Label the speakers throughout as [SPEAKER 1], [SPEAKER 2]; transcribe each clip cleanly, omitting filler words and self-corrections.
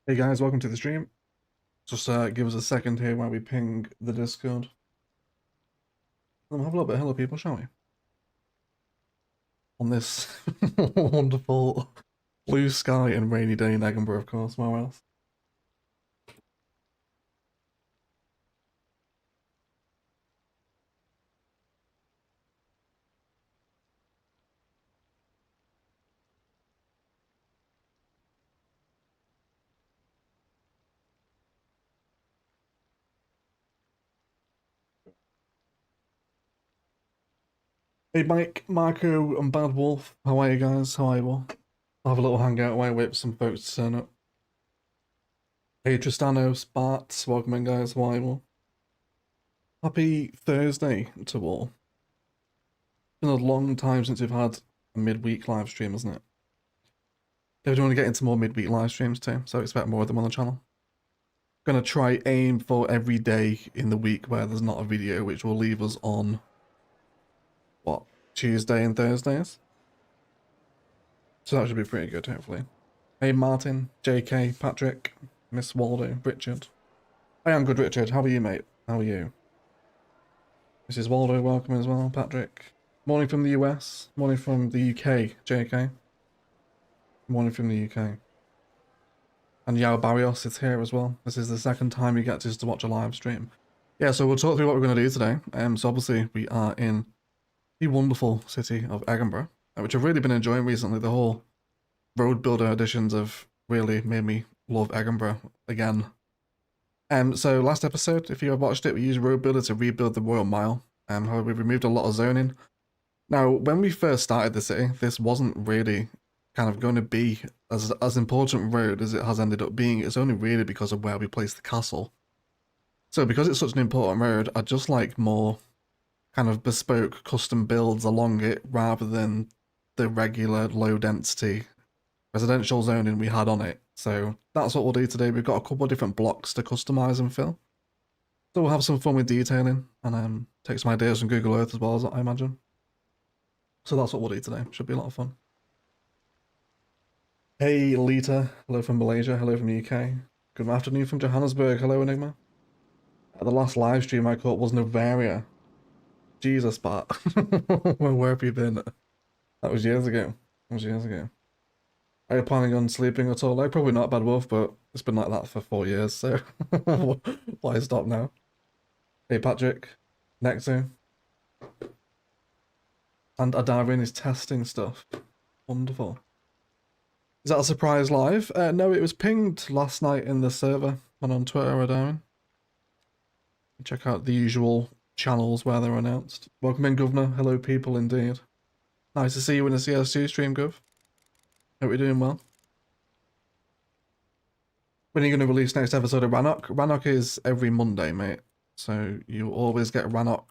[SPEAKER 1] Hey guys, welcome to the stream. Just give us a second here while we ping the Discord. We'll have a little bit of hello people, shall we? On this wonderful blue sky and rainy day in Edinburgh, of course, where else? Hey Mike, Marco, and Bad Wolf, how are you guys? How are you all? I'll have a little hangout while I wait for some folks to turn up. Hey Tristanos, Bart, welcome in guys, how are you all? Happy Thursday to all. It's been a long time since we've had a midweek live stream, isn't it? They want to get into more midweek live streams too, so expect more of them on the channel. Gonna try aim for every day in the week where there's not a video, which will leave us on what, Tuesday and Thursdays. So that should be pretty good, hopefully. Hey Martin, JK, Patrick, Miss Waldo, Richard. I am good, Richard. How are you, mate? How are you? Mrs. Waldo, welcome as well. Patrick. Morning from the US. Morning from the UK, JK. Morning from the UK. And Yao Barrios is here as well. This is the second time you get to watch a live stream. Yeah, so we'll talk through what we're going to do today. So obviously we are in the wonderful city of Edinburgh, which I've really been enjoying recently. The whole road builder editions have really made me love Edinburgh again. So last episode, if you have watched it, we used road builder to rebuild the Royal Mile. However, we removed a lot of zoning. Now, when we first started the city, this wasn't really kind of going to be as important road as it has ended up being. It's only really because of where we placed the castle. So because it's such an important road, I just like more kind of bespoke custom builds along it rather than the regular low density residential zoning we had on it. So that's what we'll do today. We've got a couple of different blocks to customize and fill. So we'll have some fun with detailing and take some ideas from Google Earth as well, as I imagine. So that's what we'll do today. Should be a lot of fun. Hey Lita, hello from Malaysia, hello from the UK. Good afternoon from Johannesburg, hello Enigma. The last live stream I caught was Novaria. Jesus, Bart. Where have you been? That was years ago. That was years ago. Are you planning on sleeping at all? No, probably not, Bad Wolf, but it's been like that for 4 years, so why stop now? Hey Patrick, Nexo. And Adarin is testing stuff. Wonderful. Is that a surprise live? No, it was pinged last night in the server and on Twitter, Adarin. Check out the usual channels where they're announced. Welcome in, Governor. Hello, people, indeed. Nice to see you in the CS2 stream, Gov. Hope you're doing well. When are you going to release next episode of Rannoch? Rannoch is every Monday, mate. So you always get Rannoch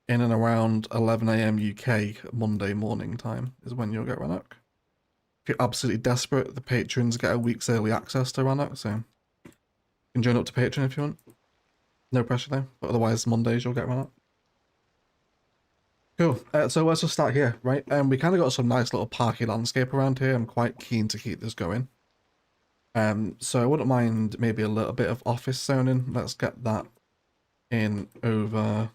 [SPEAKER 1] in and around 11 AM UK Monday morning time is when you'll get Rannoch. If you're absolutely desperate, the patrons get a week's early access to Rannoch, so you can join up to Patreon if you want. No pressure though, but otherwise Mondays you'll get Rannoch. Cool, so let's just start here, right? We kind of got some nice little parky landscape around here. I'm quite keen to keep this going. So I wouldn't mind maybe a little bit of office zoning. Let's get that in over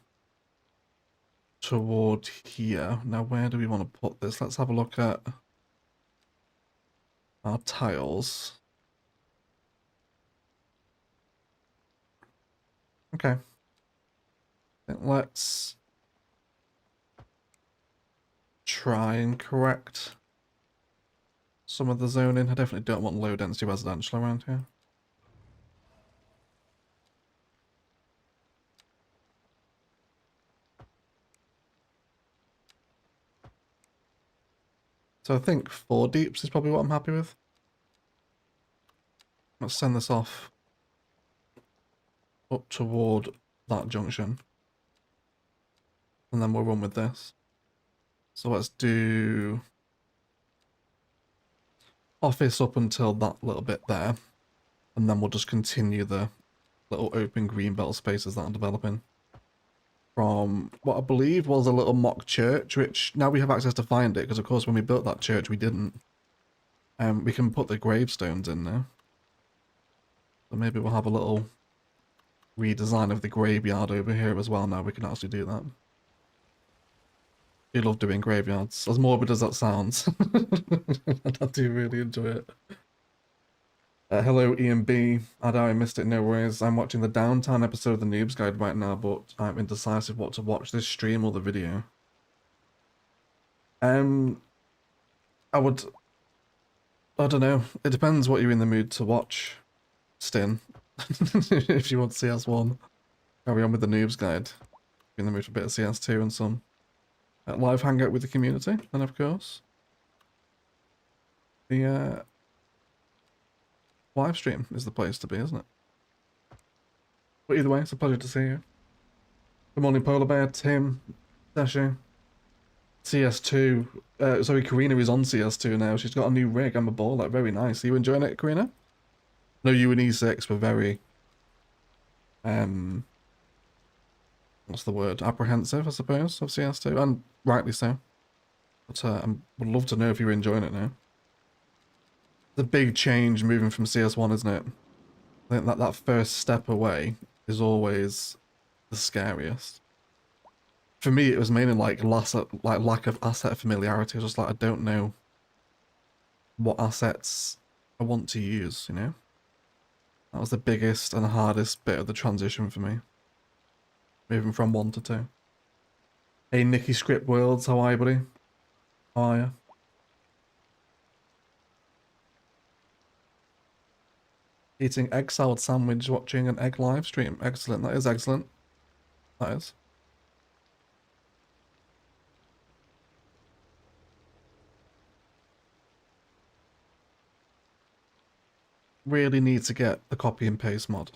[SPEAKER 1] toward here. Now, where do we want to put this? Let's have a look at our tiles. Okay. Let's try and correct some of the zoning. I definitely don't want low density residential around here. So I think 4 deeps is probably what I'm happy with. Let's send this off up toward that junction. And then we'll run with this. So let's do office up until that little bit there. And then we'll just continue the little open green belt spaces that are developing. From what I believe was a little mock church, which now we have access to find it, because of course when we built that church we didn't. We can put the gravestones in now. So maybe we'll have a little redesign of the graveyard over here as well now we can actually do that. I love doing graveyards, as morbid as that sounds. I do really enjoy it. Hello Ian B. I missed it, no worries. I'm watching the Downtown episode of the Noob's Guide right now, but I'm indecisive what to watch, this stream or the video. I don't know. It depends what you're in the mood to watch, Stin. If you want CS1, carry on with the Noob's Guide. If you're in the mood for a bit of CS2 and some live hangout with the community, and of course, the live stream is the place to be, isn't it? But either way, it's a pleasure to see you. Good morning, Polar Bear, Tim, Dashi. CS2. Sorry, Karina is on CS2 now. She's got a new rig. I'm a baller. Very nice. Are you enjoying it, Karina? No, you and E6 were very, what's the word? Apprehensive, I suppose, of CS2, and rightly so. But I would love to know if you're enjoying it now. The big change moving from CS1, isn't it? I think that first step away is always the scariest. For me, it was mainly like lack of asset familiarity. I was just like, I don't know what assets I want to use, you know? That was the biggest and the hardest bit of the transition for me. Moving from 1 to 2. Hey, Nicky Script Worlds, how are you, buddy? How are you? Eating egg salad sandwich, watching an egg live stream. Excellent, that is excellent. That is. Really need to get the copy and paste mod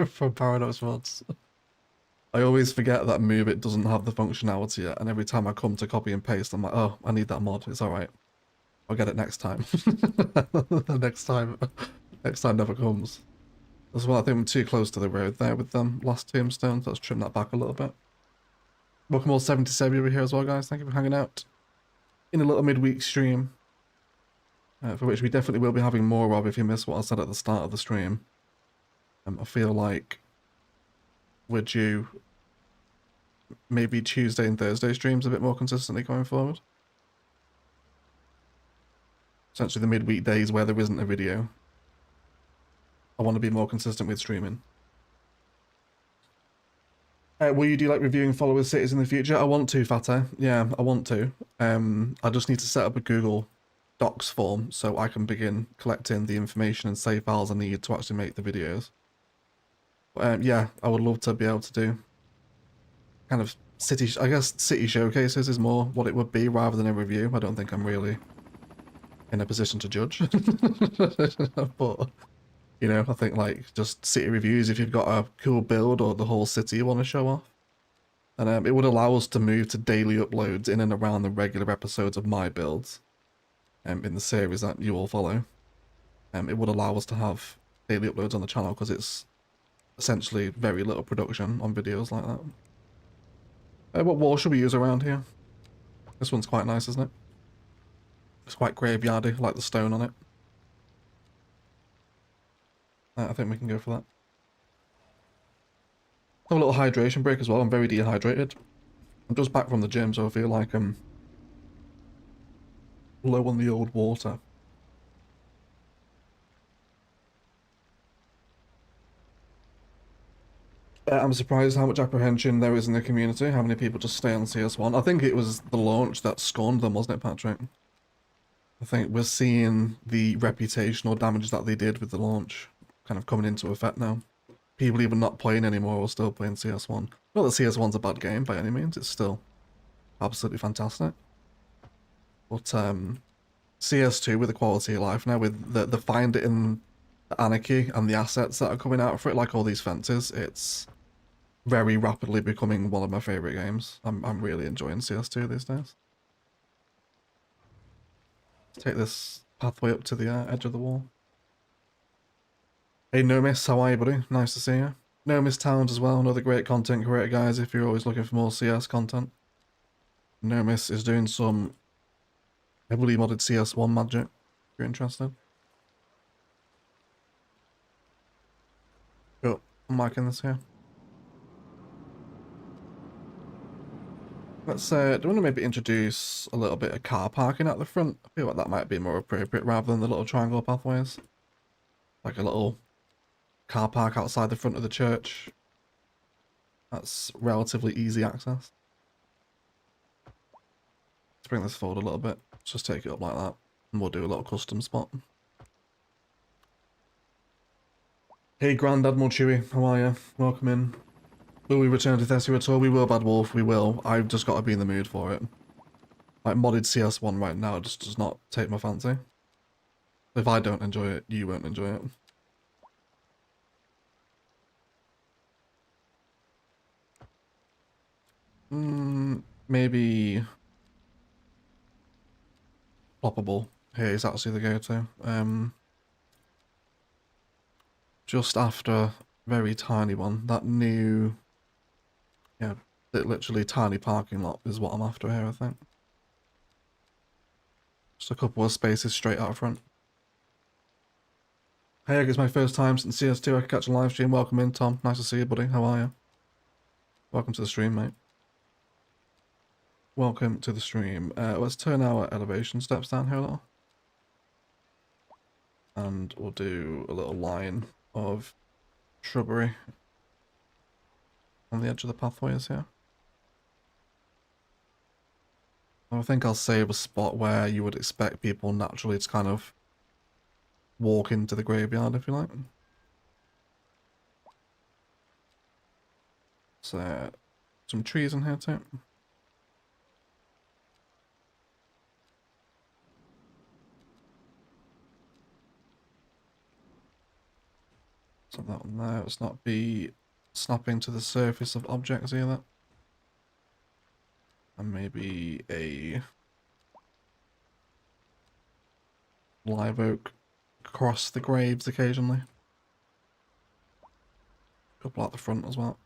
[SPEAKER 1] for Paradox mods. I always forget that Move It doesn't have the functionality yet, and every time I come to copy and paste, I'm like, oh, I need that mod. It's alright. I'll get it next time. next time never comes. As well, I think I'm too close to the road there with them last tombstones. Let's trim that back a little bit. Welcome all 77 over here as well, guys. Thank you for hanging out in a little midweek stream. For which we definitely will be having more of if you missed what I said at the start of the stream. I feel like we're due maybe Tuesday and Thursday streams a bit more consistently going forward. Essentially the midweek days where there isn't a video. I want to be more consistent with streaming. Will you do like reviewing followers' cities in the future? I want to, Fatah. Yeah, I want to. I just need to set up a Google Docs form so I can begin collecting the information and save files I need to actually make the videos. But, yeah, I would love to be able to do kind of city showcases is more what it would be rather than a review. I don't think I'm really in a position to judge. But, you know, I think like just city reviews, if you've got a cool build or the whole city you want to show off. And it would allow us to move to daily uploads in and around the regular episodes of my builds. In the series that you all follow. It would allow us to have daily uploads on the channel because it's essentially very little production on videos like that. What wall should we use around here? This one's quite nice, isn't it? It's quite graveyardy, like the stone on it. I think we can go for that. Have a little hydration break as well. I'm very dehydrated. I'm just back from the gym, so I feel like I'm low on the old water. I'm surprised how much apprehension there is in the community, how many people just stay on CS1. I think it was the launch that scorned them, wasn't it, Patrick? I think we're seeing the reputational damage that they did with the launch kind of coming into effect now. People even not playing anymore or still playing CS1. Not that CS1's a bad game by any means, it's still absolutely fantastic. But CS2 with the quality of life now, with the find it in the anarchy and the assets that are coming out for it, like all these fences, it's very rapidly becoming one of my favourite games. I'm really enjoying CS2 these days. Let's take this pathway up to the edge of the wall. Hey Nomis, how are you, buddy? Nice to see you. Nomis Towns as well, another great content creator, guys, if you're always looking for more CS content. Nomis is doing some heavily modded CS1 magic, if you're interested. I'm marking this here. Let's do you want to maybe introduce a little bit of car parking at the front? I feel like that might be more appropriate rather than the little triangle pathways. Like a little car park outside the front of the church. That's relatively easy access. Let's bring this forward a little bit. Let's just take it up like that. And we'll do a little custom spot. Hey Grand Admiral Chewie, how are you? Welcome in. Will we return to Thessia at all? We will, Bad Wolf, we will. I've just got to be in the mood for it. Like, modded CS1 right now just does not take my fancy. If I don't enjoy it, you won't enjoy it. Maybe... Ploppable. Here is actually the go-to. Just after very tiny one. That new... Yeah, literally tiny parking lot is what I'm after here, I think. Just a couple of spaces straight out front. Hey, it's my first time since CS2. I could catch a live stream. Welcome in, Tom. Nice to see you, buddy. How are you? Welcome to the stream, mate. Welcome to the stream. Let's turn our elevation steps down here a little. And we'll do a little line of shrubbery on the edge of the pathways here. I think I'll save a spot where you would expect people naturally to kind of walk into the graveyard, if you like. So, some trees in here too. So that one there, let's not be snapping to the surface of objects either. And maybe a live oak across the graves occasionally. A couple at the front as well.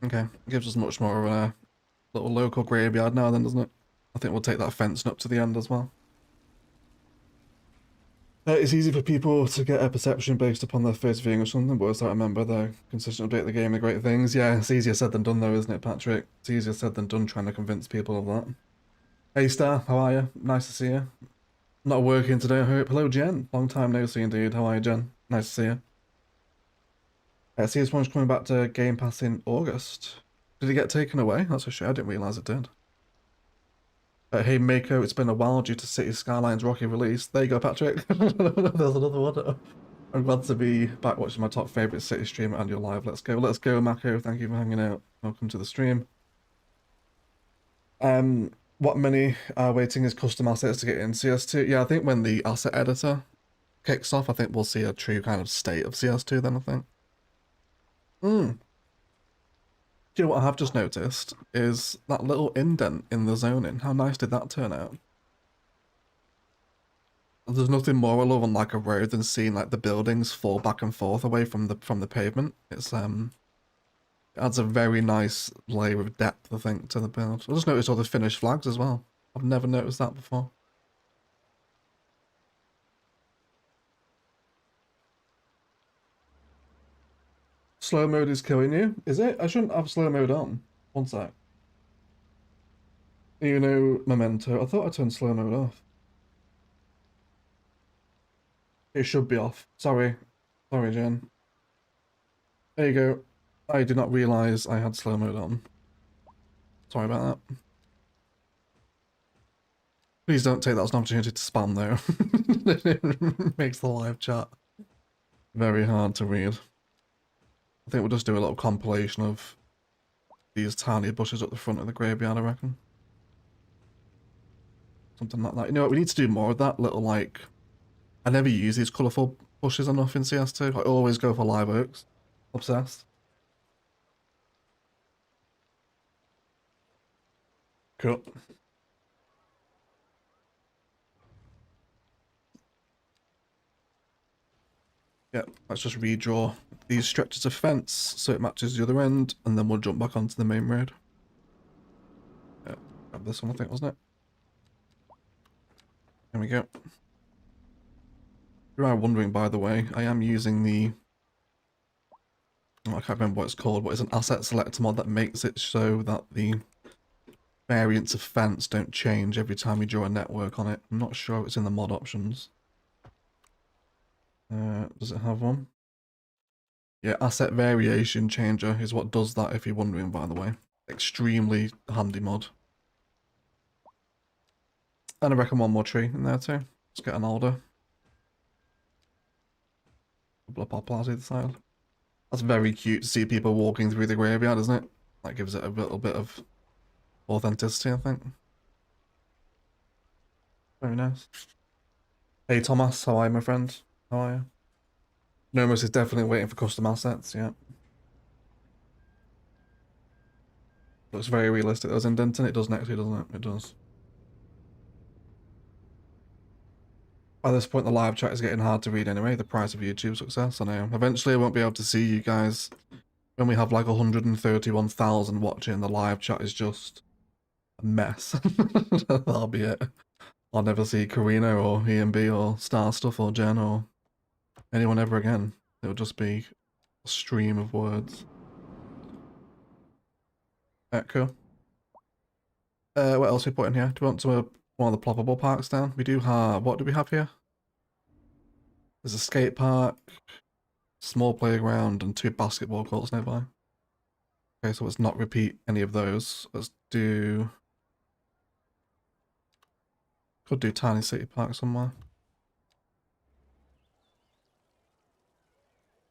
[SPEAKER 1] Okay, gives us much more of a little local graveyard now then, doesn't it? I think we'll take that fencing up to the end as well. It's easy for people to get a perception based upon their first viewing or something, but as I remember, they consistently update the game with great things. Yeah, it's easier said than done though, isn't it, Patrick? It's easier said than done trying to convince people of that. Hey Star, how are you? Nice to see you. Not working today, I hope. Hello Jen, long time no see indeed. How are you, Jen? Nice to see you. CS1's coming back to Game Pass in August. Did it get taken away? That's a shame, I didn't realise it did. Hey Mako, it's been a while due to City Skylines Rocky release. There you go, Patrick. There's another one. I'm glad to be back watching my top favourite City stream and your live. Let's go, Mako. Thank you for hanging out. Welcome to the stream. What many are waiting is custom assets to get in CS2. Yeah, I think when the asset editor kicks off, I think we'll see a true kind of state of CS2 then, I think. Do you know what I have just noticed is that little indent in the zoning. How nice did that turn out? There's nothing more I love on like a road than seeing like the buildings fall back and forth away from the pavement. It's it adds a very nice layer of depth, I think, to the build. I just noticed all the finished flags as well. I've never noticed that before. Slow mode is killing you, is it? I shouldn't have slow mode on. One sec. You know, Memento. I thought I turned slow mode off. It should be off. Sorry. Sorry, Jen. There you go. I did not realise I had slow mode on. Sorry about that. Please don't take that as an opportunity to spam, though. It makes the live chat very hard to read. I think we'll just do a little compilation of these tiny bushes at the front of the graveyard, I reckon. Something like that. You know what, we need to do more of that little, like... I never use these colourful bushes enough in CS2. I always go for live oaks. Obsessed. Cool. Yeah, let's just redraw these stretches of fence so it matches the other end, and then we'll jump back onto the main road. Yeah, grab this one, I think, wasn't it? There we go. you are wondering, by the way, I am using the... Oh, I can't remember what it's called, but it's an asset selector mod that makes it so that the variants of fence don't change every time you draw a network on it. I'm not sure if it's in the mod options. Does it have one? Yeah, asset variation changer is what does that, if you're wondering, by the way. Extremely handy mod. And I reckon one more tree in there too. Let's get an alder. Couple of poplars either side. That's very cute to see people walking through the graveyard, isn't it? That gives it a little bit of authenticity, I think. Very nice. Hey Thomas, how are you, my friend? How are you? Nomos is definitely waiting for custom assets, yeah. Looks very realistic. There's indenting. It does next year, doesn't it? It does. By this point, the live chat is getting hard to read anyway. The price of YouTube success, I know. Eventually, I won't be able to see you guys when we have like 131,000 watching. The live chat is just a mess. That'll be it. I'll never see Karina or EMB or Star Stuff or Jen or anyone ever again. It'll just be a stream of words. Cool. What else we put in here? Do we want to one of the ploppable parks down? We do have... What do we have here? There's a skate park, small playground, and 2 basketball courts nearby. Okay, so let's not repeat any of those. Let's do... Could do tiny city park somewhere.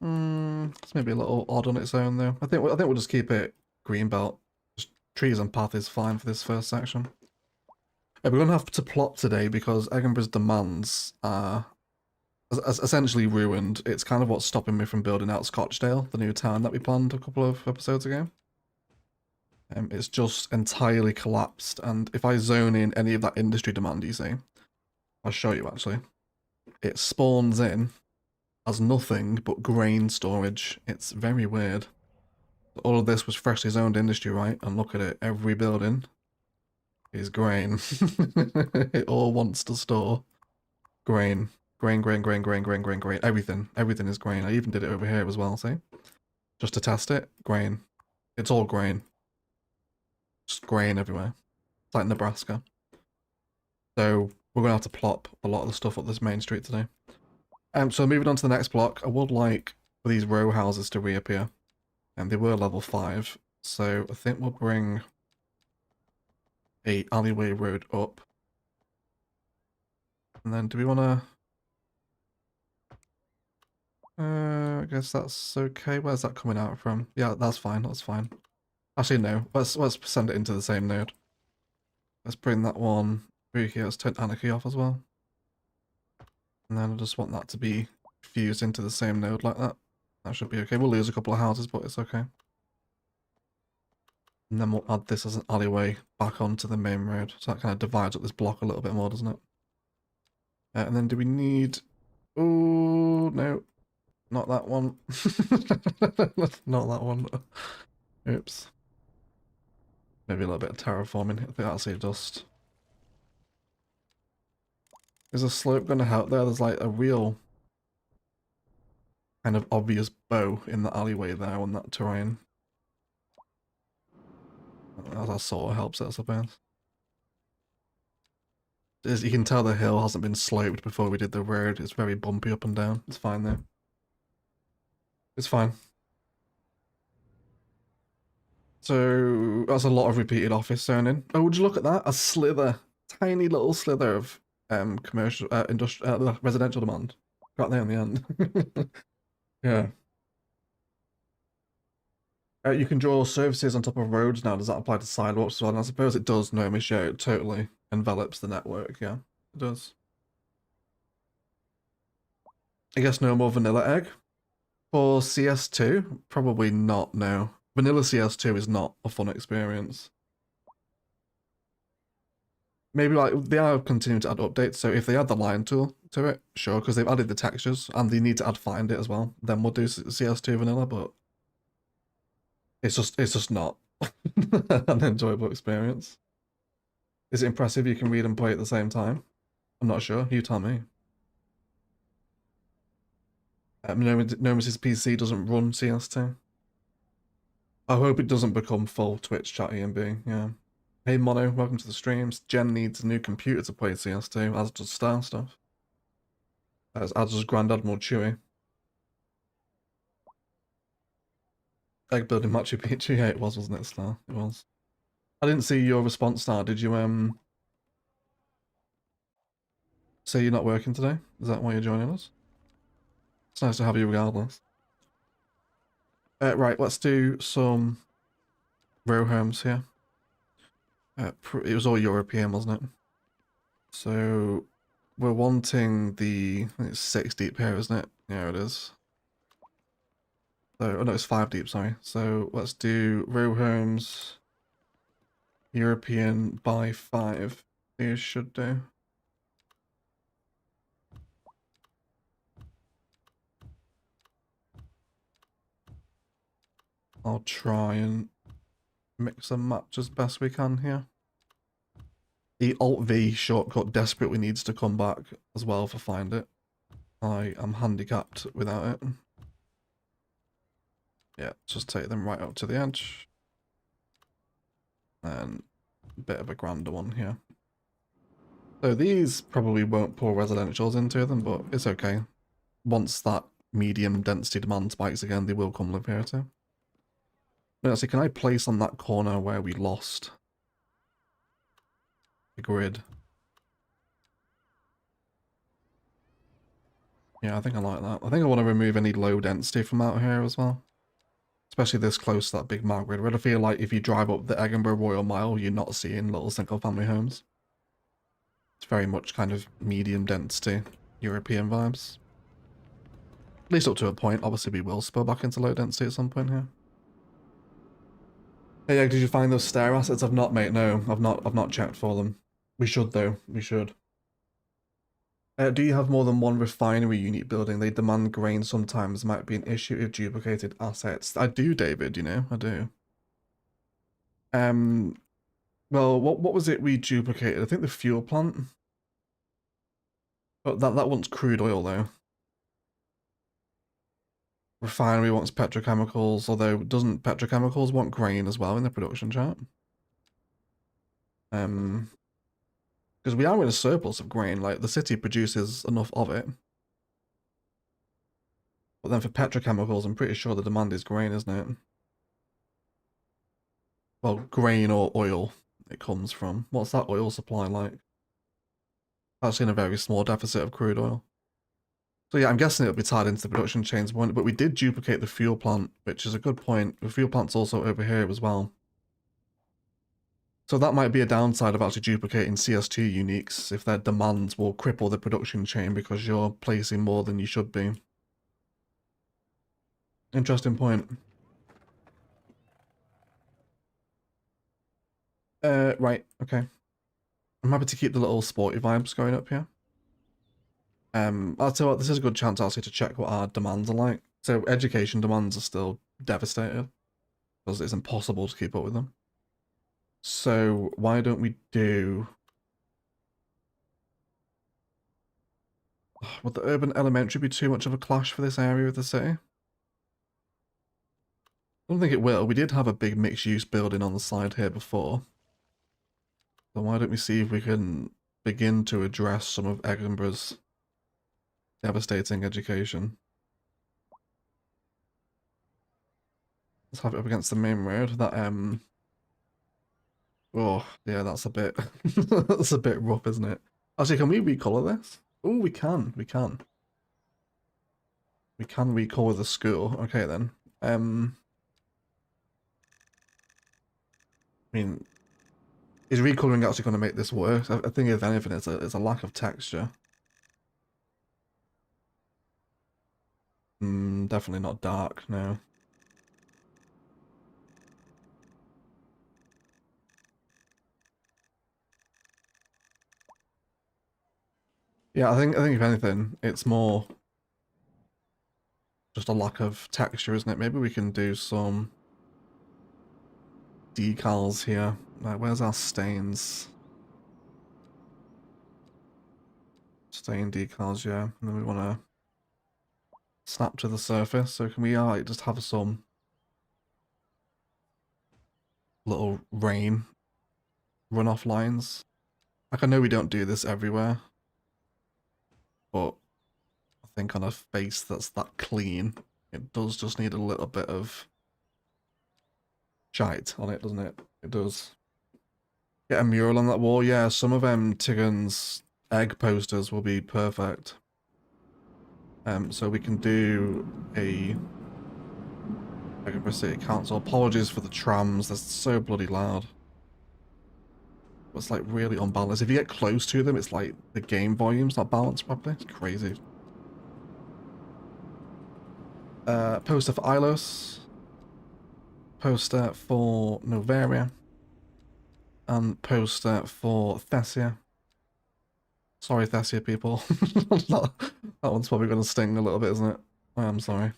[SPEAKER 1] It's maybe a little odd on its own though. I think we'll just keep it greenbelt. Just trees and path is fine for this first section. Yeah, we're gonna have to plot today because Edinburgh's demands are essentially ruined. It's kind of what's stopping me from building out Scotchdale, the new town that we planned a couple of episodes ago. It's just entirely collapsed, and if I zone in any of that industry demand, you see, I'll show you actually. It spawns in as nothing but grain storage. It's very weird. All of this was freshly zoned industry, right? And look at it, every building is grain. It all wants to store grain. Grain. Everything is grain. I even did it over here as well, see? Just to test it, grain. It's all grain. Just grain everywhere. It's like Nebraska. So we're gonna have to plop a lot of the stuff up this main street today. So moving on to the next block, I would like for these row houses to reappear. And they were level 5. So I think we'll bring a alleyway road up. And then do we wanna... I guess that's okay. Where's that coming out from? Yeah, that's fine, that's fine. Actually, no. Let's send it into the same node. Let's bring that one through here. Let's turn Anarchy off as well. And then I just want that to be fused into the same node like that. That should be okay. We'll lose a couple of houses, but it's okay. And then we'll add this as an alleyway back onto the main road. So that kind of divides up this block a little bit more, doesn't it? And then do we need... Oh, no. Not that one. Not that one. Oops. Maybe a little bit of terraforming. I think that's the dust. Is a slope going to help there? There's like a real kind of obvious bow in the alleyway there on that terrain. That sort of helps it, I suppose. You can tell the hill hasn't been sloped before we did the road. It's very bumpy up and down. It's fine though. It's fine. So that's a lot of repeated office zoning. Oh, would you look at that? A slither. Tiny little slither of commercial, industrial, residential demand. Got there in the end. Yeah. You can draw services on top of roads now. Does that apply to sidewalks as well? And I suppose it does. No, Michelle, it totally envelops the network. Yeah, it does. I guess no more vanilla egg. For CS2, probably not, no. Vanilla CS2 is not a fun experience. Maybe like they are continuing to add updates, so if they add the line tool to it, sure, because they've added the textures and they need to add find it as well. Then we'll do CS2 vanilla, but it's just not an enjoyable experience. Is it impressive you can read and play at the same time? I'm not sure. You tell me. Nomis's PC doesn't run CS2. I hope it doesn't become full Twitch chat EMB, yeah. Hey Mono, welcome to the streams. Jen needs a new computer to play CS2, as does Star Stuff. As does Grand Admiral Chewie. Egg building Machu Picchu, yeah it was, wasn't it, Star? It was. I didn't see your response, Star. Did you say you're not working today? Is that why you're joining us? It's nice to have you regardless. Right, let's do some row homes here. It was all European, wasn't it? So we're wanting the, I think it's 6 deep here, isn't it? Yeah, it is. So, oh no, it's 5 deep, sorry. So let's do row homes, European by 5. These should do. I'll try and mix and match as best we can here. The Alt-V shortcut desperately needs to come back as well for Find It. I am handicapped without it. Yeah, just take them right up to the edge. And a bit of a grander one here. So these probably won't pour residentials into them, but it's okay. Once that medium density demand spikes again, they will come live here too. Now, see, can I place on that corner where we lost the grid? Yeah, I think I like that. I think I want to remove any low density from out here as well. Especially this close to that big mark grid, where I feel like if you drive up the Edinburgh Royal Mile, you're not seeing little single family homes. It's very much kind of medium density European vibes. At least up to a point. Obviously we will spill back into low density at some point here. Hey, yeah, did you find those stair assets? I've not, mate. No, I've not checked for them. We should though. We should. Do you have more than one refinery unit building? They demand grain sometimes. Might be an issue if duplicated assets. I do, David, you know, I do. Well, what was it we duplicated? I think the fuel plant. But that wants crude oil though. Refinery wants petrochemicals, although doesn't petrochemicals want grain as well in the production chart? Because we are in a surplus of grain, like the city produces enough of it. But then for petrochemicals, I'm pretty sure the demand is grain, isn't it? Well, grain or oil it comes from. What's that oil supply like? Actually in a very small deficit of crude oil. So yeah, I'm guessing it'll be tied into the production chains, but we did duplicate the fuel plant, which is a good point. The fuel plant's also over here as well. So that might be a downside of actually duplicating CS2 uniques, if their demands will cripple the production chain because you're placing more than you should be. Interesting point. Right, okay. I'm happy to keep the little sporty vibes going up here. I'll tell you what, this is a good chance actually to check what our demands are like. So education demands are still devastated because it's impossible to keep up with them. So why don't we do... Would the urban elementary be too much of a clash for this area of the city? I don't think it will. We did have a big mixed-use building on the side here before. So why don't we see if we can begin to address some of Edinburgh's devastating education. Let's have it up against the main road. That oh yeah, that's a bit that's a bit rough, isn't it? Actually, can we recolor this? Oh, we can. We can recolor the school. Okay then. I mean, is recoloring actually going to make this worse? I think if anything, it's a lack of texture. Definitely not dark, no. Yeah, I think if anything, it's more just a lack of texture, isn't it? Maybe we can do some decals here. Where's our stains? Stain decals, yeah. And then we want to snap to the surface. So can we just have some little rain runoff lines? Like, I know we don't do this everywhere, but I think on a face that's that clean, it does just need a little bit of shite on it, doesn't it? It does. Get a mural on that wall. Yeah, some of Tiggan's egg posters will be perfect. So we can do a Edinburgh City Council. Apologies for the trams. They're so bloody loud. It's like really unbalanced. If you get close to them, it's like the game volume's not balanced properly. It's crazy. Poster for Ilos. Poster for Novaria. And poster for Thessia. Sorry, Thessia people. That one's probably going to sting a little bit, isn't it? I am sorry.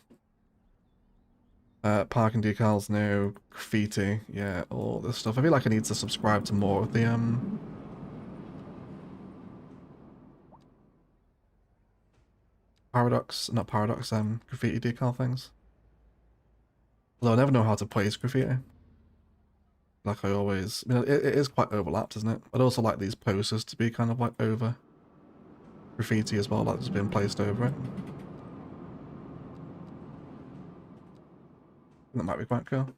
[SPEAKER 1] Parking decals, no. Graffiti, yeah, all this stuff. I feel like I need to subscribe to more of the graffiti decal things. Although I never know how to place graffiti. Like I always, it is quite overlapped, isn't it? I'd also like these posters to be kind of like over graffiti as well, like it's been placed over it. That might be quite cool.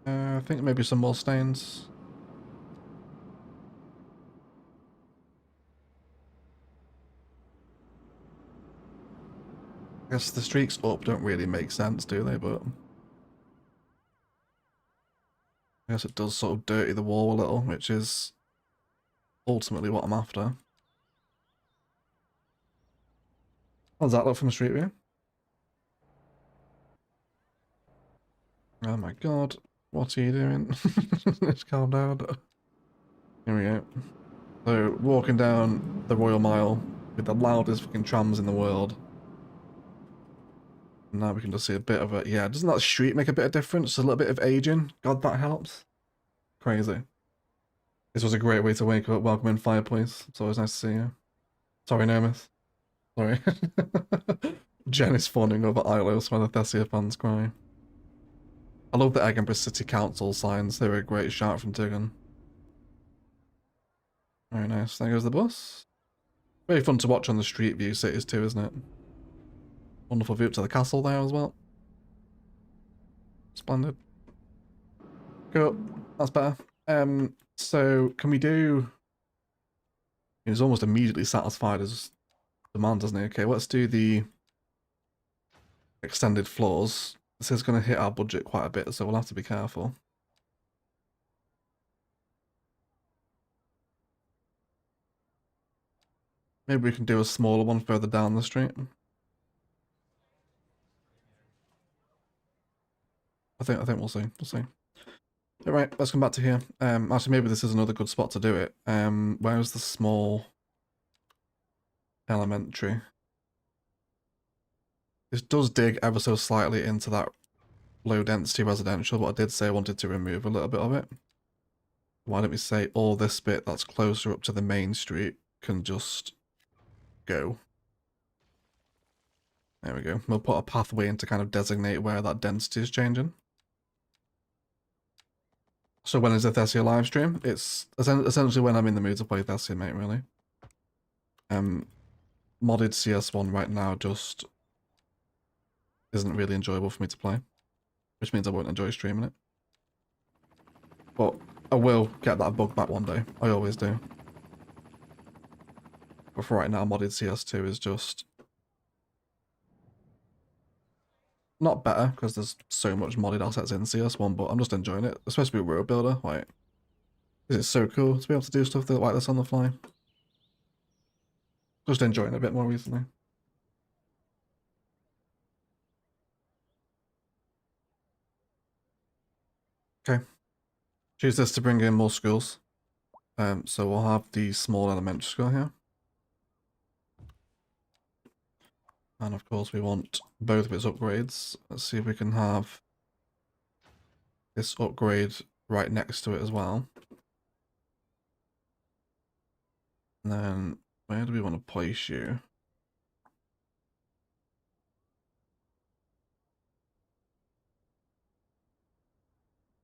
[SPEAKER 1] I think maybe some more stains. I guess the streaks up don't really make sense, do they? But I guess it does sort of dirty the wall a little, which is ultimately what I'm after. How does that look from the street view? Oh my god, what are you doing? Let's calm down. Here we go. So, walking down the Royal Mile with the loudest fucking trams in the world. And now we can just see a bit of a... Yeah, doesn't that street make a bit of difference? A little bit of aging? God, that helps. Crazy. This was a great way to wake up. Welcome in, fireplace. It's always nice to see you. Sorry, Nomis. Sorry. Jen is fawning over Ilos while the Thessia fans cry. I love the Egginburgh City Council signs. They were a great shout from Tiggan. Very nice. There goes the bus. Very fun to watch on the street view cities too, isn't it? Wonderful view up to the castle there as well. Splendid. Cool. That's better. So can we do... He's almost immediately satisfied his demand, doesn't he? Okay, let's do the extended floors. This is going to hit our budget quite a bit, so we'll have to be careful. Maybe we can do a smaller one further down the street. I think we'll see. We'll see. All right, let's come back to here. Actually, maybe this is another good spot to do it. Where's the small elementary? This does dig ever so slightly into that low density residential, but I did say I wanted to remove a little bit of it. Why don't we say all this bit that's closer up to the main street can just go. There we go. We'll put a pathway in to kind of designate where that density is changing. So when is the Thessia live stream? It's essentially when I'm in the mood to play Thessia, mate, really. Modded CS1 right now just isn't really enjoyable for me to play, which means I won't enjoy streaming it. But I will get that bug back one day. I always do. But for right now, modded CS2 is just not better because there's so much modded assets in CS1, but I'm just enjoying it, especially with Road Builder. Like, it's so cool to be able to do stuff like this on the fly. Just enjoying it a bit more recently. Okay. Choose this to bring in more schools. So we'll have the small elementary school here. And of course we want both of its upgrades. Let's see if we can have this upgrade right next to it as well. And then where do we want to place you?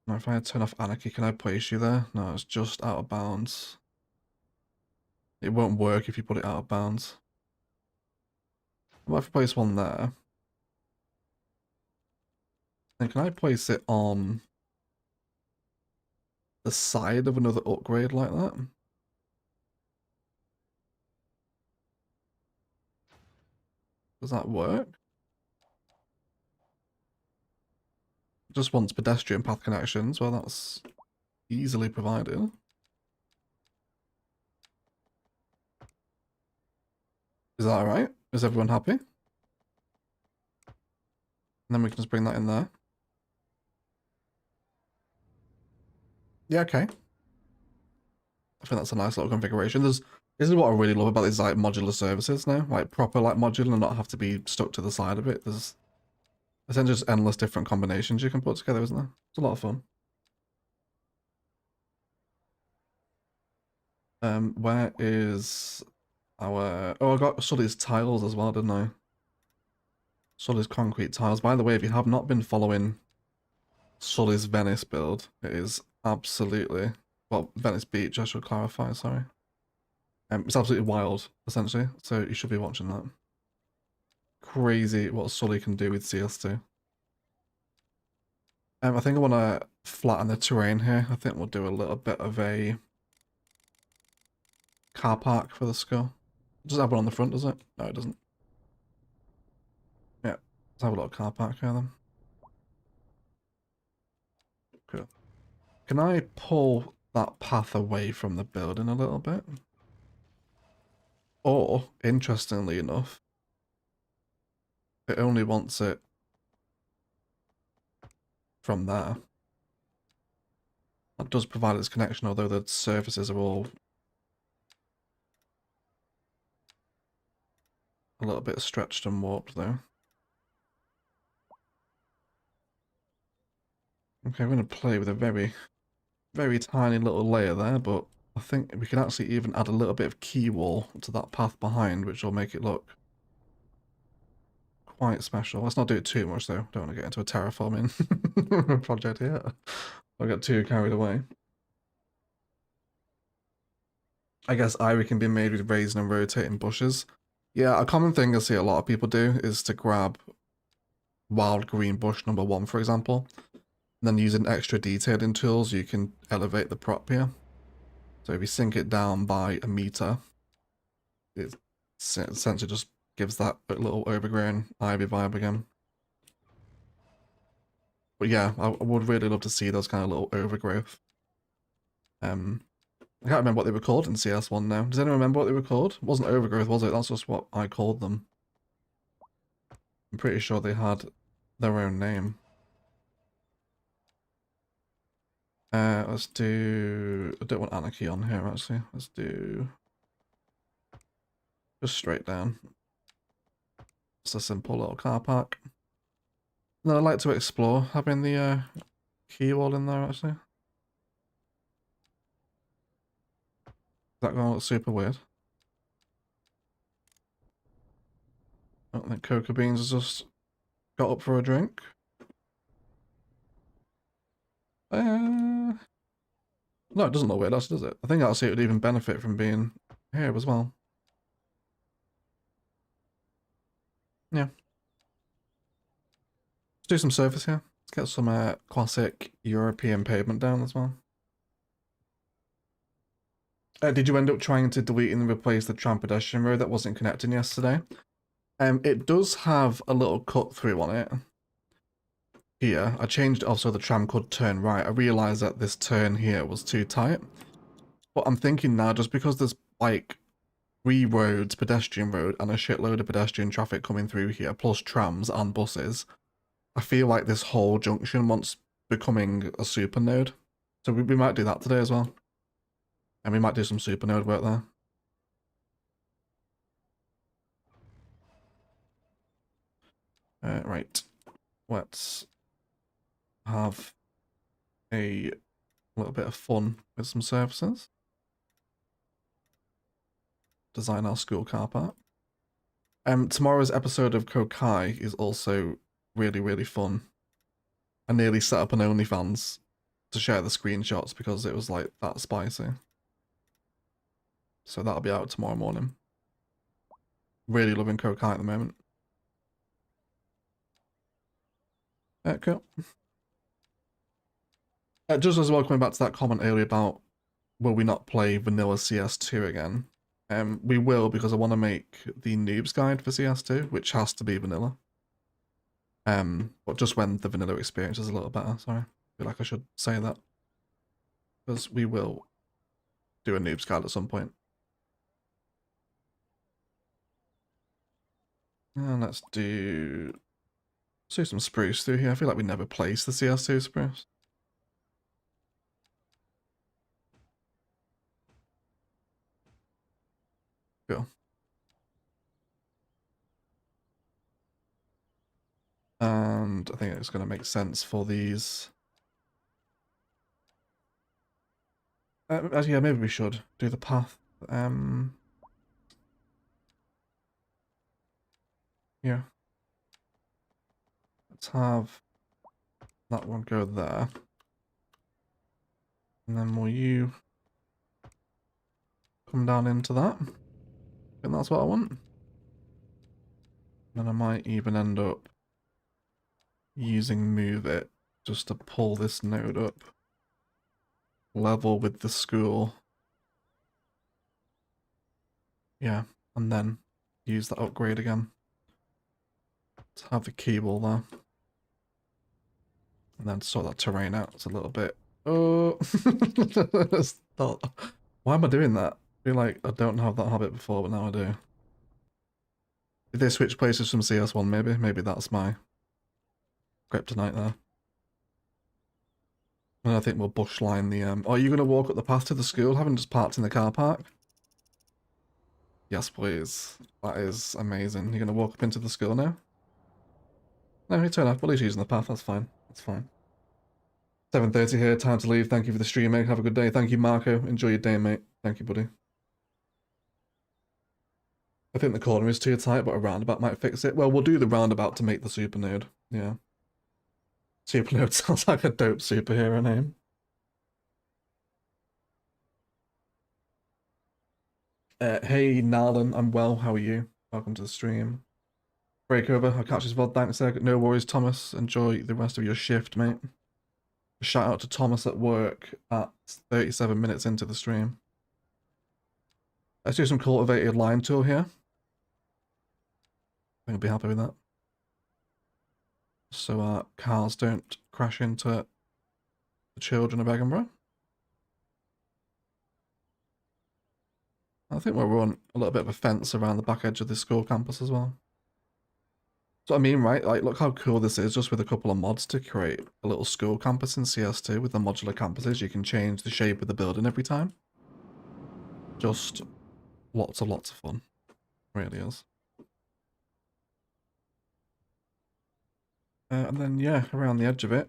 [SPEAKER 1] Now, if I turn off anarchy, can I place you there? No, it's just out of bounds. It won't work if you put it out of bounds. What if I place one there? And can I place it on the side of another upgrade like that? Does that work? Just wants pedestrian path connections. Well, that's easily provided. Is that alright? Is everyone happy? And then we can just bring that in there. Yeah, okay. I think that's a nice little configuration. This is what I really love about these like modular services now. Like proper like modular and not have to be stuck to the side of it. There's essentially just endless different combinations you can put together, isn't there? It's a lot of fun. Where is our... Oh, I got Sully's tiles as well, didn't I? Sully's concrete tiles. By the way, if you have not been following Sully's Venice build, it is absolutely... Well, Venice Beach, I should clarify, sorry. It's absolutely wild, essentially, so you should be watching that. Crazy what Sully can do with CS2. I think I want to flatten the terrain here. I think we'll do a little bit of a car park for the skull. Does it have one on the front, does it? No, it doesn't. Yeah, let's have a little car park here then. Cool. Can I pull that path away from the building a little bit? Or, interestingly enough, it only wants it from there. That does provide its connection, although the surfaces are all a little bit stretched and warped though. Okay, I'm going to play with a very, very tiny little layer there, but I think we can actually even add a little bit of key wall to that path behind, which will make it look quite special. Let's not do it too much though. Don't want to get into a terraforming project here. I'll get too carried away. I guess ivy can be made with raising and rotating bushes. Yeah, a common thing I see a lot of people do is to grab wild green bush number 1, for example, and then using extra detailing tools, you can elevate the prop here. So if you sink it down by a meter, it essentially just gives that little overgrown ivy vibe again. But yeah, I would really love to see those kind of little overgrowth. I can't remember what they were called in CS1 now. Does anyone remember what they were called? It wasn't overgrowth, was it? That's just what I called them. I'm pretty sure they had their own name. Let's do... I don't want anarchy on here, actually. Let's do... just straight down. It's a simple little car park. No, I'd like to explore having the key wall in there, actually. Is that going to look super weird? I don't think Cocoa Beans has just got up for a drink. No, it doesn't look weird, does it? I think actually it would even benefit from being here as well. Yeah. Let's do some surface here. Let's get some classic European pavement down as well. Did you end up trying to delete and replace the tram pedestrian road that wasn't connecting yesterday? It does have a little cut through on it. Here, I changed it off so the tram could turn right. I realised that this turn here was too tight. But I'm thinking now, just because there's like 3 roads, pedestrian road, and a shitload of pedestrian traffic coming through here, plus trams and buses, I feel like this whole junction wants becoming a super node. So we might do that today as well. And we might do some super node work there. Right. Let's have a a little bit of fun with some surfaces. Design our school car park. Tomorrow's episode of Kokai is also really, really fun. I nearly set up an OnlyFans to share the screenshots because it was like that spicy. So that'll be out tomorrow morning. Really loving Kokai at the moment. Cool. Just as well, coming back to that comment earlier about will we not play vanilla CS2 again? We will, because I want to make the noobs guide for CS2, which has to be vanilla. But just when the vanilla experience is a little better, sorry. I feel like I should say that. Because we will do a noobs guide at some point. And let's do some spruce through here. I feel like we never placed the CS2 spruce. Cool. And I think it's going to make sense for these. Yeah, maybe we should do the path. Yeah. Let's have that one go there. And then will you come down into that? And that's what I want. And I might even end up using move it just to pull this node up level with the school. Yeah, and then use that upgrade again to have the key wall there. And then sort that terrain out. It's a little bit. Oh, why am I doing that? I feel like I don't have that habit before, but now I do. Did they switch places from CS1 maybe? Maybe that's my kryptonite there. And I think we'll bush line the are you gonna walk up the path to the school, having just parked in the car park? Yes, please. That is amazing. You're gonna walk up into the school now? No, you turn off. Well, he's using the path, that's fine. That's fine. 7:30 here, time to leave. Thank you for the stream, mate. Have a good day. Thank you, Marco. Enjoy your day, mate. Thank you, buddy. I think the corner is too tight, but a roundabout might fix it. Well, we'll do the roundabout to make the super node. Yeah. Super node sounds like a dope superhero name. Hey, Narlan, I'm well. How are you? Welcome to the stream. Breakover, I'll catch you as well. Thanks, no worries, Thomas. Enjoy the rest of your shift, mate. Shout out to Thomas at work at 37 minutes into the stream. Let's do some cultivated line tool here. I think I'll be happy with that. So our cars don't crash into the children of Edinburgh. I think we'll run a little bit of a fence around the back edge of the school campus as well. So I mean, right? Like, look how cool this is, just with a couple of mods to create a little school campus in CS2 with the modular campuses. You can change the shape of the building every time. Just lots of fun. It really is. And then, yeah, around the edge of it.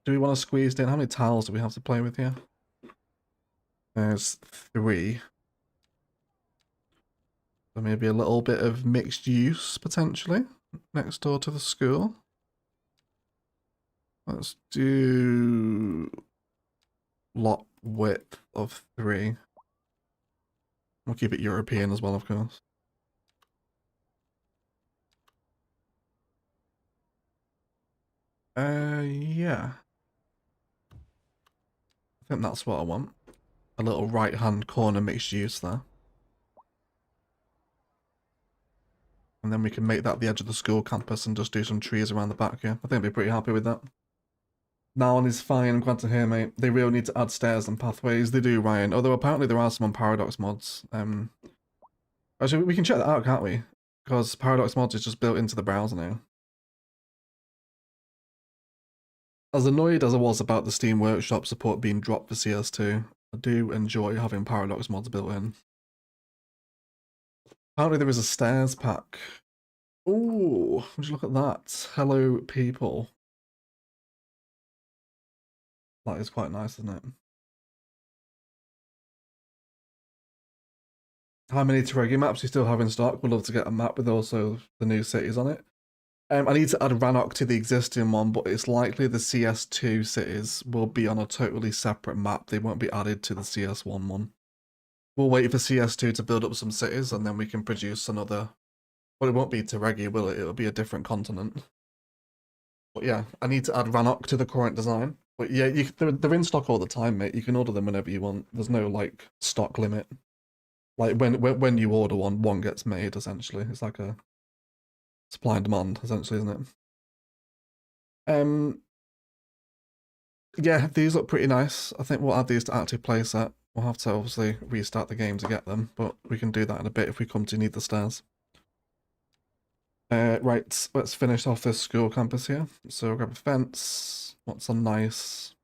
[SPEAKER 1] Do we want to squeeze in? How many tiles do we have to play with here? There's 3. So maybe a little bit of mixed use, potentially, next door to the school. Let's do lot width of 3. We'll keep it European as well, of course. Yeah. I think that's what I want. A little right-hand corner mixed use there. And then we can make that the edge of the school campus and just do some trees around the back here. I think I'd be pretty happy with that. Narlan is fine, I'm glad to hear, mate. They really need to add stairs and pathways. They do, Ryan. Although apparently there are some on Paradox mods. Actually, we can check that out, can't we? Because Paradox mods is just built into the browser now. As annoyed as I was about the Steam Workshop support being dropped for CS2, I do enjoy having Paradox mods built in. Apparently there is a stairs pack. Ooh, would you look at that? Hello, people. That is quite nice, isn't it? How many Terragia maps you still have in stock? We'd love to get a map with also the new cities on it. I need to add Rannoch to the existing one, but it's likely the CS2 cities will be on a totally separate map. They won't be added to the CS1 one. We'll wait for CS2 to build up some cities, and then we can produce another. Well, it won't be Terragia, will it? It'll be a different continent. But yeah, I need to add Rannoch to the current design. But yeah, they're in stock all the time, mate. You can order them whenever you want. There's no like stock limit. Like when you order one gets made essentially. It's like a supply and demand essentially, isn't it? Yeah, these look pretty nice. I think we'll add these to active playset. We'll have to obviously restart the game to get them, but we can do that in a bit if we come to need the stairs. Right, let's finish off this school campus here. So we'll grab a fence. What's a nice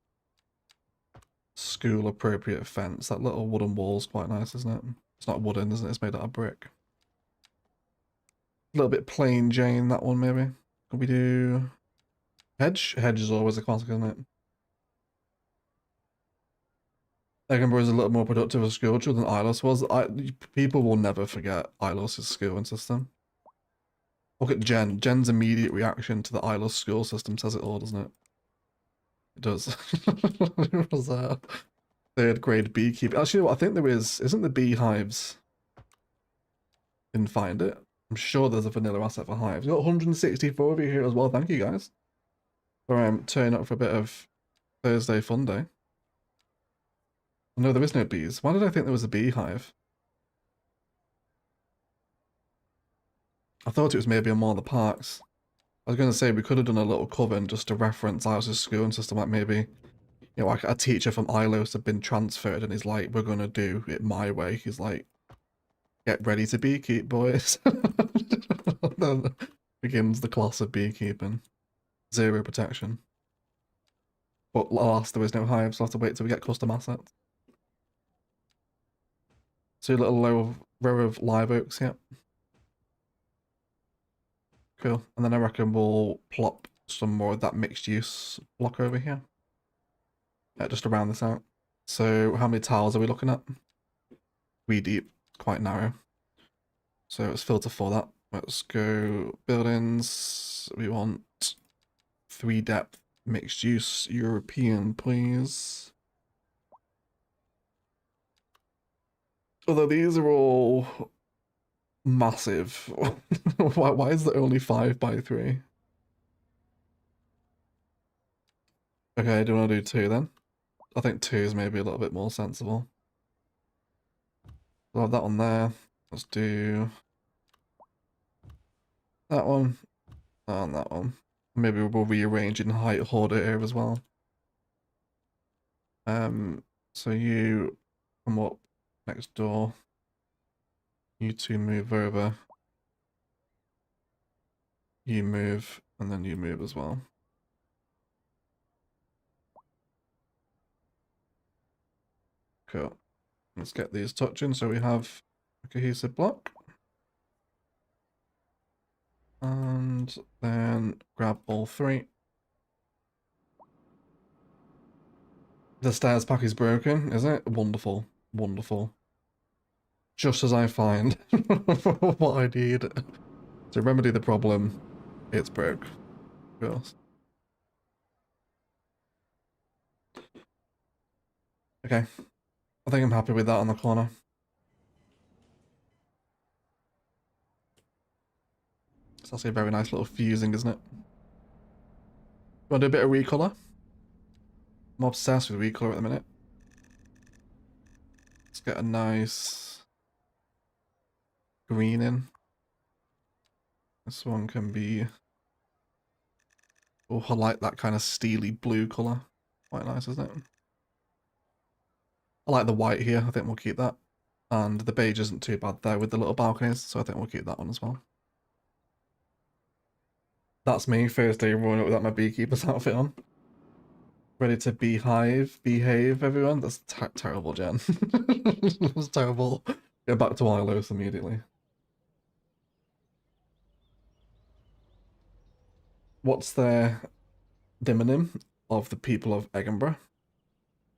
[SPEAKER 1] school appropriate fence? That little wooden wall's quite nice, isn't it? It's not wooden, isn't it? It's made out of brick. A little bit plain Jane, that one maybe. Could we do hedge? Hedge is always a classic, isn't it? Egginburgh is a little more productive as school than Ilos was. People will never forget Ilos' schooling system. Look at Jen. Jen's immediate reaction to the Ilos school system says it all, doesn't it? It does. It was third grade beekeeping. Actually, what I think there is, isn't the beehives? Didn't find it. I'm sure there's a vanilla asset for hives. We've got 164 of you here as well. Thank you guys for turning up for a bit of Thursday fun day. No, there is no bees. Why did I think there was a beehive? I thought it was maybe on one of the parks. I was going to say we could have done a little coven just to reference Ilos' schooling system, like maybe, you know, like a teacher from Ilos had been transferred and he's like, we're going to do it my way. He's like, get ready to beekeep, boys. Then begins the class of beekeeping. Zero protection. But alas, there is no hive, so I'll have to wait till we get custom assets. So a little row of live oaks, yep. Cool. And then I reckon we'll plop some more of that mixed use block over here. Just to round this out. So how many tiles are we looking at? 3 deep, quite narrow. So let's filter for that. Let's go buildings. We want 3 depth mixed use European, please. Although these are all massive. Why is there only 5x3? Okay, do you want to do 2 then? I think 2 is maybe a little bit more sensible. We'll have that one there. Let's do that one and that one. Maybe we'll rearrange in height order here as well. So you come up next door. You 2 move over. You move, and then you move as well. Cool. Let's get these touching so we have a cohesive block. And then grab all 3. The stairs pack is broken, is it? Wonderful. Wonderful. Just as I find what I need to remedy the problem, it's broke. Of course. Okay. I think I'm happy with that on the corner. It's actually a very nice little fusing, isn't it? Want to do a bit of recolor? I'm obsessed with recolor at the minute. Let's get a nice green in. This one can be... Oh, I like that kind of steely blue colour. Quite nice, isn't it? I like the white here. I think we'll keep that. And the beige isn't too bad there with the little balconies, so I think we'll keep that one as well. That's me, first day running up without my beekeeper's outfit on. Ready to behave, everyone? That's terrible, Jen. That's terrible. Go back to Ilos immediately. What's their demonym of the people of Egginburgh?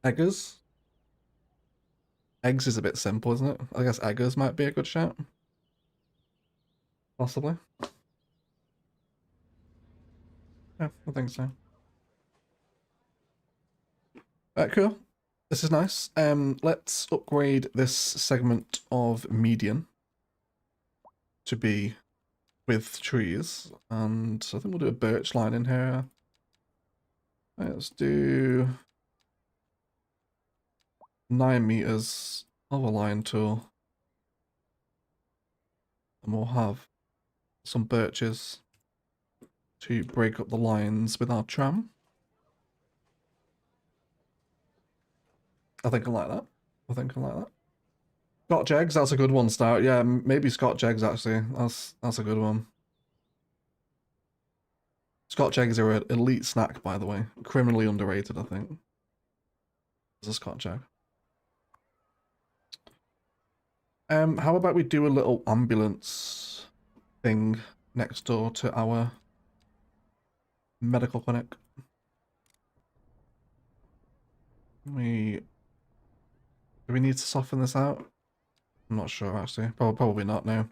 [SPEAKER 1] Eggers? Eggs is a bit simple, isn't it? I guess Eggers might be a good shout. Possibly. Yeah, I think so. Cool. This is nice. Let's upgrade this segment of median to be with trees, and I think we'll do a birch line in here. Let's do 9 meters of a line tool, and we'll have some birches to break up the lines with our tram. I think I like that. I think I like that. Scotch eggs, that's a good one, Stout. Yeah, maybe Scotch eggs, actually. That's a good one. Scotch eggs are an elite snack, by the way. Criminally underrated, I think. There's a Scotch egg. How about we do a little ambulance thing next door to our medical clinic? Do we need to soften this out? I'm not sure, actually. Probably not, no.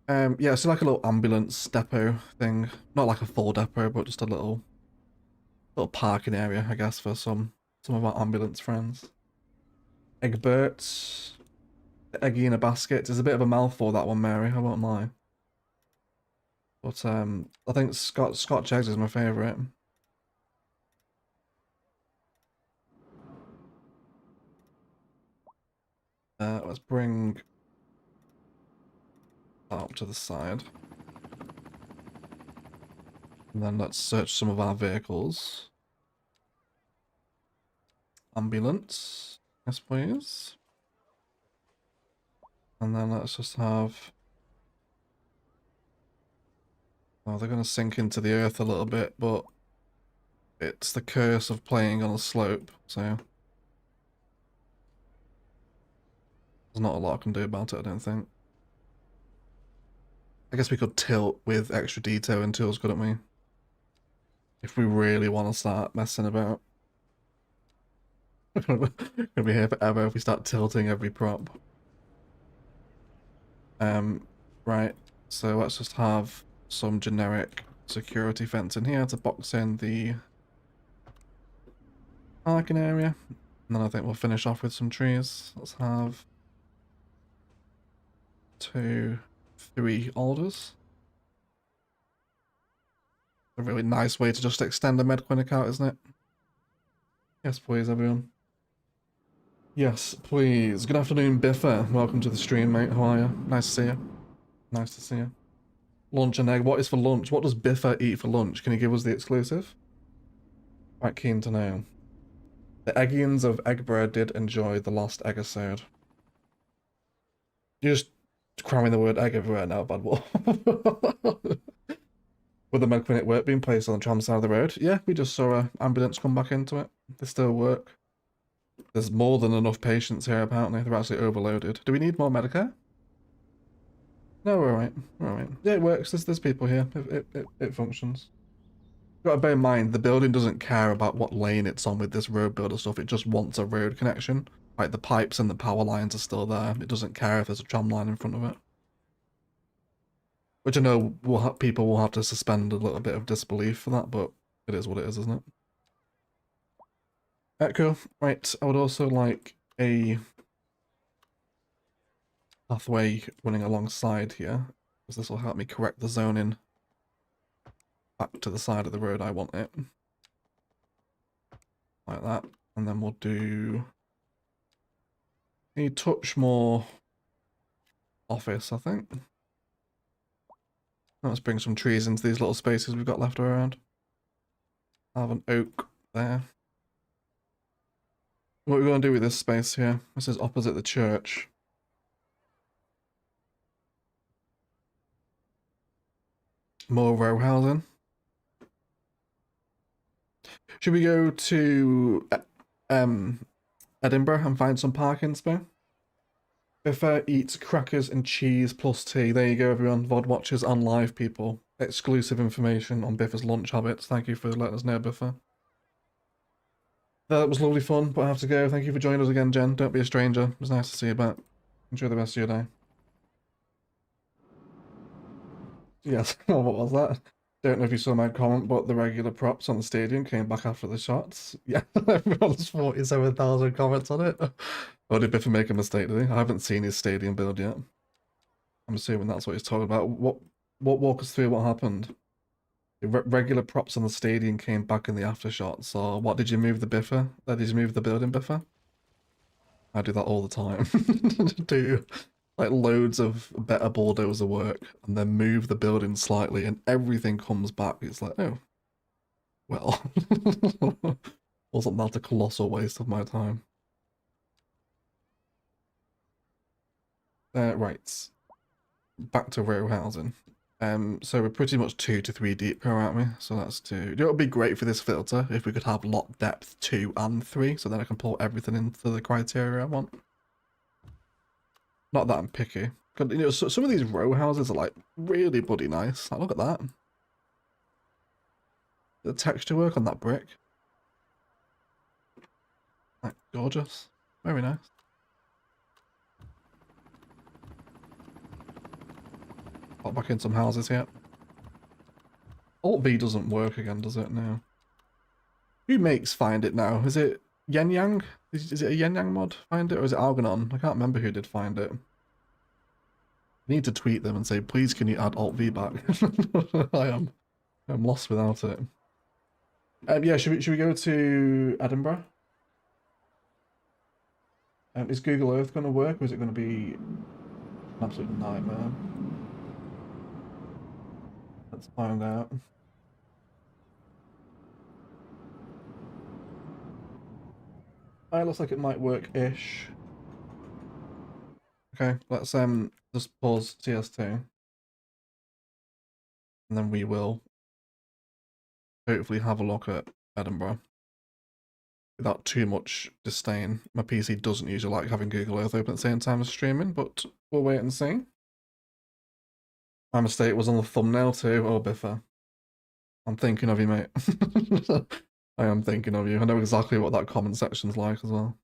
[SPEAKER 1] Yeah, so like a little ambulance depot thing. Not like a full depot, but just a little parking area, I guess, for some of our ambulance friends. Egbert. Eggy in a basket is a bit of a mouthful, that one, Mary, I won't lie. But I think Scotch eggs is my favourite. Let's bring that up to the side. And then let's search some of our vehicles. Ambulance, yes please. And then let's just have... Oh, they're going to sink into the earth a little bit, but it's the curse of playing on a slope, so there's not a lot I can do about it, I don't think. I guess we could tilt with extra detail and tools, couldn't we? If we really want to start messing about. We're gonna be here forever if we start tilting every prop. Right, so let's just have some generic security fence in here to box in the parking area. And then I think we'll finish off with some trees. Let's have 2, 3 alders. A really nice way to just extend a med clinic out, isn't it? Yes, please, everyone. Yes, please. Good afternoon, Biffa. Welcome to the stream, mate. How are you? Nice to see you. Nice to see you. Lunch and egg. What is for lunch? What does Biffa eat for lunch? Can you give us the exclusive? Quite keen to know. The Eggians of Egginburgh did enjoy the lost episode. You're just cramming the word egg everywhere now, bad wolf. With the med clinic work being placed on the tram side of the road. Yeah, we just saw an ambulance come back into it. They still work. There's more than enough patients here, apparently. They're actually overloaded. Do we need more Medicare? No, we're alright. We're alright. Yeah, it works. There's people here. It functions. You've got to bear in mind, the building doesn't care about what lane it's on with this road builder stuff. It just wants a road connection. Like, the pipes and the power lines are still there. It doesn't care if there's a tram line in front of it. Which I know people will have to suspend a little bit of disbelief for that, but it is what it is, isn't it? Cool. Right, I would also like a pathway running alongside here, because this will help me correct the zoning back to the side of the road I want it. Like that. And then we'll do a touch more office, I think. Let's bring some trees into these little spaces we've got left around. I have an oak there. What are we going to do with this space here? This is opposite the church. More row housing. Should we go to Edinburgh and find some parking space? Biffa eats crackers and cheese plus tea. There you go, everyone. VOD watchers and live people. Exclusive information on Biffa's lunch habits. Thank you for letting us know, Biffa. That was lovely fun, but I have to go. Thank you for joining us again, Jen. Don't be a stranger. It was nice to see you back. Enjoy the rest of your day. Yes, what was that? Don't know if you saw my comment, but the regular props on the stadium came back after the shots. Yeah, everyone's 47,000 comments on it. Or did Biffy make a mistake, did he? I haven't seen his stadium build yet. I'm assuming that's what he's talking about. What walk us through what happened? The regular props on the stadium came back in the after shots. So what, did you move the biffer? Did you move the building biffer? I do that all the time. Do like loads of better bulldozer work and then move the building slightly and everything comes back. It's like, oh, well, wasn't that a colossal waste of my time? Right, back to row housing. So we're pretty much 2 to 3 deep here, aren't we? So that's 2. You know, it would be great for this filter if we could have lot depth 2 and 3, so then I can pull everything into the criteria I want. Not that I'm picky. You know, so some of these row houses are like really bloody nice. Like, look at that. The texture work on that brick. Like, gorgeous. Very nice. Pop back in some houses here. Alt V doesn't work again, does it? No. Who makes Find It now? Is it Yen Yang? Is it a Yen Yang mod? Find It, or is it Algernon? I can't remember who did Find It. I need to tweet them and say, please can you add Alt V back? I'm lost without it. Yeah, should we go to Edinburgh? Is Google Earth going to work, or is it going to be an absolute nightmare? Let's find out. It looks like it might work-ish. Okay, let's just pause TS2. And then we will hopefully have a look at Edinburgh without too much disdain. My PC doesn't usually like having Google Earth open at the same time as streaming, but we'll wait and see. My mistake was on the thumbnail too. Oh, Biffa. I'm thinking of you, mate. I am thinking of you. I know exactly what that comment section's like as well.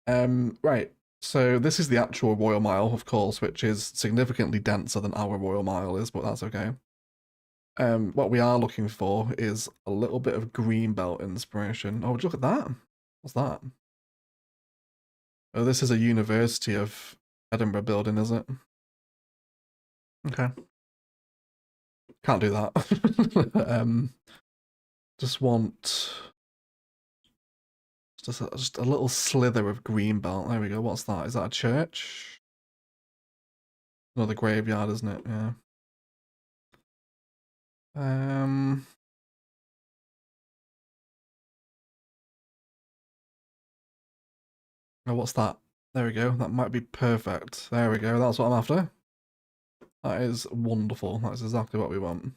[SPEAKER 1] Right. So this is the actual Royal Mile, of course, which is significantly denser than our Royal Mile is, but that's okay. What we are looking for is a little bit of greenbelt inspiration. Oh, look at that. What's that? Oh, this is a University of Edinburgh building, is it? Okay. Can't do that. Just want just a little slither of greenbelt. There we go. What's that? Is that a church? Another graveyard, isn't it? Yeah. Oh, what's that? There we go. That might be perfect. There we go. That's what I'm after. That is wonderful. That's exactly what we want.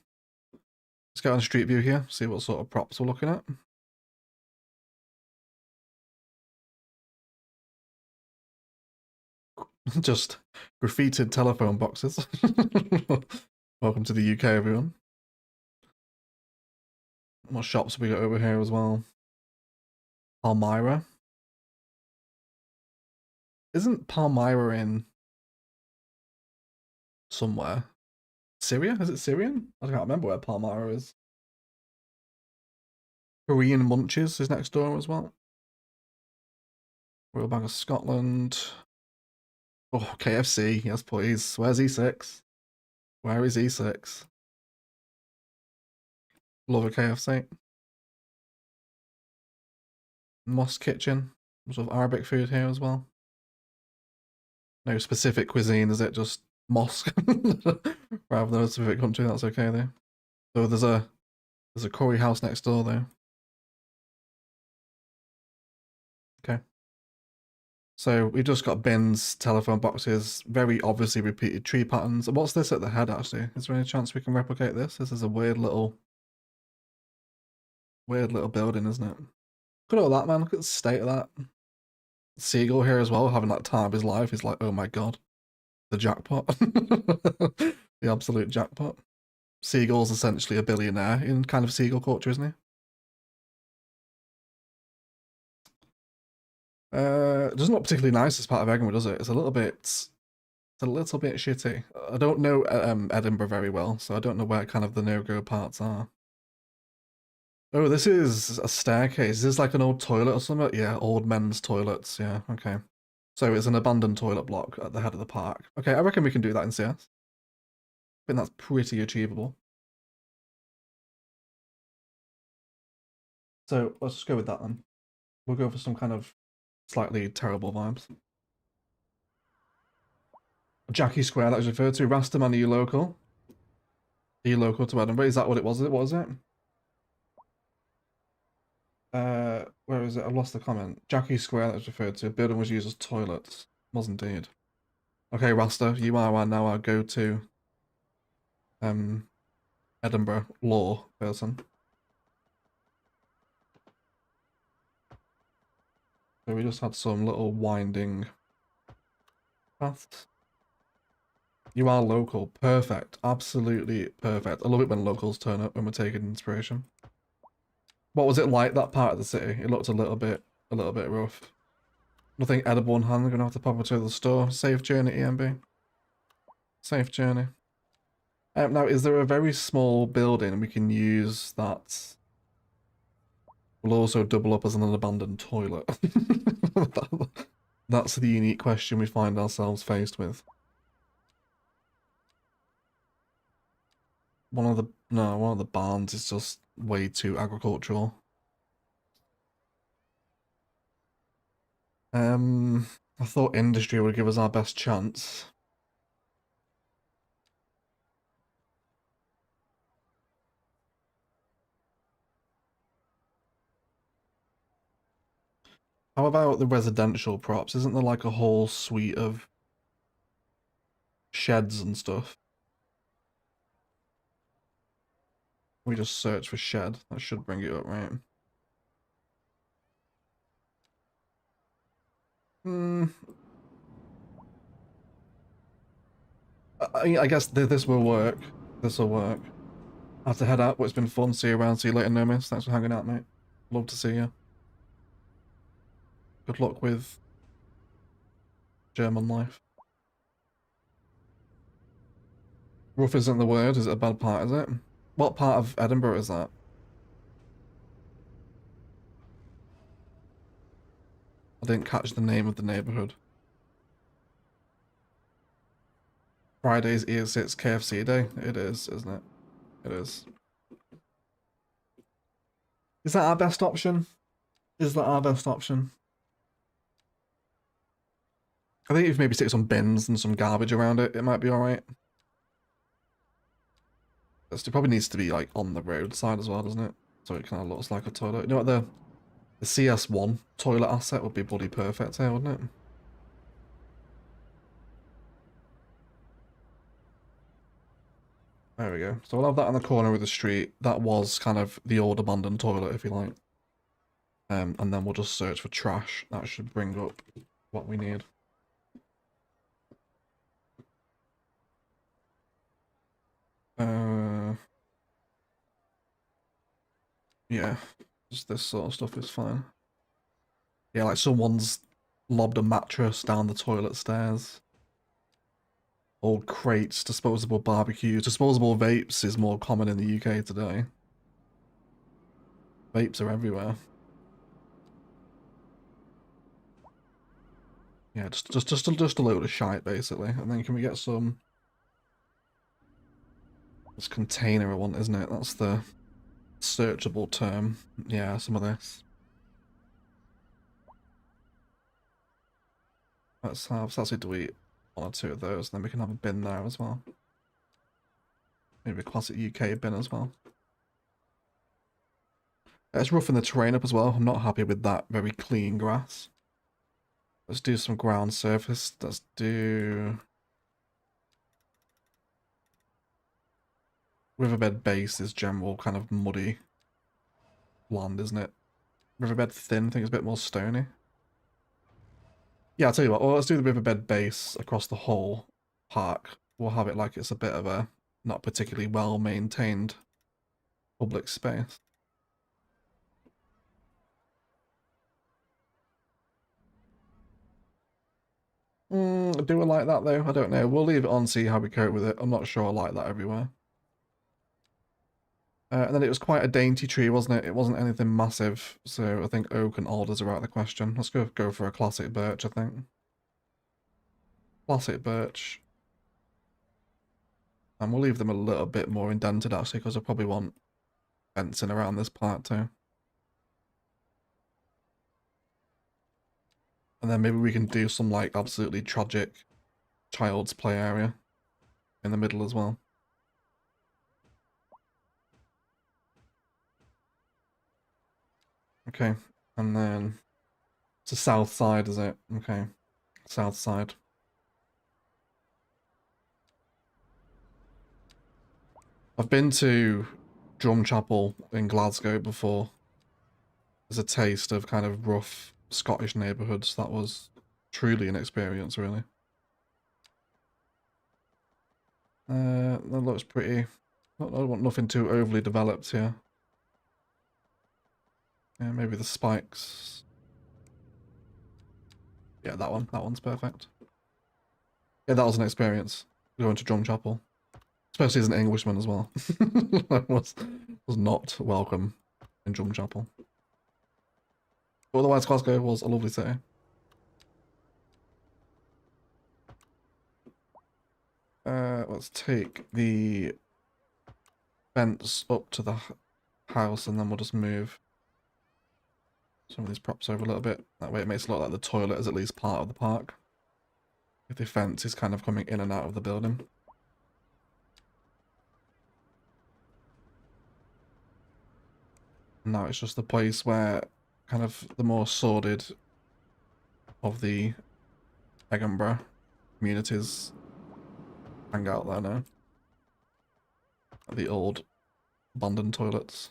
[SPEAKER 1] Let's go on Street View here, see what sort of props we're looking at. Just graffitied telephone boxes. Welcome to the UK, everyone. What shops have we got over here as well? Palmyra. Isn't Palmyra in somewhere? Syria? Is it Syrian? I can't remember where Palmyra is. Korean Munches is next door as well. Royal Bank of Scotland. Oh, KFC. Yes, please. Where's E6? Where is E6? Love a KFC. Moss Kitchen. Sort of Arabic food here as well. No specific cuisine, is it? Just mosque rather than a specific country. That's okay though. So there's a curry house next door though. Okay. So we've just got bins, telephone boxes, very obviously repeated tree patterns. What's this at the head actually? Is there any chance we can replicate this? This is a weird little building, isn't it? Look at all that, man. Look at the state of that. Seagull here as well, having that time of his life. He's like, oh my god. The jackpot. The absolute jackpot. Seagull's essentially a billionaire in kind of seagull culture, isn't he? It doesn't look particularly nice as part of Egginburgh, does it? It's a little bit shitty. I don't know Edinburgh very well, so I don't know where kind of the no-go parts are. Oh, this is a staircase. Is this like an old toilet or something? Yeah, old men's toilets. Yeah, okay. So it's an abandoned toilet block at the head of the park. Okay, I reckon we can do that in CS. I think that's pretty achievable. So let's just go with that then. We'll go for some kind of slightly terrible vibes. Jackie Square, that was referred to. Rastaman, are you local? Are you local to Edinburgh? Is that what it was? What was it? Where is it? I've lost the comment. Jackie Square, that was referred to. Building was used as toilets. Was indeed. Okay, Rasta, you are now our go-to Edinburgh law person. So we just had some little winding paths. You are local. Perfect. Absolutely perfect. I love it when locals turn up when we're taking inspiration. What was it like, that part of the city? It looked a little bit rough. Nothing edible in hand. We're gonna have to pop it to the store. Safe journey, EMB. Safe journey. Now, is there a very small building we can use that will also double up as an abandoned toilet? That's the unique question we find ourselves faced with. One of the barns is just way too agricultural. I thought industry would give us our best chance. How about the residential props? Isn't there like a whole suite of sheds and stuff? We just search for shed. That should bring it up, right? I guess this will work. This will work. I have to head out, but it's been fun. See you around. See you later, Nomis. Thanks for hanging out, mate. Love to see you. Good luck with German life. Rough isn't the word. Is it a bad part, is it? What part of Edinburgh is that? I didn't catch the name of the neighbourhood. Friday's ES6 KFC day. It is, isn't it? It is. Is that our best option? Is that our best option? I think if maybe stick some bins and some garbage around it, it might be alright. It probably needs to be like on the roadside as well, doesn't it? So it kind of looks like a toilet. You know what, the CS1 toilet asset would be bloody perfect here, wouldn't it? There we go. So we'll have that on the corner of the street. That was kind of the old abandoned toilet, if you like. And then we'll just search for trash. That should bring up what we need. Yeah, just this sort of stuff is fine. Yeah, like someone's lobbed a mattress down the toilet stairs. Old crates, disposable barbecues, disposable vapes is more common in the UK today. Vapes are everywhere. Yeah, just a load of shite basically. And then can we get some? This container I want, isn't it? That's the searchable term. Yeah, some of this. Let's delete one or two of those, and then we can have a bin there as well. Maybe a classic UK bin as well. Let's roughen the terrain up as well. I'm not happy with that very clean grass. Let's do some ground surface. Let's do riverbed base is general kind of muddy land, isn't it? Riverbed thin, I think it's a bit more stony. Yeah, I'll tell you what, well, let's do the riverbed base across the whole park. We'll have it like it's a bit of a not particularly well maintained public space. Do I like that though? I don't know. We'll leave it on, see how we cope with it. I'm not sure I like that everywhere. And then it was quite a dainty tree, wasn't it? It wasn't anything massive, so I think oak and alders are out of the question. Let's go for a classic birch, I think. Classic birch. And we'll leave them a little bit more indented actually, because I probably want fencing around this part too. And then maybe we can do some like absolutely tragic child's play area in the middle as well. Okay, and then it's the south side, is it? Okay, south side. I've been to Drumchapel in Glasgow before. There's a taste of kind of rough Scottish neighbourhoods. That was truly an experience, really. That looks pretty. I want nothing too overly developed here. Yeah, maybe the spikes. Yeah, that one's perfect. Yeah, that was an experience, going to Drumchapel. Especially as an Englishman as well. I was not welcome in Drumchapel. But otherwise, Glasgow was a lovely city. Let's take the fence up to the house and then we'll just move some of these props over a little bit. That way it makes it look like the toilet is at least part of the park. If the fence is kind of coming in and out of the building. Now it's just the place where kind of the more sordid of the Edinburgh communities hang out there now. The old abandoned toilets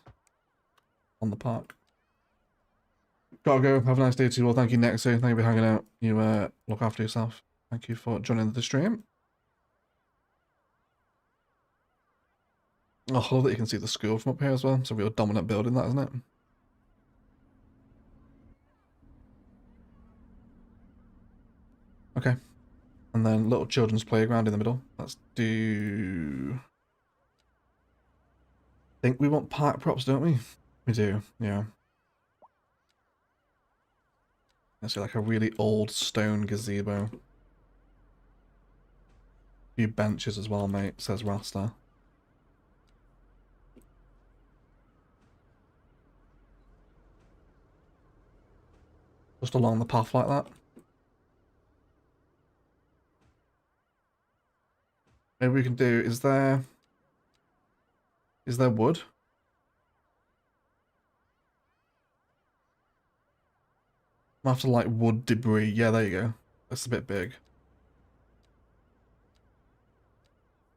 [SPEAKER 1] on the park. Gotta go. Have a nice day to you all. Thank you, Nexo. Thank you for hanging out. You look after yourself. Thank you for joining the stream. Oh, I love that you can see the school from up here as well. It's a real dominant building, that, isn't it? Okay. And then little children's playground in the middle. Let's do... I think we want park props, don't we? We do, yeah. Let's see, like a really old stone gazebo. A few benches as well, mate, says Rasta. Just along the path like that. Maybe we can do, is there wood? I have to like wood debris. Yeah, there you go. That's a bit big.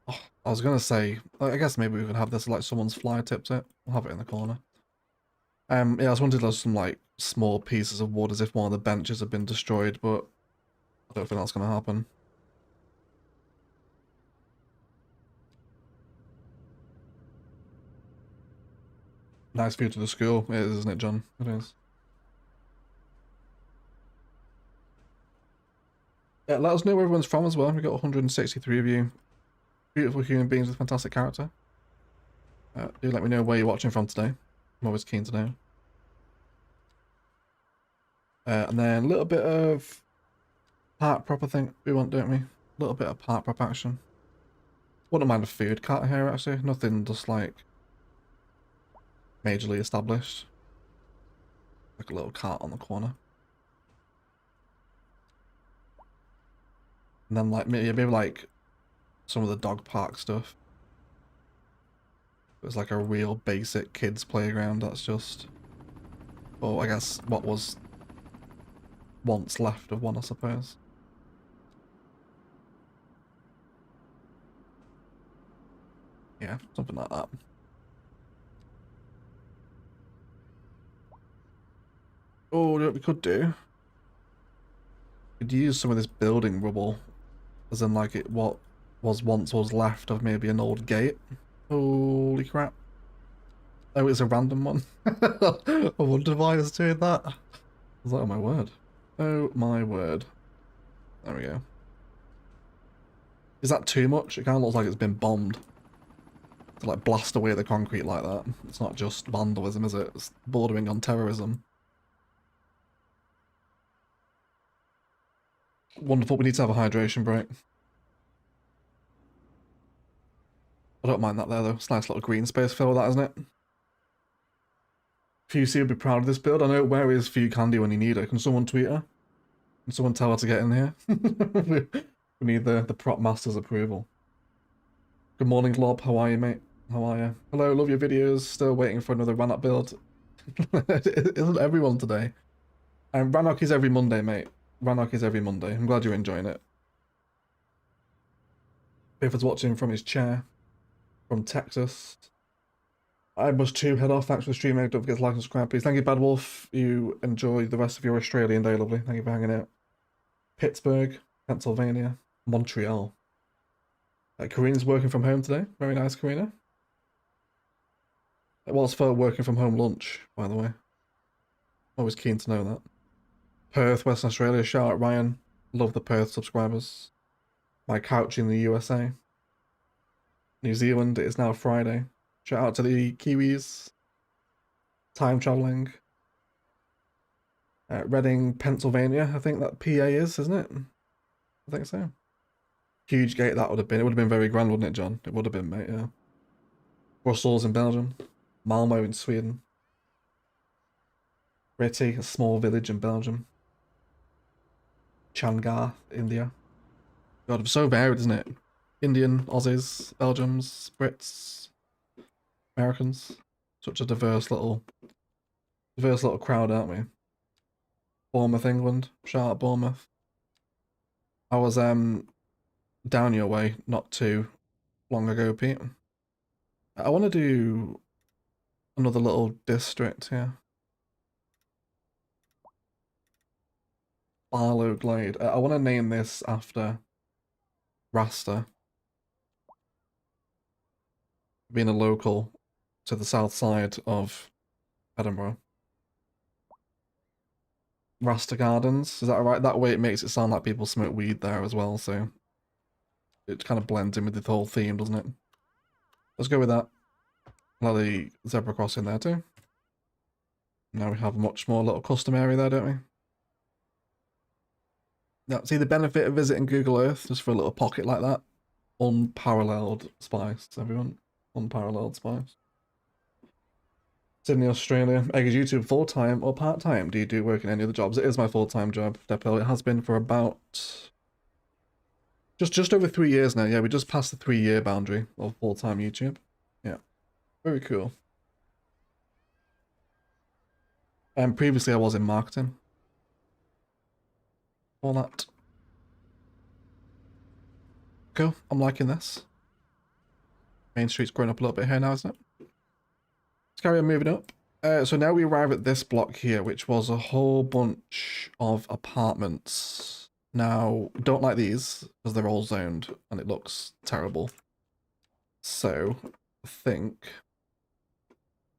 [SPEAKER 1] Oh, I was gonna say, I guess maybe we could have this like someone's fly tipped it. We'll have it in the corner. Yeah, I just wanted to some like small pieces of wood as if one of the benches had been destroyed, but I don't think that's gonna happen. Nice view to the school. It is, isn't it, John? It is. Yeah, let us know where everyone's from as well. We've got 163 of you. Beautiful human beings with fantastic character. Do let me know where you're watching from today. I'm always keen to know. And then a little bit of park prop, I think we want, don't we? A little bit of park prop action. Wouldn't mind a food cart here, actually. Nothing just like majorly established. Like a little cart on the corner. And then like maybe like some of the dog park stuff. It was like a real basic kids playground that's just, well, I guess what was once left of one, I suppose. Yeah, something like that. Oh, what we could do? We could use some of this building rubble, as in like what was once was left of maybe an old gate. Holy crap. Oh, it's a random one. I wondered why I was doing that. I was like, oh my word. Oh my word. There we go. Is that too much? It kind of looks like it's been bombed. To like blast away the concrete like that. It's not just vandalism, is it? It's bordering on terrorism. Wonderful, we need to have a hydration break. I don't mind that there though. It's a nice little green space fill with that, isn't it? QC would be proud of this build. I know, where is Few Candy when you need her? Can someone tweet her? Can someone tell her to get in here? We need the prop master's approval. Good morning, Lob. How are you, mate? How are you? Hello, love your videos. Still waiting for another Rannoch build. Isn't everyone today? And Rannoch is every Monday, mate. Rannoch is every Monday. I'm glad you're enjoying it. Bifford's watching from his chair. From Texas. I must too head off. Thanks for the stream, mate. Don't forget to like and subscribe, please. Thank you, Bad Wolf. You enjoy the rest of your Australian day, lovely. Thank you for hanging out. Pittsburgh, Pennsylvania, Montreal. Karina's working from home today. Very nice, Karina. It was for working from home lunch, by the way. Always keen to know that. Perth, Western Australia. Shout out Ryan. Love the Perth subscribers. My couch in the USA. New Zealand, it is now Friday. Shout out to the Kiwis. Time traveling. Reading, Pennsylvania, I think that PA is, isn't it? I think so. Huge gate that would have been. It would have been very grand, wouldn't it, John? It would have been, mate, yeah. Brussels in Belgium. Malmo in Sweden. Reti, a small village in Belgium. Changar, India. God, it's so varied, isn't it? Indian, Aussies, Belgians, Brits, Americans. Such a diverse little crowd, aren't we? Bournemouth, England. Shout out Bournemouth. I was down your way not too long ago, Pete. I want to do another little district here. Barlow Glade. I want to name this after Rasta. Being a local to the south side of Edinburgh. Rasta Gardens, is that right? That way it makes it sound like people smoke weed there as well, so it kind of blends in with the whole theme, doesn't it? Let's go with that. Allow the zebra crossing there too. Now we have a much more little custom area there, don't we? Now, see the benefit of visiting Google Earth just for a little pocket like that? Unparalleled spice, everyone. Unparalleled spice. Sydney, Australia. Egg, is YouTube full-time or part-time? Do you do work in any other jobs? It is my full-time job, Depil. It has been for about just over 3 years now. Yeah, we just passed the 3-year boundary of full-time YouTube. Yeah, very cool. And previously I was in marketing. All that. Cool, I'm liking this. Main Street's growing up a little bit here now, isn't it? Let's carry on moving up. So now we arrive at this block here, which was a whole bunch of apartments. Now, don't like these, because they're all zoned, and it looks terrible. So, I think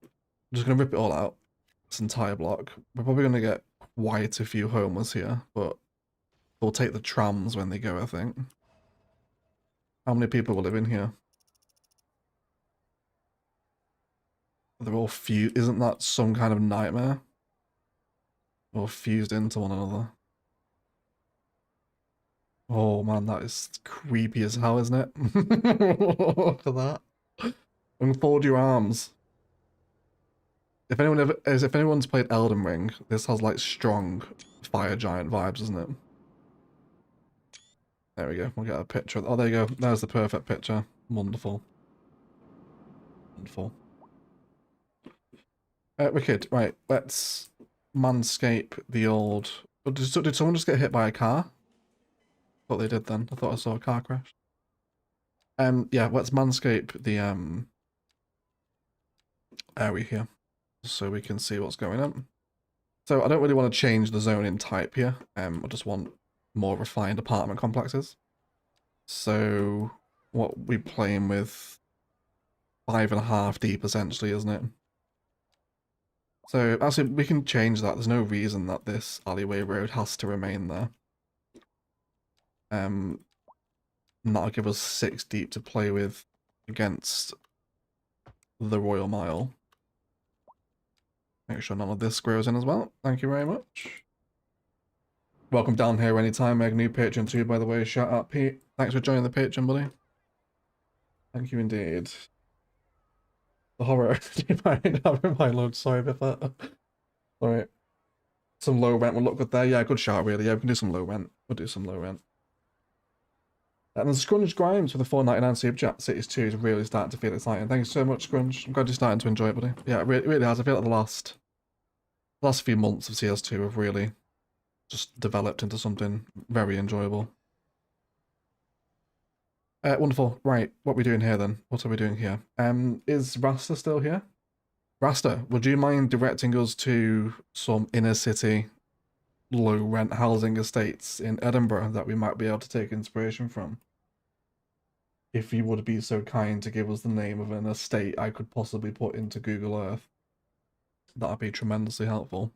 [SPEAKER 1] I'm just going to rip it all out, this entire block. We're probably going to get quite a few homeless here, but we'll take the trams when they go, I think. How many people will live in here? They're all fused. Isn't that some kind of nightmare? All fused into one another. Oh man, that is creepy as hell, isn't it? Look at that. Unfold your arms. If anyone's played Elden Ring, this has like strong fire giant vibes, isn't it? There we go. We'll get a picture. Oh, there you go. There's the perfect picture. Wonderful. Wonderful. Wicked. Right, let's manscape the old... Oh, did someone just get hit by a car? I thought they did then. I thought I saw a car crash. Yeah, let's manscape the area here, so we can see what's going on. So I don't really want to change the zoning type here. I just want more refined apartment complexes. So what we playing with 5.5 deep essentially, isn't it? So actually we can change that. There's no reason that this alleyway road has to remain there. And that'll give us 6 deep to play with against the Royal Mile. Make sure none of this grows in as well. Thank you very much. Welcome down here anytime, Meg. New patron too, by the way. Shout out, Pete. Thanks for joining the patron, buddy. Thank you indeed. The horror. My lord, sorry about that. Alright. Some low rent will look good there. Yeah, good shout, really. Yeah, we can do some low rent. We'll do some low rent. And there's Scrunge Grimes for the $4.99 super chat. Cities 2 is really starting to feel exciting. Thank you so much, Scrunge. I'm glad you're starting to enjoy it, buddy. Yeah, it really has. I feel like the last few months of CS2 have really just developed into something very enjoyable. Wonderful. Right, what are we doing here then? What are we doing here? Is Rasta still here? Rasta, would you mind directing us to some inner city low rent housing estates in Edinburgh that we might be able to take inspiration from? If you would be so kind to give us the name of an estate I could possibly put into Google Earth, that'd be tremendously helpful.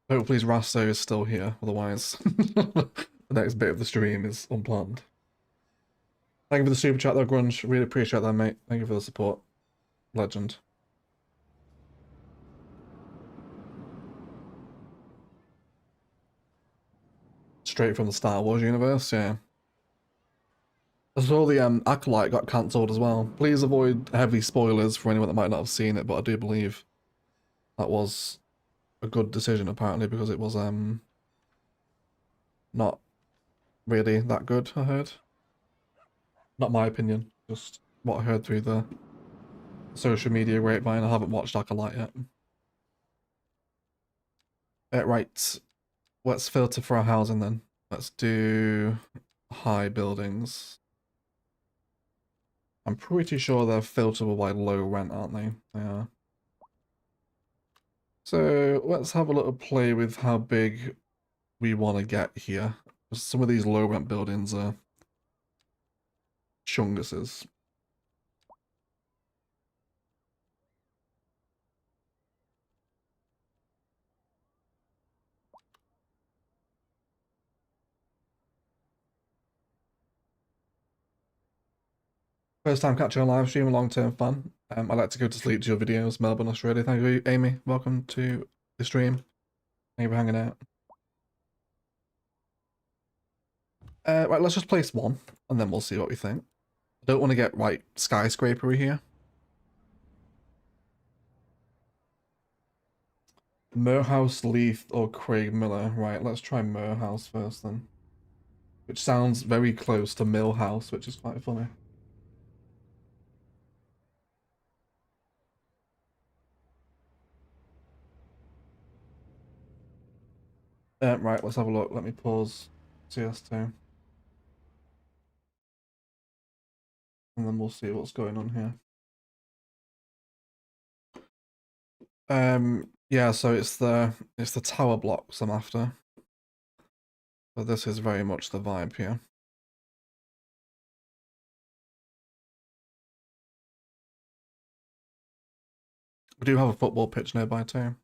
[SPEAKER 1] Hopefully Rasta is still here, otherwise the next bit of the stream is unplanned. Thank you for the super chat though, Grunge. Really appreciate that, mate. Thank you for the support. Legend. Straight from the Star Wars universe, yeah. I saw the Acolyte got cancelled as well. Please avoid heavy spoilers for anyone that might not have seen it, but I do believe that was a good decision apparently, because it was not really that good, I heard. Not my opinion, just what I heard through the social media grapevine. I haven't watched Acolyte yet. Right, let's filter for our housing then. Let's do high buildings. I'm pretty sure they're filterable by low rent, aren't they? They are. So let's have a little play with how big we want to get here. Some of these low rent buildings are chunguses. First time catching a live stream, a long-term fan. I like to go to sleep to your videos, Melbourne, Australia. Thank you, Amy. Welcome to the stream. Thank you for hanging out. Right, let's just place one, and then we'll see what we think. I don't want to get, right, skyscrapery here. Moorhouse, Leith, or Craig Miller. Right, let's try Moorhouse first then. Which sounds very close to Millhouse, which is quite funny. Right, let's have a look. Let me pause CS2. And then we'll see what's going on here. Yeah, so it's the tower blocks I'm after. So this is very much the vibe here. We do have a football pitch nearby too.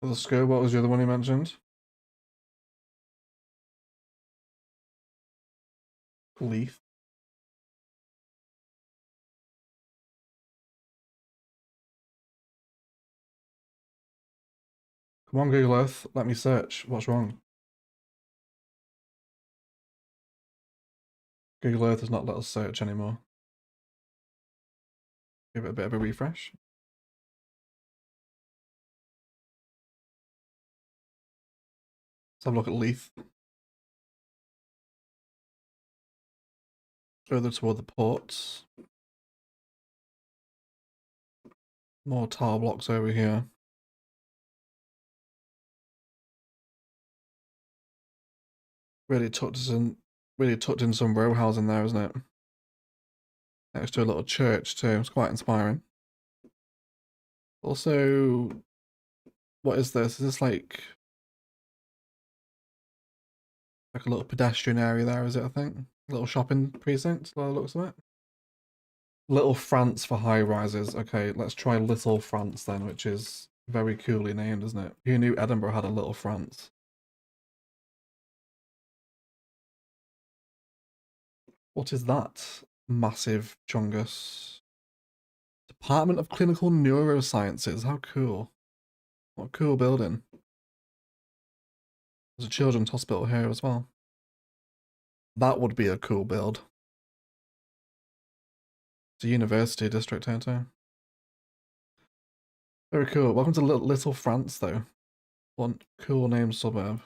[SPEAKER 1] For the school, what was the other one you mentioned? Leaf. Come on, Google Earth, let me search. What's wrong? Google Earth has not let us search anymore. Give it a bit of a refresh. Let's have a look at Leith. Further toward the ports. More tower blocks over here. Really tucked in some row housing there, isn't it? Next to a little church too. It's quite inspiring. Also, what is this? Is this like a little pedestrian area there, is it, I think? A little shopping precinct, by the looks of it. Little France for high rises. Okay, let's try Little France then, which is very coolly named, isn't it? Who knew Edinburgh had a Little France? What is that? Massive chungus. Department of Clinical Neurosciences. How cool. What a cool building. There's a children's hospital here as well. That would be a cool build. It's a university district here too. Very cool. Welcome to Little France though. One cool name suburb.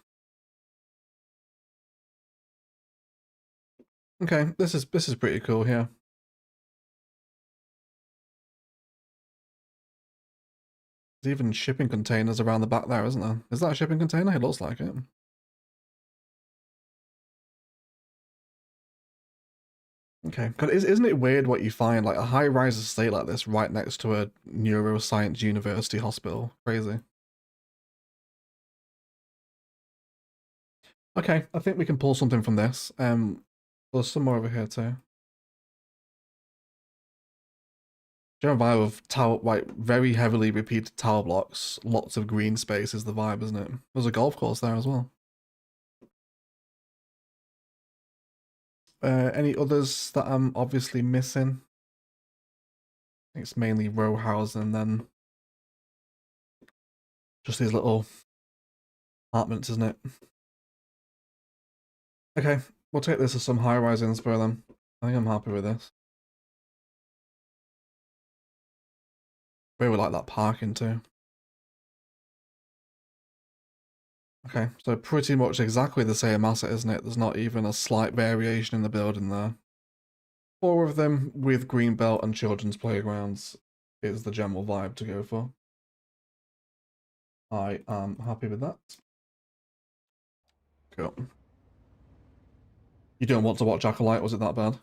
[SPEAKER 1] Okay, this is pretty cool here. There's even shipping containers around the back there, isn't there? Is that a shipping container? It looks like it. Okay, isn't it weird what you find, like a high-rise estate like this right next to a neuroscience university hospital? Crazy. Okay, I think we can pull something from this. There's some more over here too. General vibe of tower, like very heavily repeated tower blocks, lots of green space is the vibe, isn't it? There's a golf course there as well. Any others that I'm obviously missing? I think it's mainly row housing and then just these little apartments, isn't it? Okay, we'll take this as some high-rise inspo then. I think I'm happy with this. Really like that parking too. Okay, so pretty much exactly the same asset, isn't it? There's not even a slight variation in the building there. 4 of them with greenbelt and children's playgrounds is the general vibe to go for. I am happy with that. Cool. You don't want to watch Acolyte, was it that bad?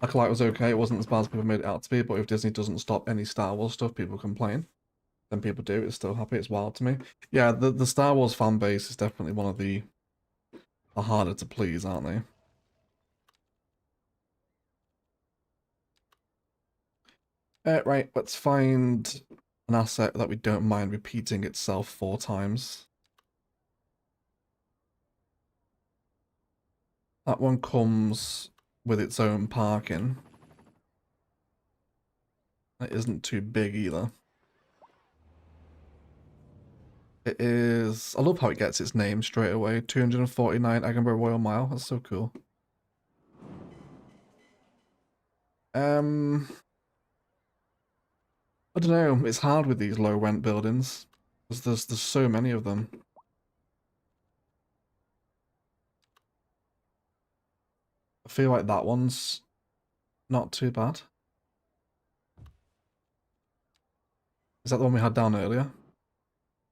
[SPEAKER 1] Acolyte was okay, it wasn't as bad as people made it out to be, but if Disney doesn't stop any Star Wars stuff, people complain. Then people do, it's still happy, it's wild to me. Yeah, the Star Wars fan base is definitely one of the harder to please, aren't they? Right, let's find an asset that we don't mind repeating itself 4 times. That one comes with its own parking. It isn't too big either. It is... I love how it gets its name straight away. 249 Egginburgh Royal Mile. That's so cool. I don't know. It's hard with these low rent buildings. There's so many of them. I feel like that one's not too bad. Is that the one we had down earlier?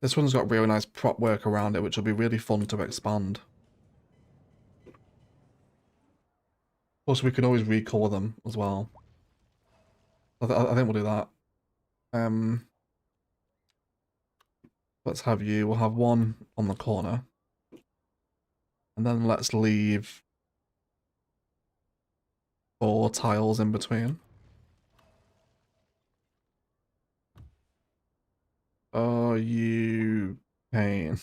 [SPEAKER 1] This one's got really nice prop work around it, which will be really fun to expand. Plus, we can always recolor them as well. I think we'll do that. Let's have you. We'll have one on the corner. And then let's leave 4 tiles in between. Oh, you pain.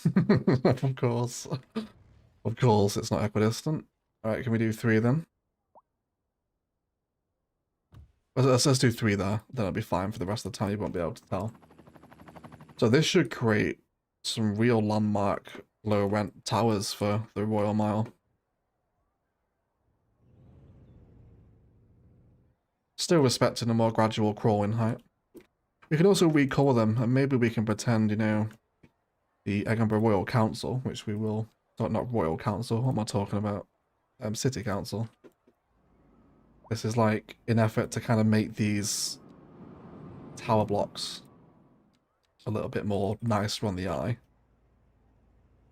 [SPEAKER 1] Of course. Of course, it's not equidistant. Alright, can we do 3 then? Let's do 3 there. Then it'll be fine for the rest of the time. You won't be able to tell. So this should create some real landmark low rent towers for the Royal Mile. Still respecting a more gradual crawling height. We can also recolor them, and maybe we can pretend, you know, the Edinburgh Royal Council, which we will... Not Royal Council, what am I talking about? City Council. This is like an effort to kind of make these tower blocks a little bit more nicer on the eye.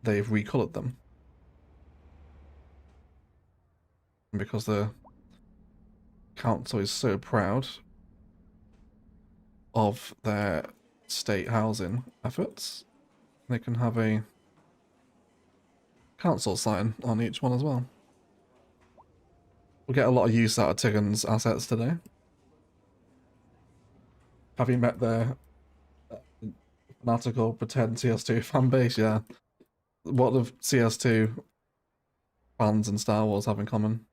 [SPEAKER 1] They've recolored them. And because the council is so proud of their state housing efforts, they can have a council sign on each one as well. We'll get a lot of use out of Tiggan's assets today. Having met their fanatical pretend CS2 fan base, yeah. What do CS2 fans and Star Wars have in common?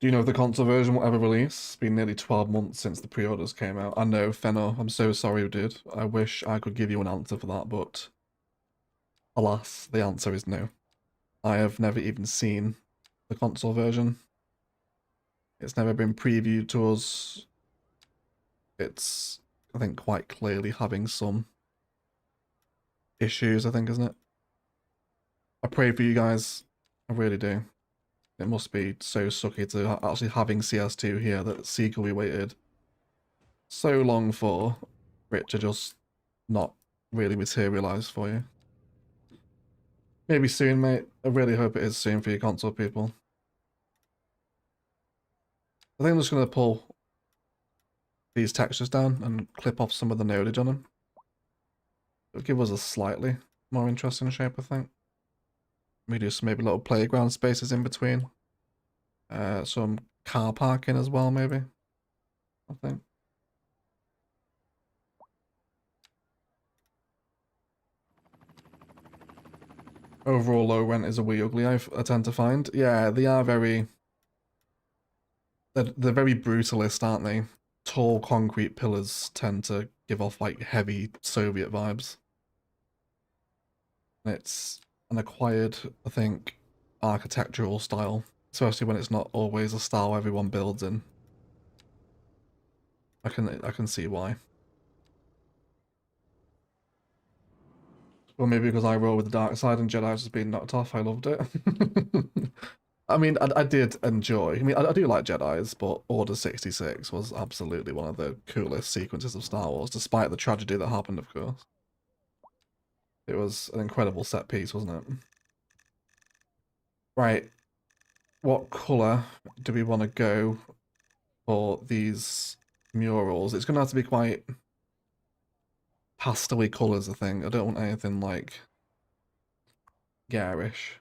[SPEAKER 1] Do you know if the console version will ever release? It's been nearly 12 months since the pre-orders came out. I know, Fenor, I'm so sorry, dude. I wish I could give you an answer for that, but alas, the answer is no. I have never even seen the console version. It's never been previewed to us. It's, I think, quite clearly having some issues, I think, isn't it? I pray for you guys. I really do. It must be so sucky to actually having CS2 here that Sequel we waited so long for it to just not really materialize for you. Maybe soon, mate. I really hope it is soon for you console people. I think I'm just going to pull these textures down and clip off some of the nodage on them. It'll give us a slightly more interesting shape, I think. We do some maybe little playground spaces in between. Some car parking as well, maybe. I think. Overall low rent is a wee ugly, I tend to find. Yeah, they are very... They're very brutalist, aren't they? Tall concrete pillars tend to give off like heavy Soviet vibes. It's an acquired, I think, architectural style, especially when it's not always a style everyone builds in. I can see why. Well, maybe because I roll with the dark side and Jedi's just being knocked off, I loved it. I mean, I did enjoy. I mean, I do like Jedi's, but Order 66 was absolutely one of the coolest sequences of Star Wars, despite the tragedy that happened, of course. It was an incredible set piece, wasn't it? Right. What colour do we want to go for these murals? It's going to have to be quite pastel-y colours, I think. I don't want anything like garish.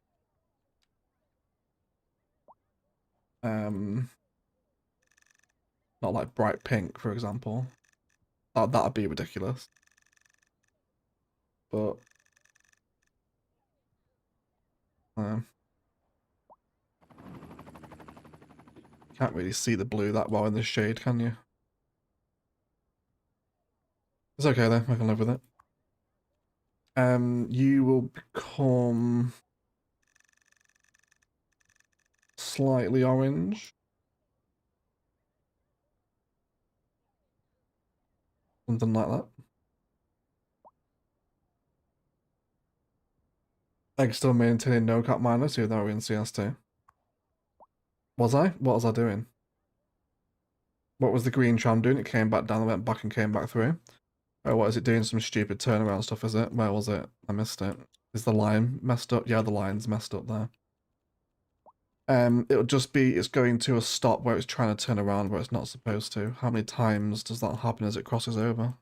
[SPEAKER 1] Not like bright pink, for example. That'd be ridiculous. But can't really see the blue that well in the shade, can you? It's okay though, I can live with it. You will become slightly orange. Something like that. Egg still maintaining no cap minus, even though we're in CS2. Was I? What was I doing? What was the green tram doing? It came back down, went back and came back through. Oh, what is it doing? Some stupid turnaround stuff, is it? Where was it? I missed it. Is the line messed up? Yeah, the line's messed up there. It'll just be, it's going to a stop where it's trying to turn around where it's not supposed to. How many times does that happen as it crosses over?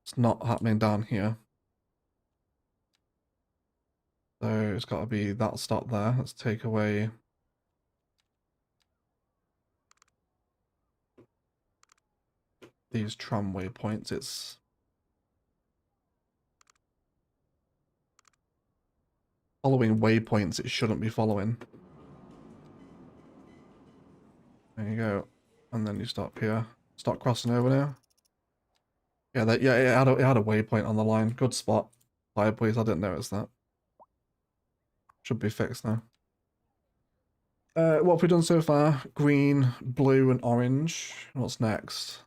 [SPEAKER 1] It's not happening down here. So it's got to be that stop there. Let's take away these tramway points. It's following waypoints it shouldn't be following. There you go. And then you stop here. Start crossing over now. Yeah, it had a waypoint on the line. Good spot. Fire, please. I didn't notice that. Should be fixed now. What have we done so far? Green, blue, and orange. What's next?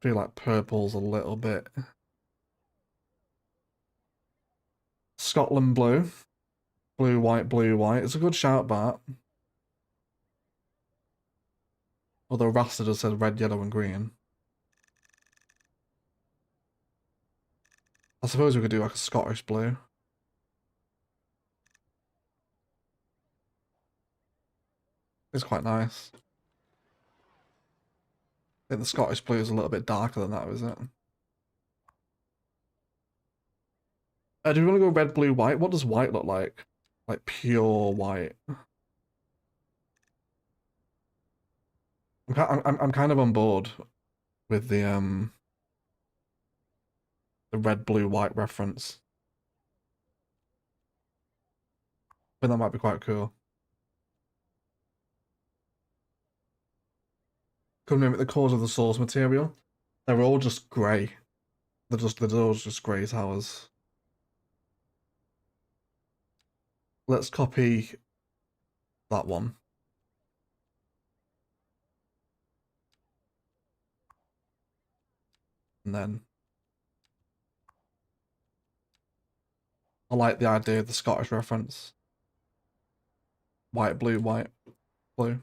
[SPEAKER 1] I feel like purple's a little bit. Scotland blue. Blue, white, blue, white. It's a good shout, Bart. Although Rasta just said red, yellow, and green. I suppose we could do like a Scottish blue. It's quite nice. I think the Scottish blue is a little bit darker than that, is it? Do we want to go red, blue, white? What does white look like? Like pure white. I'm kind of on board with the red, blue, white reference. I think that might be quite cool. Couldn't mimic the colours of the source material. They're all just grey. They're all just grey towers. Let's copy that one. And then I like the idea of the Scottish reference. White, blue, white, blue.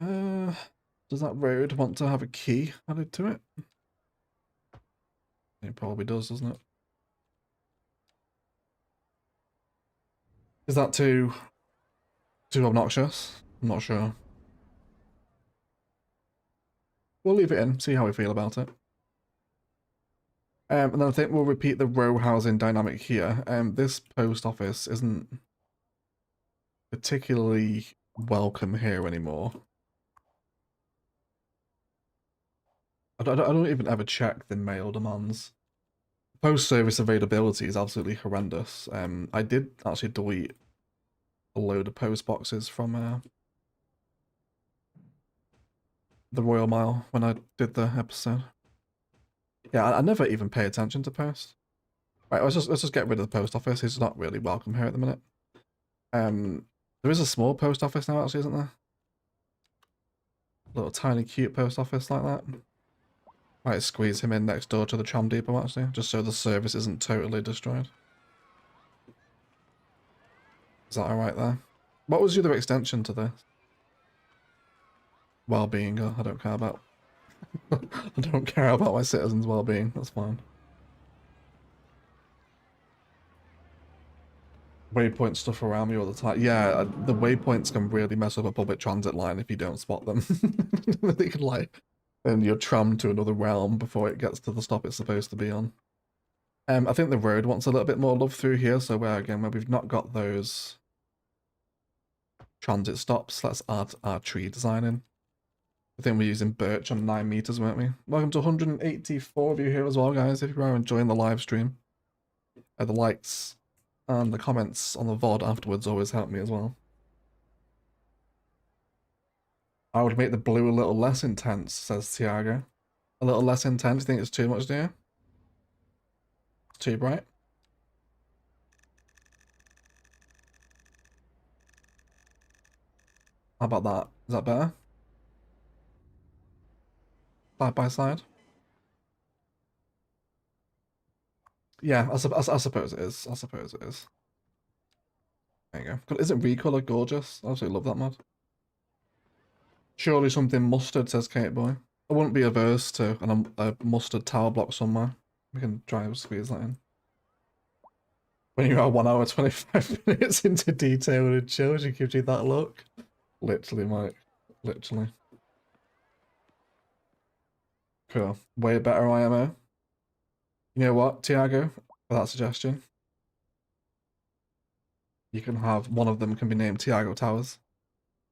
[SPEAKER 1] Does that road want to have a key added to it? It probably does, doesn't it? Is that too obnoxious? I'm not sure. We'll leave it in, see how we feel about it. And then I think we'll repeat the row housing dynamic here. This post office isn't particularly welcome here anymore. I don't even ever check the mail demands. Post service availability is absolutely horrendous. I did actually delete a load of post boxes from the Royal Mile when I did the episode. Yeah, I never even pay attention to post. Right, let's just get rid of the post office. It's not really welcome here at the minute. There is a small post office now, actually, isn't there? A little tiny cute post office like that. Might squeeze him in next door to the tram depot, actually, just so the service isn't totally destroyed. Is that alright there? What was the other extension to this? Well-being, I don't care about. I don't care about my citizens' well-being, that's fine. Waypoint stuff around me all the time. Yeah, the waypoints can really mess up a public transit line if you don't spot them. They can like send your tram to another realm before it gets to the stop it's supposed to be on. I think the road wants a little bit more love through here, so where we've not got those transit stops, let's add our tree design in. I think we're using birch on 9 meters, weren't we? Welcome to 184 of you here as well, guys, if you are enjoying the live stream. The likes and the comments on the VOD afterwards always help me as well. I would make the blue a little less intense, says Tiago. A little less intense? You think it's too much, do you? Too bright? How about that? Is that better? Side by side? Yeah, I suppose it is. I suppose it is. There you go. Isn't Recolor gorgeous? I absolutely love that mod. Surely something mustard, says Kate Boy. I wouldn't be averse to a mustard tower block somewhere. We can try and squeeze that in. When you are 1 hour 25 minutes into detail and chill, she gives you that look. Literally, Mike. Literally. Cool. Way better IMO. You know what, Tiago? For that suggestion, you can have one of them can be named Tiago Towers.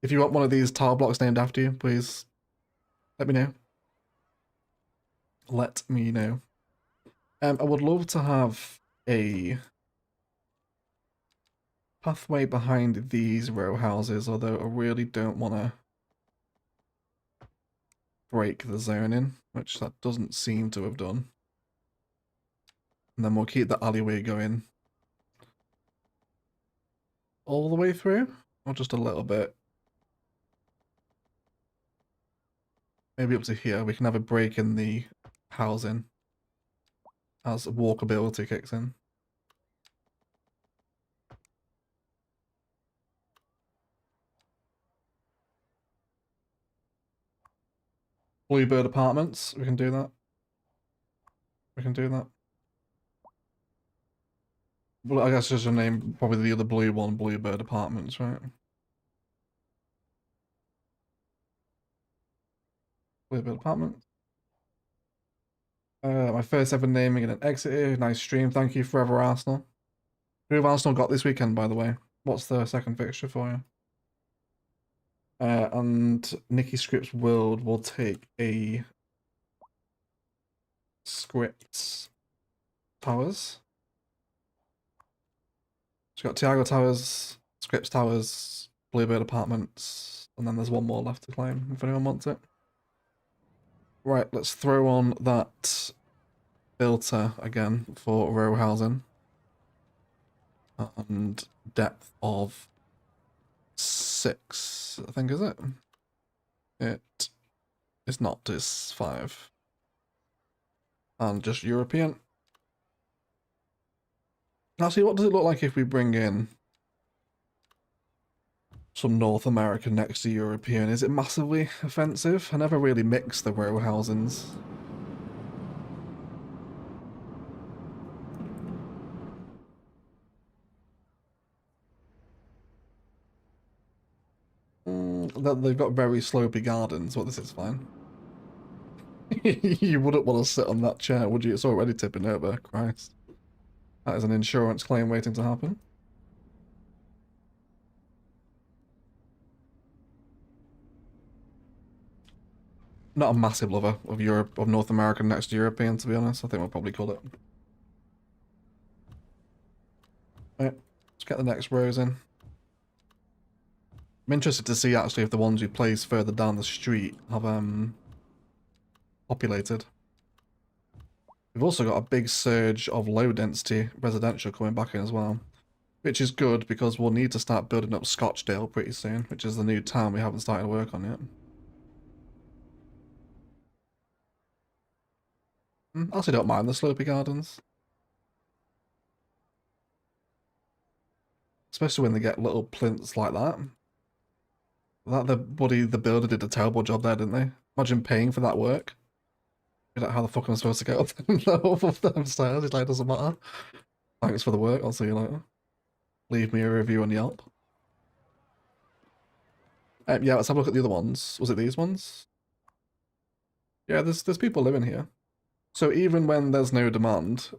[SPEAKER 1] If you want one of these tower blocks named after you, please let me know. Let me know. I would love to have a pathway behind these row houses, although I really don't want to break the zoning, which that doesn't seem to have done. And then we'll keep the alleyway going all the way through, or just a little bit. Maybe up to here. We can have a break in the housing as walkability kicks in. Bluebird Apartments, we can do that. We can do that. Well, I guess just a name, probably the other blue one, Bluebird Apartments, right? Bluebird Apartments. My first ever naming and an exit here. Nice stream. Thank you, Forever Arsenal. Who have Arsenal got this weekend, by the way? What's the second fixture for you? And Nikki Scripts World will take a Scripts Towers. It's got Tiago Towers, Scripps Towers, Bluebird Apartments, and then there's one more left to claim if anyone wants it. Right, let's throw on that filter again for row housing. And depth of 6, I think, is it? It is not, it's 5. And just European. Actually, what does it look like if we bring in some North American next to European? Is it massively offensive? I never really mix the row housings. They've got very slopey gardens. Well, this is fine. You wouldn't want to sit on that chair, would you? It's already tipping over. Christ. That is an insurance claim waiting to happen. Not a massive lover of Europe, of North American next to European, to be honest. I think we'll probably call it. Right, let's get the next rows in. I'm interested to see actually if the ones we place further down the street have populated. We've also got a big surge of low density residential coming back in as well, which is good because we'll need to start building up Scotchdale pretty soon, which is the new town we haven't started work on yet. I also don't mind the slopey gardens. Especially when they get little plinths like that. The builder did a terrible job there, didn't they? Imagine paying for that work. You're like, how the fuck am I supposed to get up them stairs? It's like, doesn't matter. Thanks for the work, I'll see you later. Leave me a review on Yelp. Yeah, let's have a look at the other ones. Was it these ones? Yeah, there's people living here. So even when there's no demand,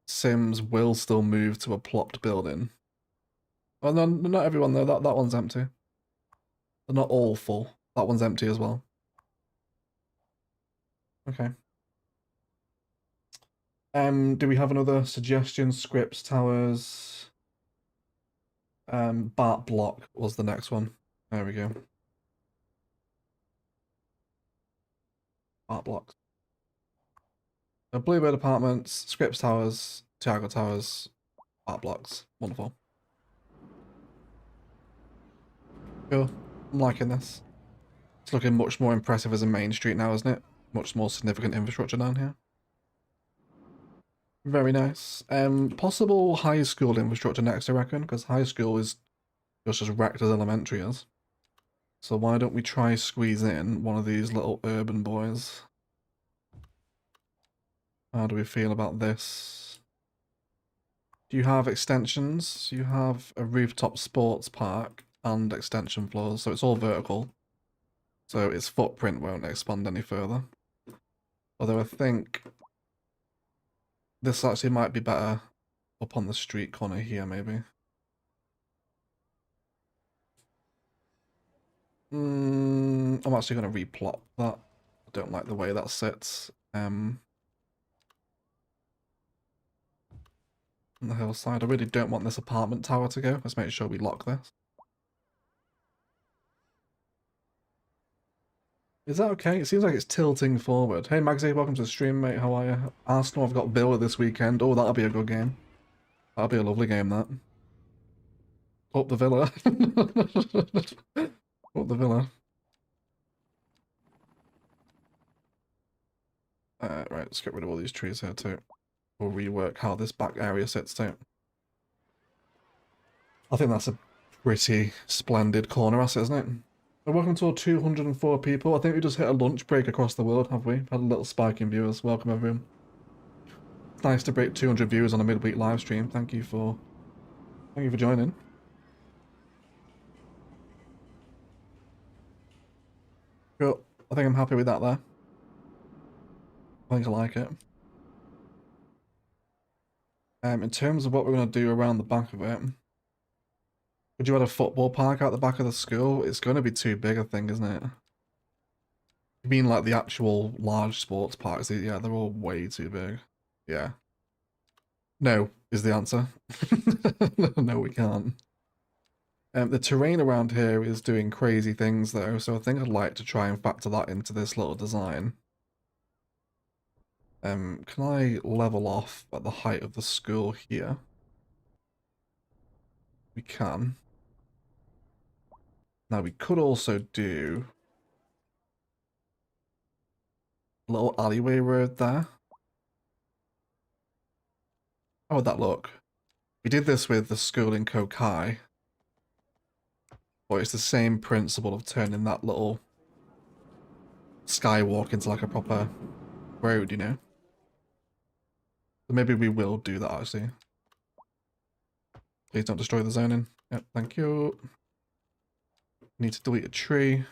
[SPEAKER 1] Sims will still move to a plopped building. Oh no, not everyone though. That one's empty. They're not all full. That one's empty as well. Okay. Do we have another suggestion? Scripts, towers. Bart block was the next one. There we go. Bart blocks. So Bluebird Apartments, Scripps Towers, Tiago Towers, Bart blocks. Wonderful. Cool. I'm liking this. It's looking much more impressive as a main street now, isn't it? Much more significant infrastructure down here. Very nice. Possible high school infrastructure next, I reckon, because high school is just as wrecked as elementary is. So why don't we try squeeze in one of these little urban boys? How do we feel about this? Do you have extensions? You have a rooftop sports park and extension floors, so it's all vertical. So its footprint won't expand any further. Although I think this actually might be better up on the street corner here, maybe. I'm actually going to replot that. I don't like the way that sits. On the hillside. I really don't want this apartment tower to go. Let's make sure we lock this. Is that okay? It seems like it's tilting forward. Hey Magsy, welcome to the stream, mate. How are you? Arsenal have got Villa this weekend. Oh, that'll be a good game. That'll be a lovely game, that. Up the Villa. Up the Villa. Right, let's get rid of all these trees here too. We'll rework how this back area sits too. I think that's a pretty splendid corner asset, isn't it? Well, welcome to all 204 people. I think we just hit a lunch break across the world, have we? Had a little spike in viewers. Welcome everyone. It's nice to break 200 viewers on a midweek live stream. Thank you for joining. Cool. I think I'm happy with that there. I think I like it. In terms of what we're going to do around the back of it, would you add a football park out the back of the school? It's going to be too big, I think, isn't it? You mean like the actual large sports parks? Yeah, they're all way too big. Yeah. No, is the answer. No, we can't. The terrain around here is doing crazy things though, so I think I'd like to try and factor that into this little design. Can I level off at the height of the school here? We can. Now we could also do a little alleyway road there. How would that look? We did this with the school in Kokai, but it's the same principle of turning that little skywalk into like a proper road, you know? So maybe we will do that actually. Please don't destroy the zoning. Yep, thank you. Need to delete a tree.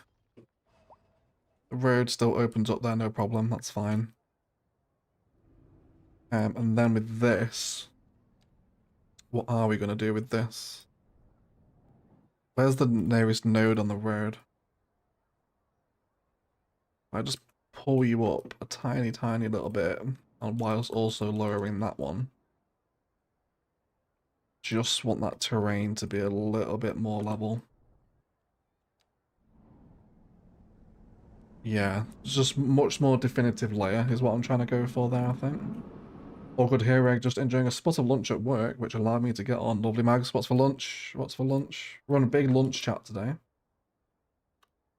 [SPEAKER 1] The road still opens up there, no problem, that's fine. And then with this, what are we going to do with this? Where's the nearest node on the road? I just pull you up a tiny, tiny little bit, and whilst also lowering that one. Just want that terrain to be a little bit more level. Yeah, just much more definitive layer is what I'm trying to go for there, I think. All good here, Egg. Just enjoying a spot of lunch at work, which allowed me to get on. Lovely, Mags. What's for lunch? What's for lunch? We're on a big lunch chat today.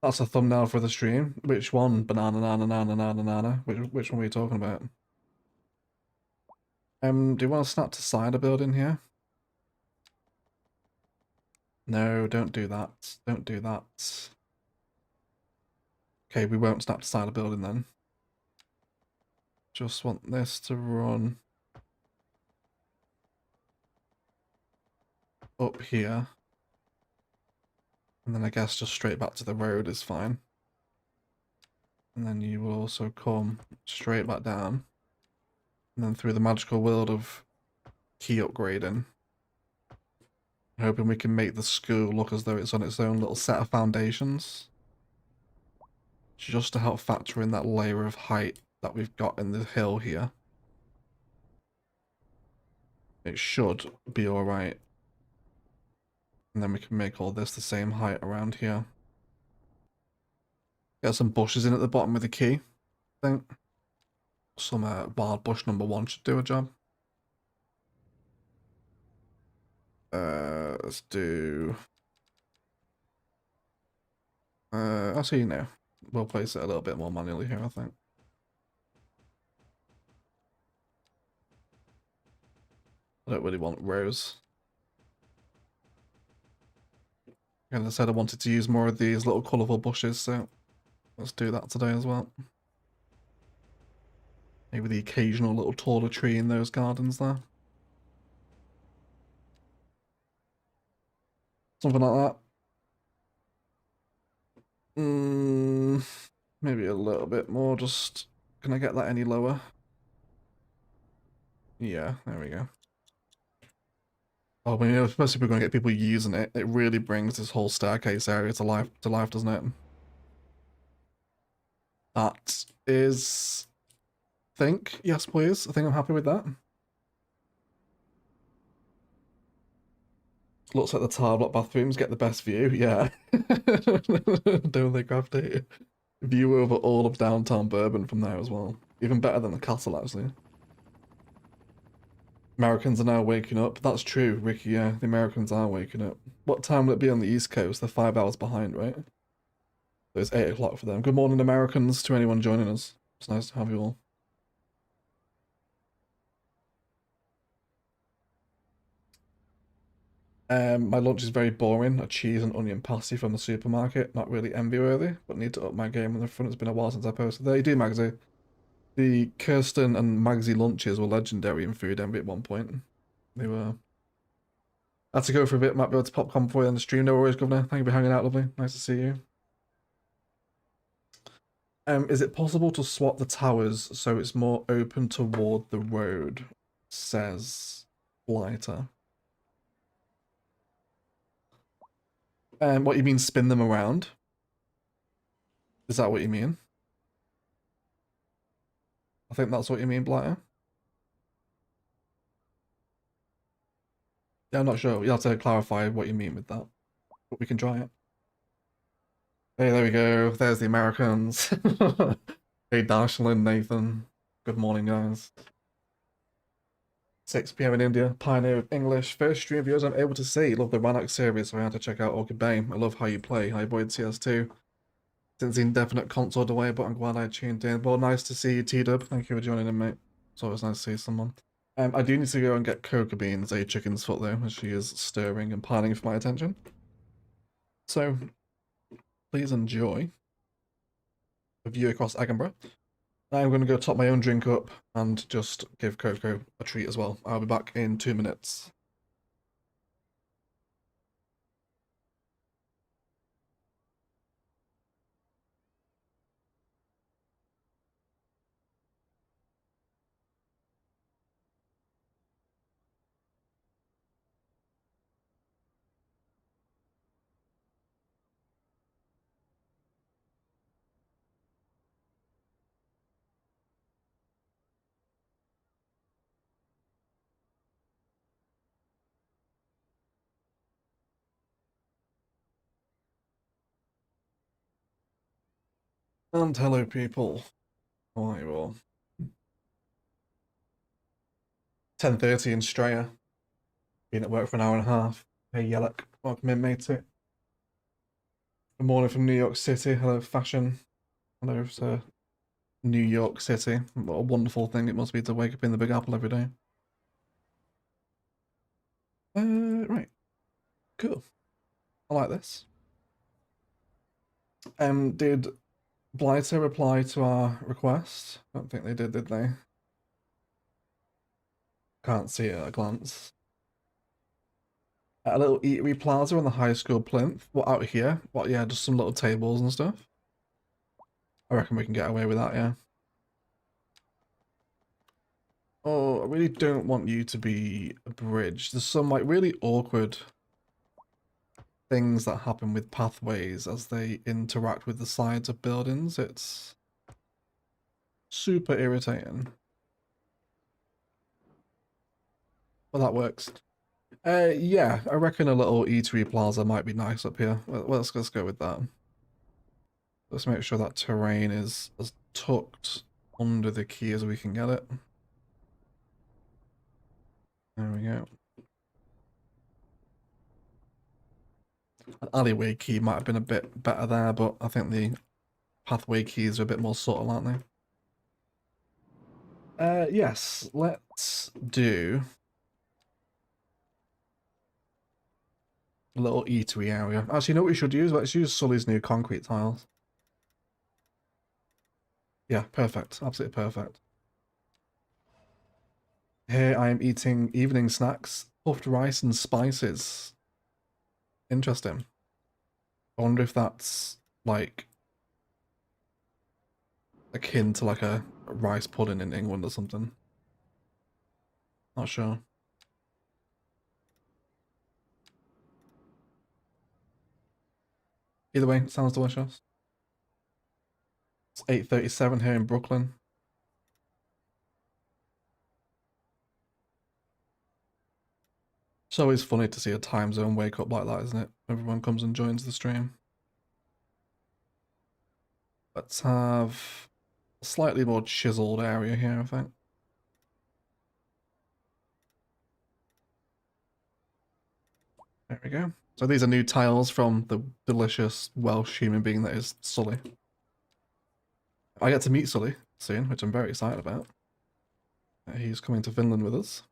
[SPEAKER 1] That's a thumbnail for the stream. Which one? Banana, nana, nana, nana, nana. Which one were you talking about? Do you want to snap to cider building here? No, don't do that. Don't do that. Okay, we won't snap to cider building then. Just want this to run up here. And then I guess just straight back to the road is fine. And then you will also come straight back down. And then through the magical world of key upgrading. Hoping we can make the school look as though it's on its own little set of foundations. Just to help factor in that layer of height that we've got in the hill here. It should be alright. And then we can make all this the same height around here. Get some bushes in at the bottom with the key, I think. Some wild bush #1 should do a job. Let's do... actually, no. We'll place it a little bit more manually here, I think. I don't really want rows. And I said I wanted to use more of these little colourful bushes, so let's do that today as well. Maybe the occasional little taller tree in those gardens there. Something like that. Maybe a little bit more, just... Can I get that any lower? Yeah, there we go. Oh, but you know, especially if we're going to get people using it, it really brings this whole staircase area to life, doesn't it? That is... think? Yes, please. I think I'm happy with that. Looks like the tile block bathrooms get the best view. Yeah. Don't they, Crafty? View over all of downtown Bourbon from there as well. Even better than the castle, actually. Americans are now waking up. That's true, Ricky, yeah. The Americans are waking up. What time will it be on the East Coast? They're 5 hours behind, right? So it's 8 o'clock for them. Good morning, Americans, to anyone joining us. It's nice to have you all. My lunch is very boring. A cheese and onion pasty from the supermarket. Not really envy-worthy, but need to up my game on the front. It's been a while since I posted. There you do, Magsy. The Kirsten and Magsy lunches were legendary in Food Envy at one point. They were. I had to go for a bit. Might be able to pop comment for you on the stream. No worries, Governor. Thank you for hanging out, lovely. Nice to see you. Is it possible to swap the towers so it's more open toward the road? Says Blighter. What you mean, spin them around? Is that what you mean? I think that's what you mean, Blighter. Yeah, I'm not sure. You have to clarify what you mean with that, but we can try it. Hey, there we go. There's the Americans. Hey, Dashlin, Nathan. Good morning, guys. 6 p.m. in India. Pioneer of English. First stream viewers I'm able to see. Love the Rannoch series, so I had to check out Orchid Bay. I love how you play. Hi, Boyd CS2. Since the indefinite console away, but I'm glad I tuned in. Well, nice to see you, T-Dub. Thank you for joining in, mate. It's always nice to see someone. I do need to go and get Coca Beans a chicken's foot, though, as she is stirring and pining for my attention. So, please enjoy a view across Egginburgh. I'm going to go top my own drink up and just give Coco a treat as well. I'll be back in 2 minutes. And hello, people. How are you all? 10:30 in Straya. Been at work for an hour and a half. Hey, Yellock. Welcome in, matey. Good morning from New York City. Hello, fashion. Hello to New York City. What a wonderful thing it must be to wake up in the Big Apple every day. Right. Cool. I like this. Did Blighter reply to our request? I don't think they did they? Can't see it at a glance. A little eatery plaza on the high school plinth. What, out here? What, yeah, just some little tables and stuff. I reckon we can get away with that, yeah. Oh, I really don't want you to be a bridge. There's some, like, really awkward things that happen with pathways as they interact with the sides of buildings. It's super irritating. Well, that works. Yeah, I reckon a little eatery plaza might be nice up here. Let's go with that. Let's make sure that terrain is as tucked under the key as we can get it. There we go. An alleyway key might have been a bit better there, but I think the pathway keys are a bit more subtle, aren't they? Yes, let's do a little eatery area. Actually, you know what we should use? Let's use Sully's new concrete tiles. Yeah, perfect. Absolutely perfect. Here I am eating evening snacks, puffed rice and spices. Interesting. I wonder if that's like akin to like a rice pudding in England or something. Not sure. Either way, it sounds delicious. It's 8:37 here in Brooklyn. It's always funny to see a time zone wake up like that, isn't it? Everyone comes and joins the stream. Let's have a slightly more chiseled area here, I think. There we go. So these are new tiles from the delicious Welsh human being that is Sully. I get to meet Sully soon, which I'm very excited about. He's coming to Finland with us.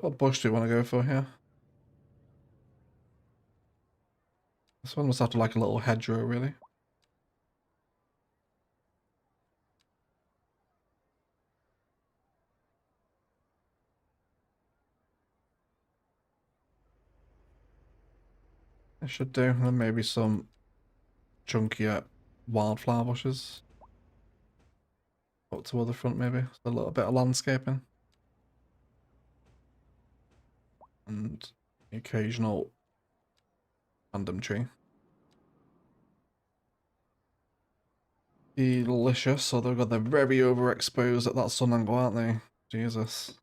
[SPEAKER 1] What bush do you want to go for here? This one must have to like a little hedgerow, really. I should do, and then maybe some chunkier wildflower bushes. Up toward the front, maybe. A little bit of landscaping. And the occasional random tree. Delicious, although God, they're very overexposed at that sun angle, aren't they? Jesus.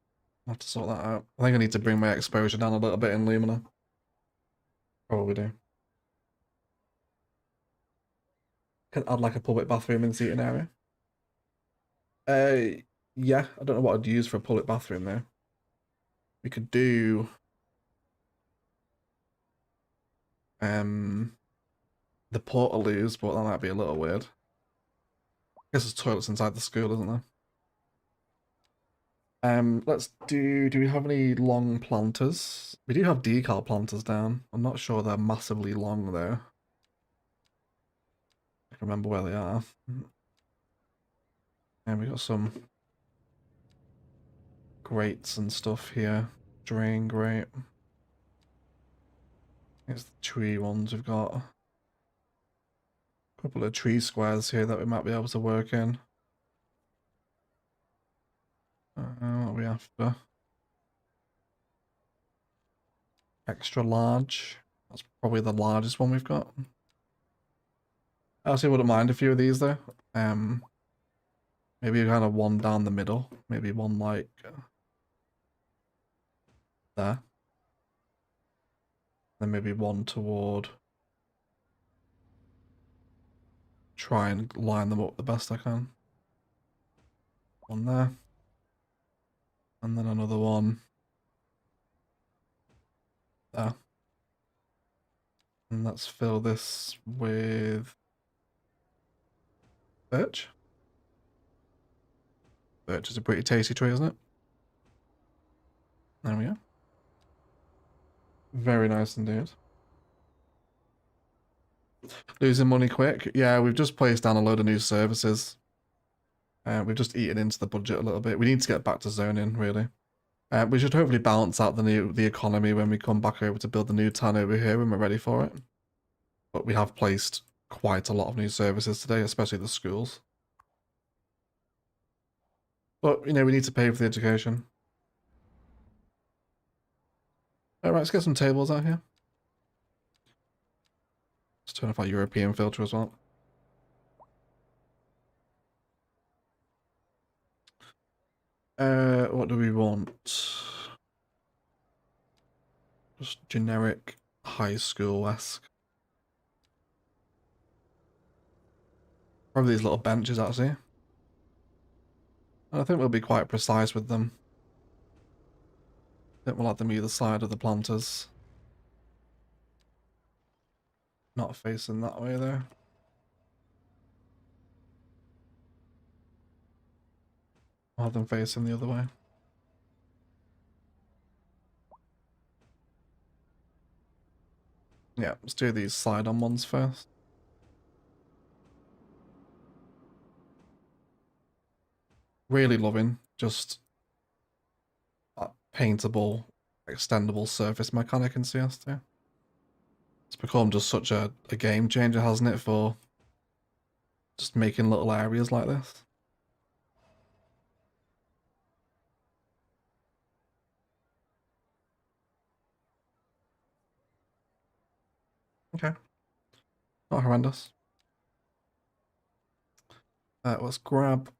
[SPEAKER 1] I'll have to sort that out. I think I need to bring my exposure down a little bit in Lumina. Probably do. Can add like a public bathroom in the seating area. Yeah, I don't know what I'd use for a public bathroom though. We could do the portaloos, but that might be a little weird. I guess there's toilets inside the school, isn't there? Let's do we have any long planters? We do have decal planters down. I'm not sure they're massively long though. I can remember where they are. And we got some grates and stuff here. Drain grate. It's the tree ones we've got. A couple of tree squares here that we might be able to work in. What are we after? Extra large. That's probably the largest one we've got. I actually wouldn't mind a few of these though. Maybe kind of one down the middle. Maybe one like there. Then maybe one toward. Try and line them up the best I can. One there. And then another one there. And let's fill this with birch. Birch is a pretty tasty tree, isn't it? There we go. Very nice indeed. Losing money quick. Yeah, we've just placed down a load of new services. We've just eaten into the budget a little bit. We need to get back to zoning, really. We should hopefully balance out the economy when we come back over to build the new town over here when we're ready for it. But we have placed quite a lot of new services today, especially the schools. But, you know, we need to pay for the education. Alright, let's get some tables out here. Let's turn off our European filter as well. What do we want? Just generic high school-esque. Probably these little benches, actually. And I think we'll be quite precise with them. I think we'll have them either side of the planters. Not facing that way, though. I'll have them facing the other way. Yeah, let's do these side-on ones first. Really loving just that paintable, extendable surface mechanic in CS2. It's become just such a game changer, hasn't it, for just making little areas like this. Okay. Not horrendous. Let's grab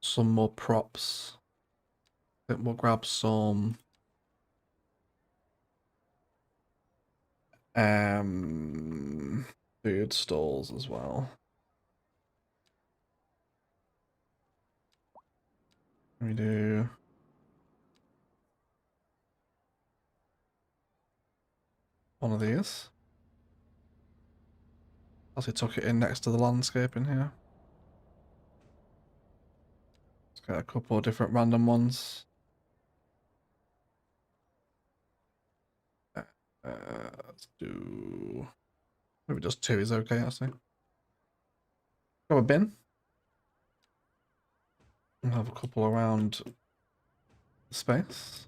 [SPEAKER 1] some more props. I think we'll grab some food stalls as well. We do one of these. Also tuck it in next to the landscape in here. Let's get a couple of different random ones. Let's do maybe just two is okay, actually. Grab a bin. We'll have a couple around the space.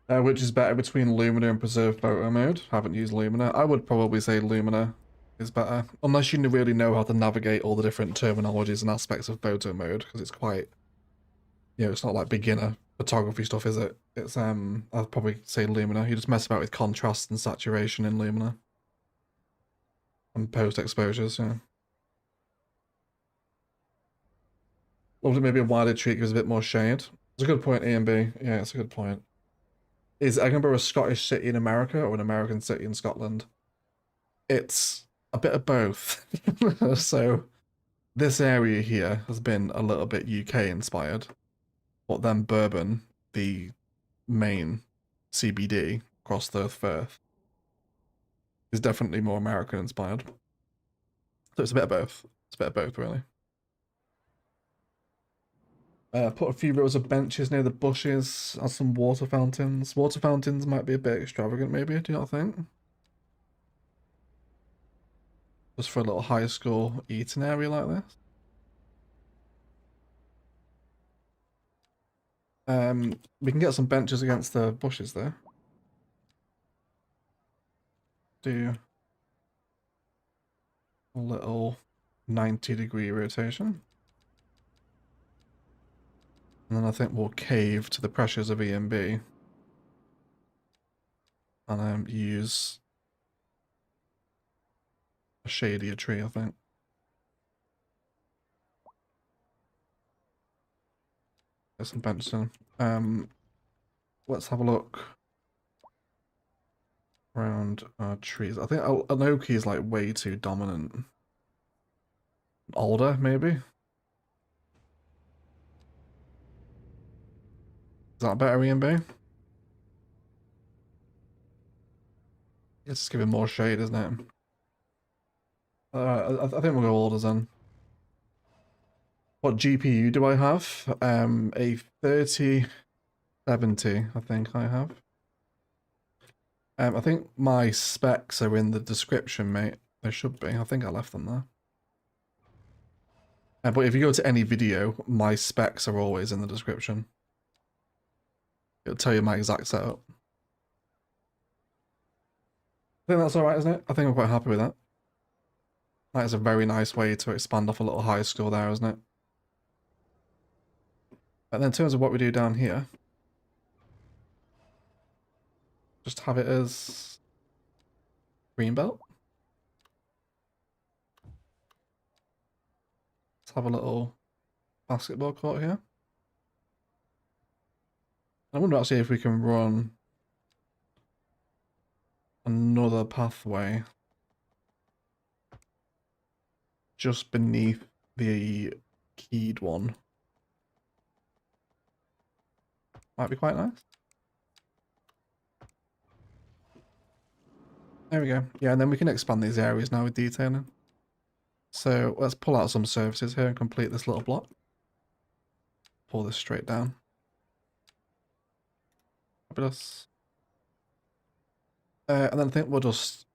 [SPEAKER 1] Which is better between Lumina and Preserve Photo Mode? Haven't used Lumina. I would probably say Lumina is better. Unless you really know how to navigate all the different terminologies and aspects of Photo Mode, because it's quite, you know, it's not like beginner photography stuff, is it? It's I'd probably say Lumina. You just mess about with contrast and saturation in Lumina. And post exposures, yeah. Loved it maybe a wider treat gives a bit more shade. It's a good point, A and B. Yeah, it's a good point. Is Edinburgh a Scottish city in America or an American city in Scotland? It's a bit of both. So this area here has been a little bit UK inspired, but then Bourbon, the main CBD across the Firth, is definitely more American inspired. So it's a bit of both. It's a bit of both, really. Put a few rows of benches near the bushes, add some water fountains. Water fountains might be a bit extravagant, maybe, do you not think? Just for a little high school eating area like this. We can get some benches against the bushes there. Do a little 90-degree rotation. And then I think we'll cave to the pressures of E and B. And use a shadier tree, I think. Get some benches in. Let's have a look around our trees. I think an oak is like way too dominant. Alder, maybe? Is that better, E and B? It's just giving more shade, isn't it? I think we'll go alders then. What GPU do I have? A 3070, I think I have. I think my specs are in the description, mate. They should be. I think I left them there. But if you go to any video, my specs are always in the description. It'll tell you my exact setup. I think that's alright, isn't it? I think I'm quite happy with that. That is a very nice way to expand off a little high school there, isn't it? And then in terms of what we do down here, just have it as greenbelt. Let's have a little basketball court here. I wonder actually if we can run another pathway just beneath the keyed one. Might be quite nice. There we go. Yeah, and then we can expand these areas now with detailing. So let's pull out some surfaces here and complete this little block. Pull this straight down. Fabulous. And then I think we'll just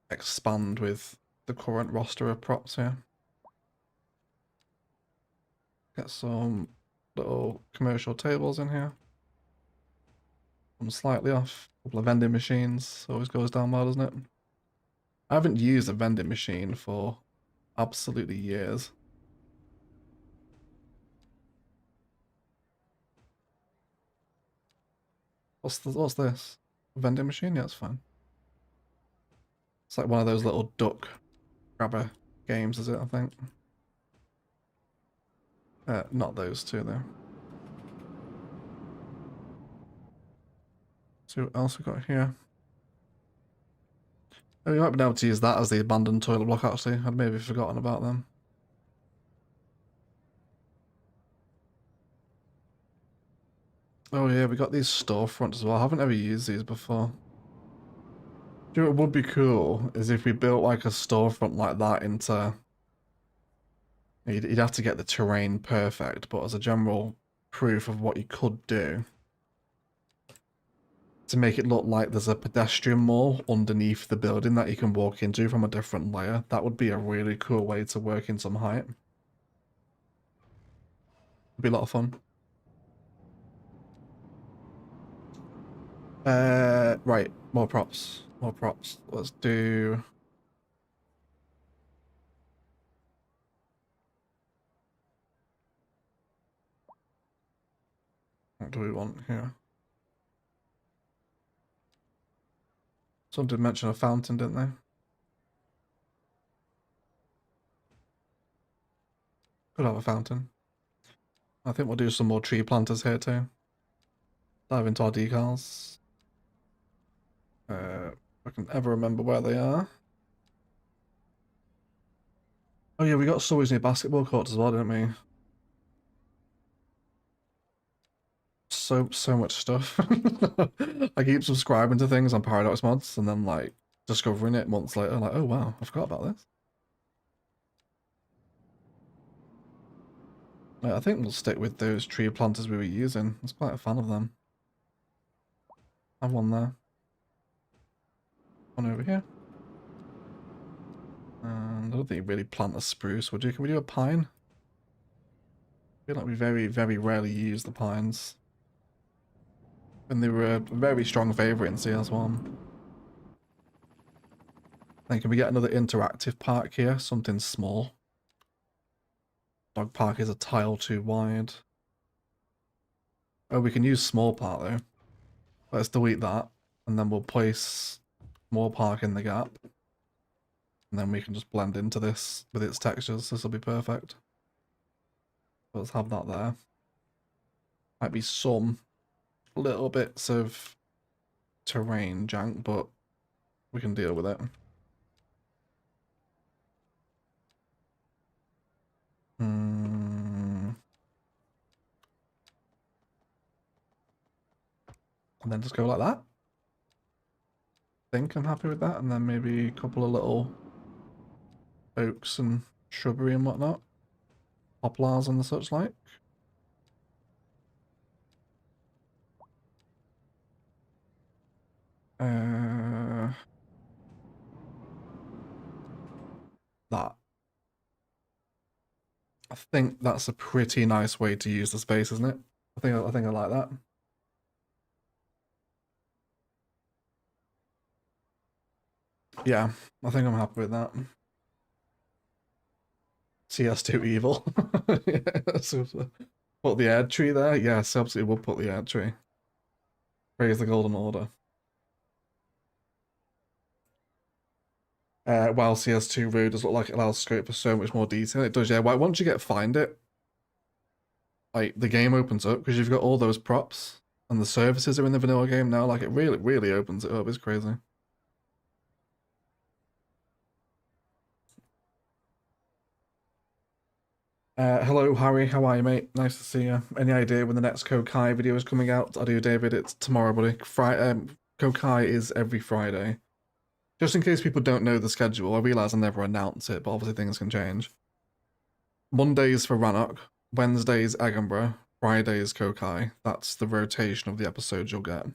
[SPEAKER 1] expand with the current roster of props here. Get some little commercial tables in here. I'm slightly off. A couple of vending machines. Always goes down well, doesn't it? I haven't used a vending machine for absolutely years. What's this? A vending machine? Yeah, it's fine. It's like one of those little duck grabber games, is it, I think? Not those two, though. So what else we got here? Oh, we might be able to use that as the abandoned toilet block, actually. I'd maybe forgotten about them. Oh yeah, we got these storefronts as well. I haven't ever used these before. Do you know what would be cool is if we built like a storefront like that into... You'd have to get the terrain perfect, but as a general proof of what you could do, to make it look like there's a pedestrian mall underneath the building that you can walk into from a different layer, that would be a really cool way to work in some height. It'd be a lot of fun. Right, more props. More props. Let's do... What do we want here? Someone did mention a fountain, didn't they? Could have a fountain. I think we'll do some more tree planters here too. Dive into our decals. If I can ever remember where they are. Oh yeah, we got stories near basketball courts as well, didn't we? So much stuff. I keep subscribing to things on Paradox Mods and then like discovering it months later, like, oh wow, I forgot about this. I think we'll stick with those tree planters we were using. I was quite a fan of them. I have one there. One over here. And I don't think you really plant a spruce, would you? Can we do a pine? I feel like we very rarely use the pines. And they were a very strong favourite in CS1. Then can we get another interactive park here? Something small. Dog park is a tile too wide. Oh, we can use small park though. Let's delete that. And then we'll place small park in the gap. And then we can just blend into this with its textures. This will be perfect. Let's have that there. Might be some little bits of terrain jank, but we can deal with it. And then just go like that. I think I'm happy with that. And then maybe a couple of little oaks and shrubbery and whatnot. Poplars and the such like. That. I think that's a pretty nice way to use the space, isn't it? I think I like that. Yeah, I think I'm happy with that. CS2 evil. Yeah, so put the air tree there. Yes, absolutely. We'll put the air tree. Praise the Golden Order. While CS2 really does look like it allows scope for so much more detail. It does, yeah. Once you find it, like the game opens up because you've got all those props and the services are in the vanilla game now. Like it really opens it up. It's crazy. Hello, Harry. How are you, mate? Nice to see you. Any idea when the next Kokai video is coming out? I do, David. It's tomorrow, buddy. Kokai is every Friday. Just in case people don't know the schedule, I realise I never announce it, but obviously things can change. Mondays for Rannoch, Wednesdays Egginburgh, Fridays Kokai. That's the rotation of the episodes you'll get.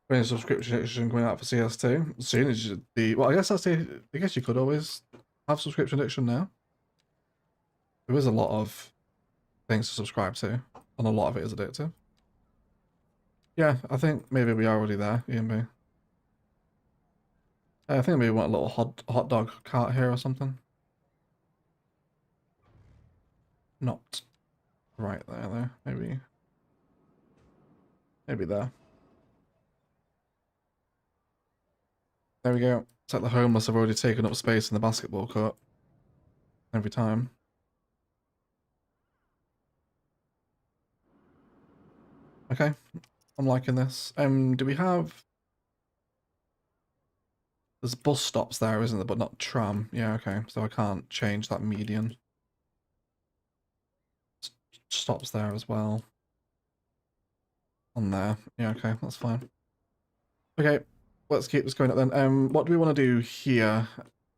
[SPEAKER 1] When subscription coming out for CS2, as soon as well, I guess you could always have subscription addiction now. There is a lot of things to subscribe to, and a lot of it is addictive. Yeah, I think maybe we are already there, EMB. I think maybe we want a little hot dog cart here or something. Not right there though. Maybe there. There we go. It's like the homeless have already taken up space in the basketball court. Every time. Okay. I'm liking this. Do we have... There's bus stops there, isn't there? But not tram. Yeah, okay. So I can't change that median. Stops there as well. On there. Yeah, okay. That's fine. Okay. Let's keep this going up then. What do we want to do here?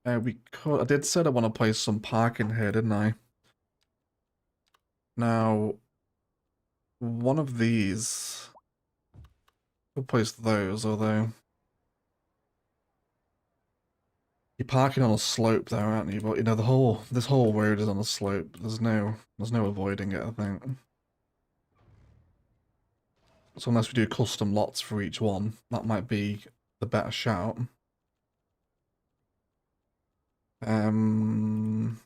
[SPEAKER 1] I did say I want to place some parking here, didn't I? Now, one of these... We'll place those, although... You're parking on a slope there, aren't you? But you know, this whole road is on a slope. There's no avoiding it, I think. So unless we do custom lots for each one, that might be the better shout. Long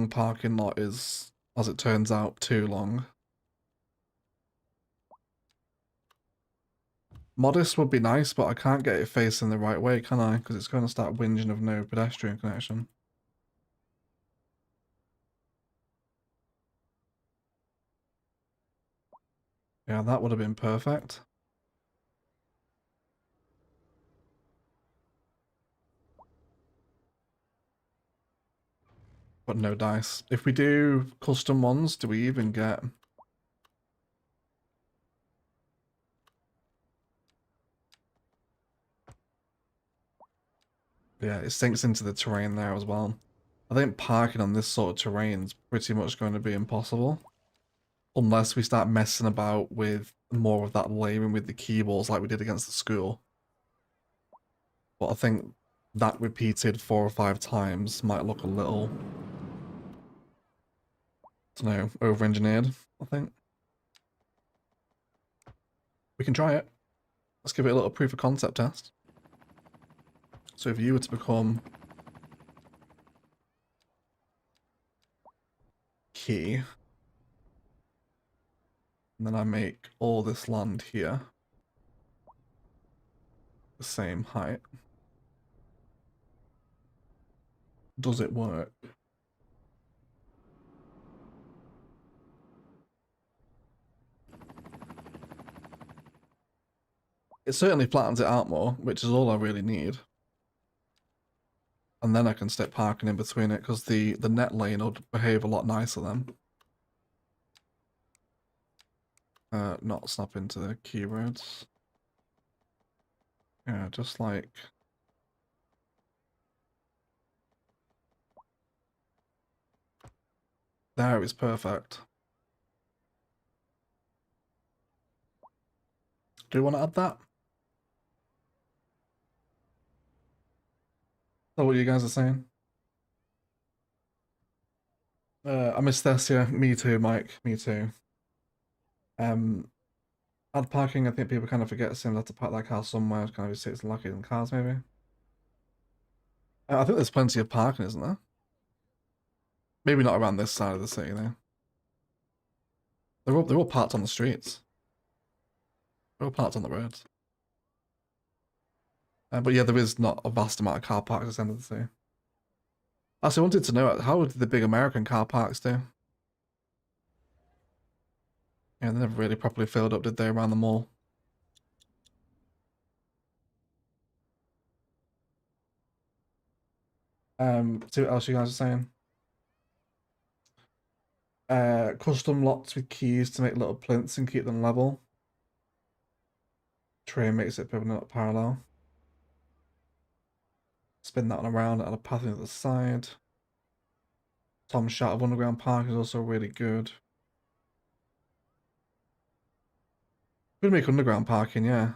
[SPEAKER 1] parking lot is as it turns out, too long. Modest would be nice, but I can't get it facing the right way, can I? Because it's going to start whinging of no pedestrian connection. Yeah, that would have been perfect. But no dice. If we do custom ones, do we even get... Yeah, it sinks into the terrain there as well. I think parking on this sort of terrain is pretty much going to be impossible. Unless we start messing about with more of that layering with the keyboards like we did against the school. But I think that repeated 4 or 5 times might look a little... I don't know, over-engineered, I think. We can try it. Let's give it a little proof of concept test. So if you were to become key, and then I make all this land here the same height, does it work? It certainly flattens it out more, which is all I really need. And then I can stick parking in between it, because the net lane would behave a lot nicer then. Not snap into the key roads. Yeah, just like... There is perfect. Do you want to add that? Oh, what you guys are saying? I miss this, yeah. Me too, Mike. Me too. Add parking, I think people kind of forget they have to park their car somewhere, kind of sits lucky in cars, maybe. I think there's plenty of parking, isn't there? Maybe not around this side of the city, though. They're all parked on the streets. They're all parked on the roads. But yeah, there is not a vast amount of car parks at the end of the city. Actually, I wanted to know, how did the big American car parks do? Yeah, they never really properly filled up, did they, around the mall? See what else you guys are saying? Custom lots with keys to make little plinths and keep them level. Train makes it permanent parallel. Spin that one around and a path on the other side. Tom's shot of underground park is also really good. Could make underground parking, yeah.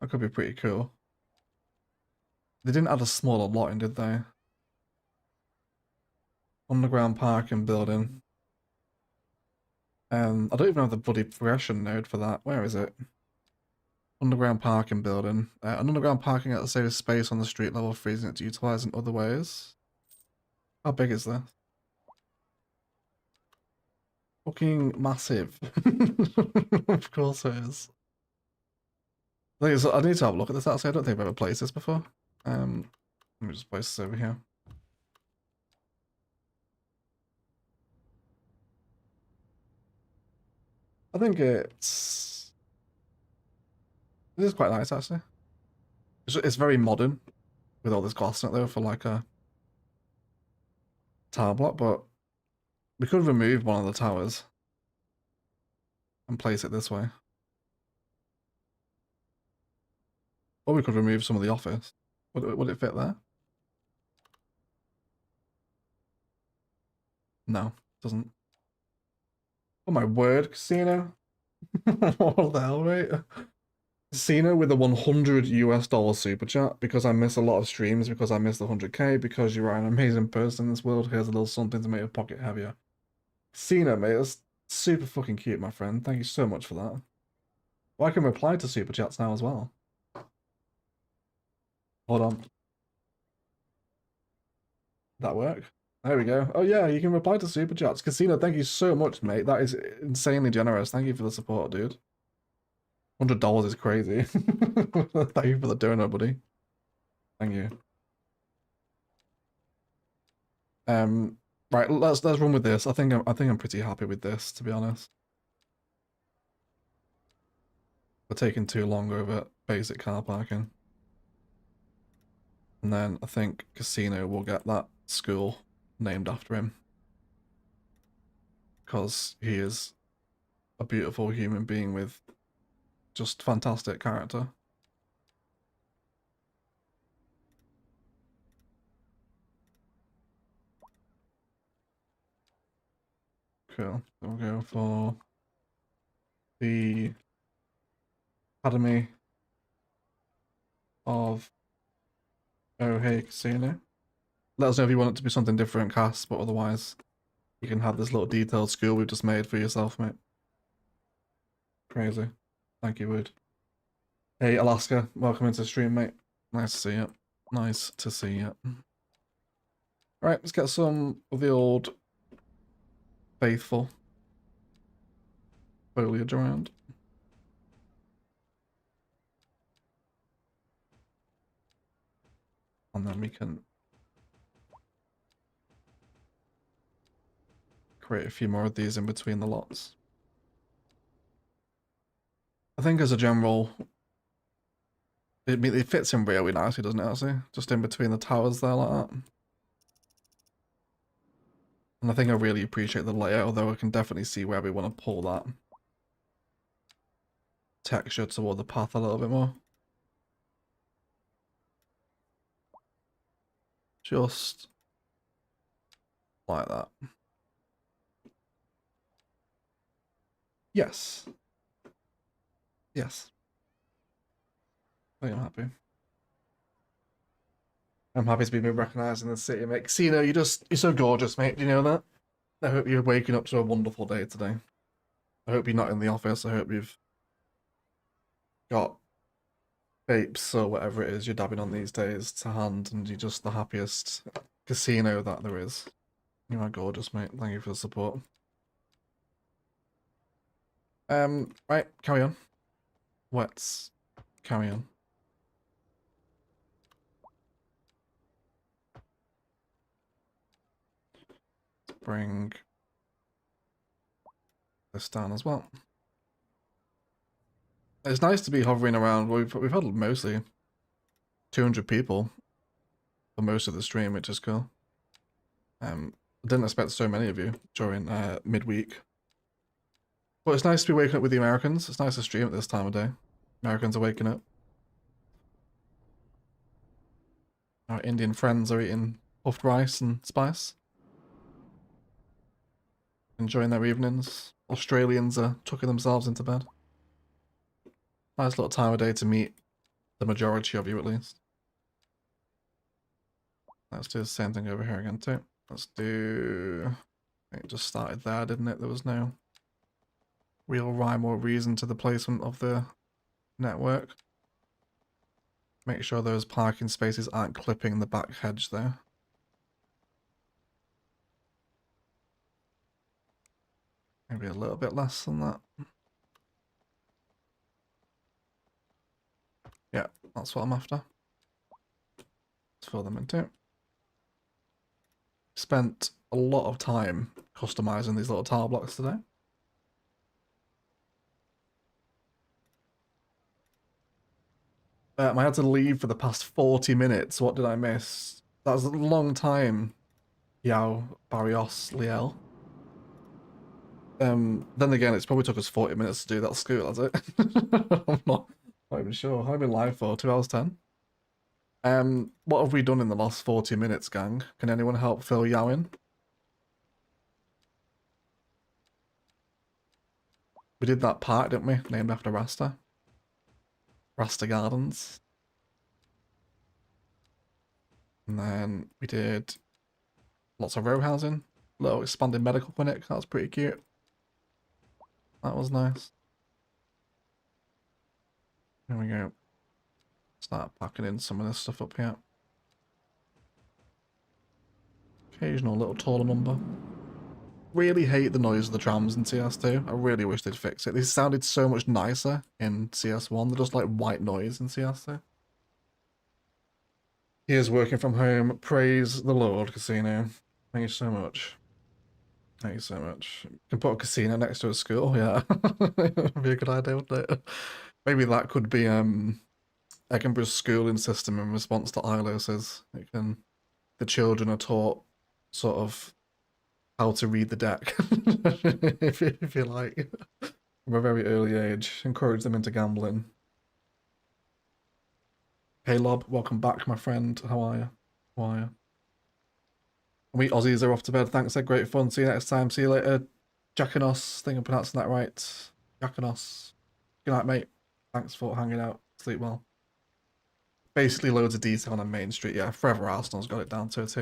[SPEAKER 1] That could be pretty cool. They didn't add a smaller lot in, did they? Underground parking building. I don't even have the bloody progression node for that. Where is it? Underground parking building. An underground parking at the same space on the street level, freezing it to utilize in other ways. How big is this? Fucking massive. Of course it is. I need to have a look at this actually. I don't think I've ever placed this before. Let me just place this over here. I think it is quite nice actually. It's very modern with all this glass in it though for like a tower block, but we could remove one of the towers and place it this way. Or we could remove some of the office. Would it fit there? No, it doesn't. Oh my word, casino. What the hell, mate? Casino with a 100 US dollar super chat because I miss a lot of streams, because I miss the 100k, because you are an amazing person in this world. Here's a little something to make your pocket heavier. Casino, mate, that's super fucking cute, my friend. Thank you so much for that. Well, I can reply to super chats now as well. Hold on. That work? There we go. Oh yeah, you can reply to Superchats. Casino, thank you so much, mate. That is insanely generous. Thank you for the support, dude. $100 is crazy. Thank you for the donut, buddy. Thank you. Right, let's run with this. I think I'm pretty happy with this, to be honest. We're taking too long over basic car parking. And then I think Casino will get that school named after him. Because he is a beautiful human being with just fantastic character. Cool. We'll go for the Academy of Oh Hey Casino. Let us know if you want it to be something different, Cass, but otherwise you can have this little detailed school we've just made for yourself, mate. Crazy. Thank you, Wood. Hey, Alaska, welcome into the stream, mate. Nice to see you. Nice to see you. Alright, let's get some of the old faithful foliage around. And then we can create a few more of these in between the lots. I think as a general, it fits in really nicely, doesn't it, actually? Just in between the towers there like that. And I think I really appreciate the layout, although I can definitely see where we want to pull that texture toward the path a little bit more. Just like that. Yes. Yes. I think I'm happy. I'm happy to be recognised in the city, mate. Casino, you're so gorgeous, mate. Do you know that? I hope you're waking up to a wonderful day today. I hope you're not in the office. I hope you've got vapes or whatever it is you're dabbing on these days to hand, and you're just the happiest casino that there is. You are gorgeous, mate. Thank you for the support. Right, carry on. Let's carry on. Let's bring this down as well. It's nice to be hovering around. We've had mostly 200 people for most of the stream, which is cool. I didn't expect so many of you during midweek. But it's nice to be waking up with the Americans. It's nice to stream at this time of day. Americans are waking up. Our Indian friends are eating puffed rice and spice. Enjoying their evenings. Australians are tucking themselves into bed. Nice little time of day to meet the majority of you, at least. Let's do the same thing over here again, too. Let's do... It just started there, didn't it? There was no real rhyme or reason to the placement of the network. Make sure those parking spaces aren't clipping the back hedge there. Maybe a little bit less than that. Yeah, that's what I'm after. Let's fill them in too. Spent a lot of time customizing these little tile blocks today. I had to leave for the past 40 minutes. What did I miss? That was a long time. Yao, Barrios, Liel. Then again, it's probably took us 40 minutes to do that school, has it? I'm not even sure. I've been live for 2 hours 10. What have we done in the last 40 minutes, gang? Can anyone help fill Yao in? We did that park, didn't we? Named after Rasta. Rasta Gardens. And then we did lots of row housing. Little expanded medical clinic. That was pretty cute. That was nice. There we go. Start packing in some of this stuff up here. occasional little taller number. Really hate the noise of the trams in CS2. I really wish they'd fix it. These sounded so much nicer in CS1. They're just like white noise in CS2. He is working from home. Praise the Lord, Casino. Thank you so much. Thank you so much. You can put a casino next to a school, yeah. Would be a good idea, wouldn't it? Maybe that could be Edinburgh's schooling system in response to ILOS's. The children are taught sort of how to read the deck, if you like, from a very early age. Encourage them into gambling. Hey Lob, welcome back, my friend. How are you? How are you? We Aussies are off to bed. Thanks, Ed. Great fun. See you next time. See you later. Jackanos. I think I'm pronouncing that right. Jackanos. Good night, mate. Thanks for hanging out. Sleep well. Basically loads of detail on Main Street. Yeah, Forever Arsenal's got it down to a T.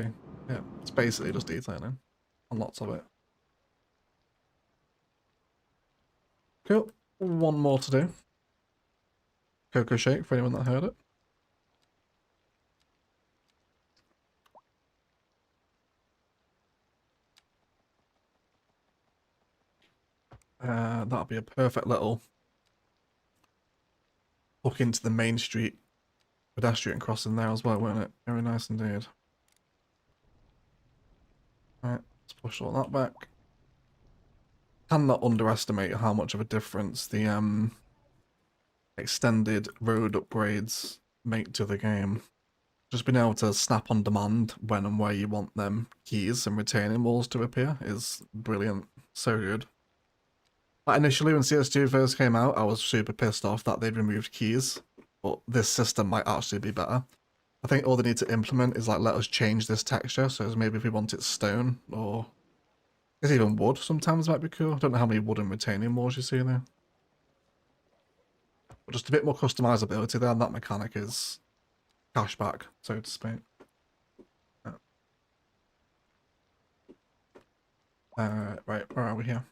[SPEAKER 1] Yeah, it's basically just detailing. And lots of it. Cool. One more to do. Cocoa Shake for anyone that heard it. That'll be a perfect little hook into the Main Street pedestrian crossing there as well, won't it? Very nice indeed. Right, let's push all that back. Cannot underestimate how much of a difference the extended road upgrades make to the game. Just being able to snap on demand when and where you want them keys and retaining walls to appear is brilliant. So good. Like initially when CS2 first came out, I was super pissed off that they'd removed keys, but this system might actually be better. I think all they need to implement is like let us change this texture, so maybe if we want it stone or I guess even wood sometimes might be cool. I don't know how many wooden retaining walls you see there. But just a bit more customizability there, and that mechanic is cashback, so to speak. Right, where are we here?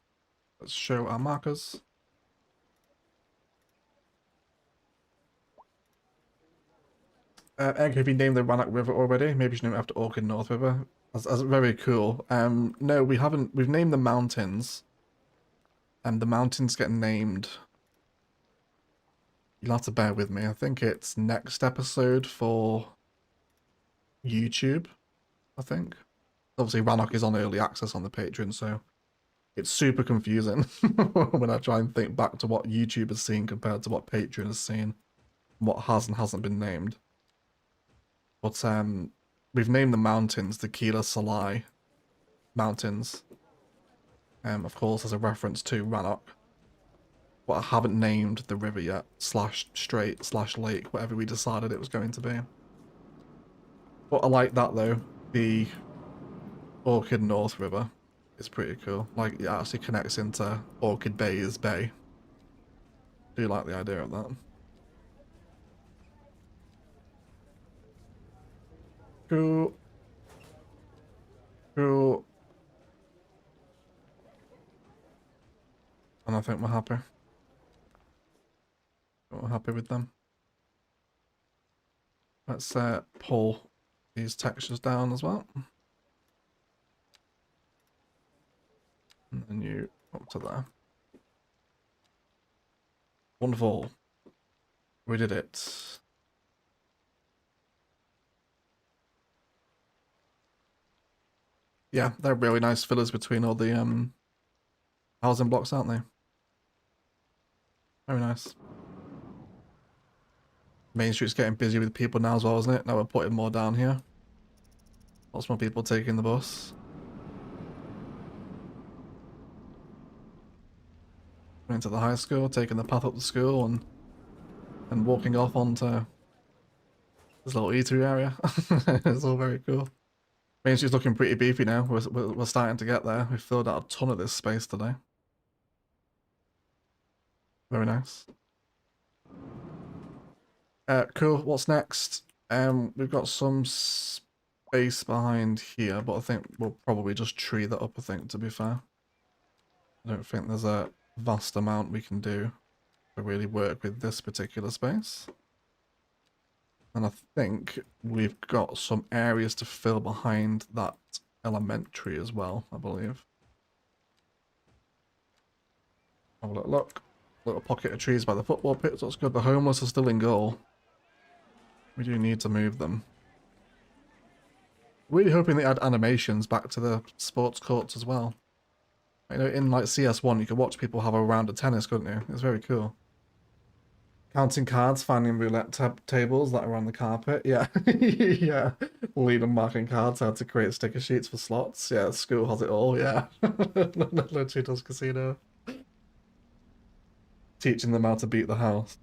[SPEAKER 1] Let's show our markers. Egg, have you named the Rannoch River already? Maybe you should name it after Orchid North River. That's very cool. No, we haven't. We've named the mountains. And the mountains get named. You'll have to bear with me. I think it's next episode for YouTube, I think. Obviously, Rannoch is on early access on the Patreon, so it's super confusing when I try and think back to what YouTube has seen compared to what Patreon has seen, what has and hasn't been named. But we've named the mountains the Kila Salai Mountains, of course, as a reference to Rannoch. But I haven't named the river yet, /strait/lake, whatever we decided it was going to be. But I like that though. The Orchid North River is pretty cool. Like it actually connects into Orchid Bay's bay. Do like the idea of that. Cool. Cool. And I think we're happy. We're happy with them. Let's pull these textures down as well. And then you up to there. Wonderful. We did it. Yeah, they're really nice fillers between all the housing blocks, aren't they? Very nice. Main Street's getting busy with people now as well, isn't it? Now we're putting more down here. Lots more people taking the bus. Going to the high school, taking the path up to school, and walking off onto this little eatery area. It's all very cool. Main Street's looking pretty beefy now. We're starting to get there. We've filled out a ton of this space today. Very nice. Cool. What's next? We've got some space behind here, but I think we'll probably just tree that up, I think, to be fair. I don't think there's a vast amount we can do to really work with this particular space. And I think we've got some areas to fill behind that elementary as well, I believe. Have a little look. Little pocket of trees by the football pitch. Looks good. The homeless are still in goal. We do need to move them. Really hoping they add animations back to the sports courts as well. You know, in like CS1, you could watch people have a round of tennis, couldn't you? It's very cool. Counting cards, finding roulette tables that are on the carpet. Yeah, yeah. Lead and marking cards, how to create sticker sheets for slots. Yeah, school has it all. Yeah. Literally does casino. Teaching them how to beat the house.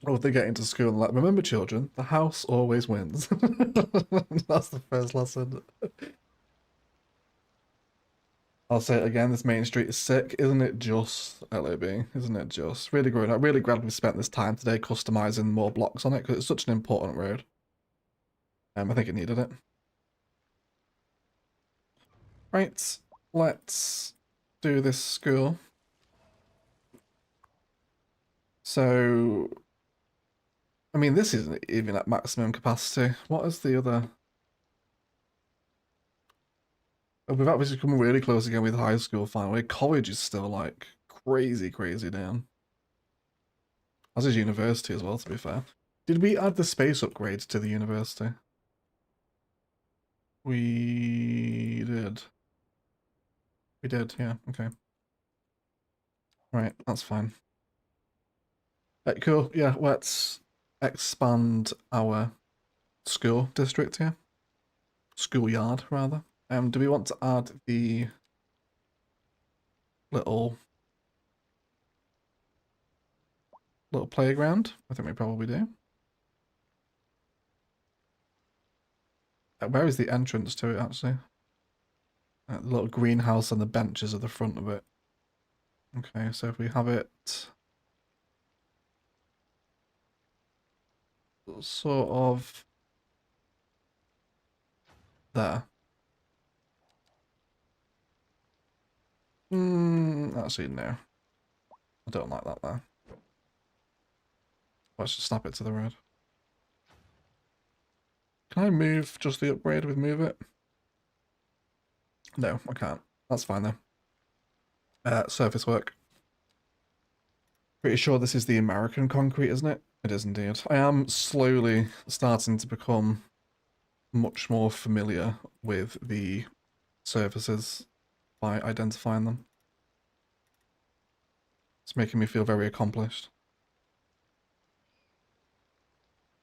[SPEAKER 1] Or they get into school and like, remember children, the house always wins. That's the first lesson. I'll say it again, this main street is sick. Isn't it just, LOB? Isn't it just? Really good. I'm really glad we spent this time today customizing more blocks on it because it's such an important road. I think it needed it. Right, let's do this school. So, I mean, this isn't even at maximum capacity. What is the other? Oh, we've obviously come really close again with high school finally. College is still like crazy, crazy down. As is university as well, to be fair. Did we add the space upgrades to the university? We did. We did, yeah, okay. Right, that's fine. Cool, yeah, let's expand our school district here. Schoolyard, rather. Do we want to add the little playground? I think we probably do. Where is the entrance to it, actually? The little greenhouse and the benches at the front of it. Okay, so if we have it sort of there. Actually, no. I don't like that there. Let's just snap it to the road. Can I move just the upgrade with move it? No, I can't. That's fine though. Surface work. Pretty sure this is the American concrete, isn't it? It is indeed. I am slowly starting to become much more familiar with the surfaces by identifying them. It's making me feel very accomplished.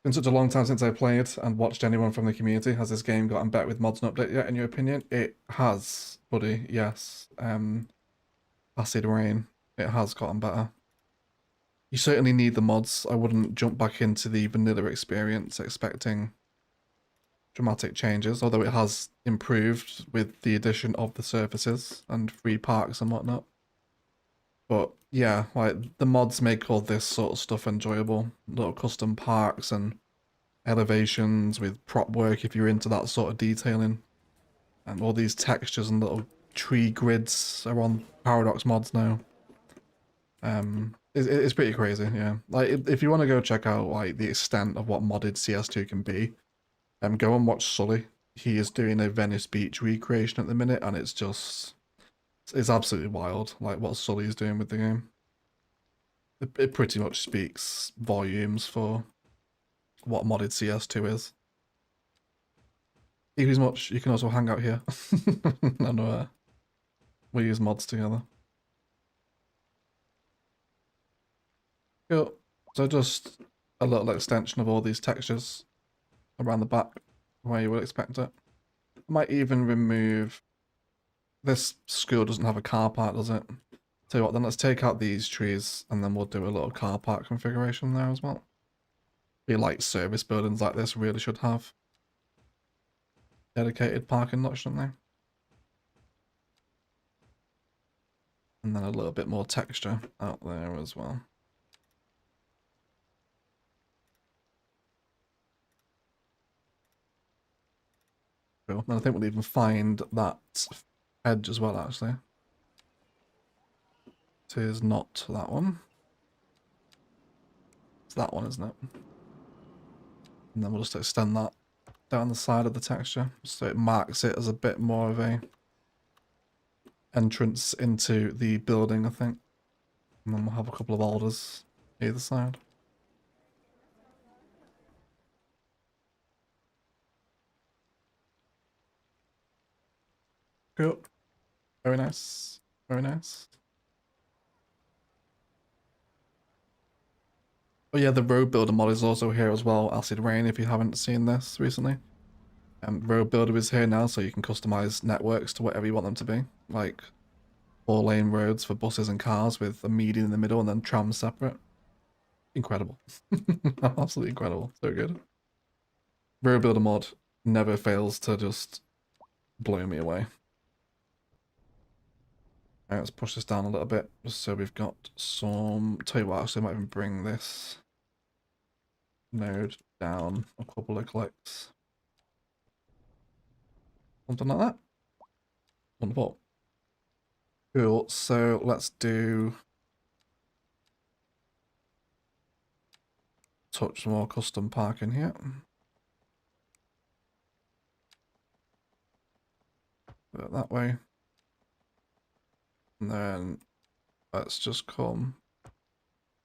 [SPEAKER 1] Been such a long time since I played and watched anyone from the community. Has this game gotten better with mods and update yet, in your opinion? It has, buddy, yes. Acid Rain, it has gotten better. You certainly need the mods. I wouldn't jump back into the vanilla experience expecting dramatic changes, although it has improved with the addition of the surfaces and free parks and whatnot. But yeah, like the mods make all this sort of stuff enjoyable. Little custom parks and elevations with prop work if you're into that sort of detailing. And all these textures and little tree grids are on Paradox mods now. It's pretty crazy, yeah. Like if you want to go check out like the extent of what modded CS2 can be, go and watch Sully. He is doing a Venice Beach recreation at the minute, and it's just it's absolutely wild, like what Sully is doing with the game. It pretty much speaks volumes for what modded CS2 is. Equally as much, you can also hang out here and we use mods together. Cool. So just a little extension of all these textures around the back, where you would expect it. I might even remove... This school doesn't have a car park, does it? Tell you what, then let's take out these trees, and then we'll do a little car park configuration there as well. Be like service buildings like this really should have dedicated parking lots, shouldn't they? And then a little bit more texture out there as well. Cool. And I think we'll even find that edge as well, actually. It is not that one. It's that one, isn't it? And then we'll just extend that down the side of the texture, so it marks it as a bit more of a entrance into the building, I think. And then we'll have a couple of alders either side. Cool. Very nice. Very nice. Oh yeah, the road builder mod is also here as well, Acid Rain, if you haven't seen this recently. Road builder is here now, so you can customize networks to whatever you want them to be. Like 4-lane roads for buses and cars with a median in the middle and then trams separate. Incredible. Absolutely incredible. So good. Road builder mod never fails to just blow me away. Alright, let's push this down a little bit, just so we've got some... Tell you what, actually I might even bring this node down a couple of clicks. Something like that. Wonderful. Cool, so let's do... touch more custom parking here. Put it that way. And then let's just come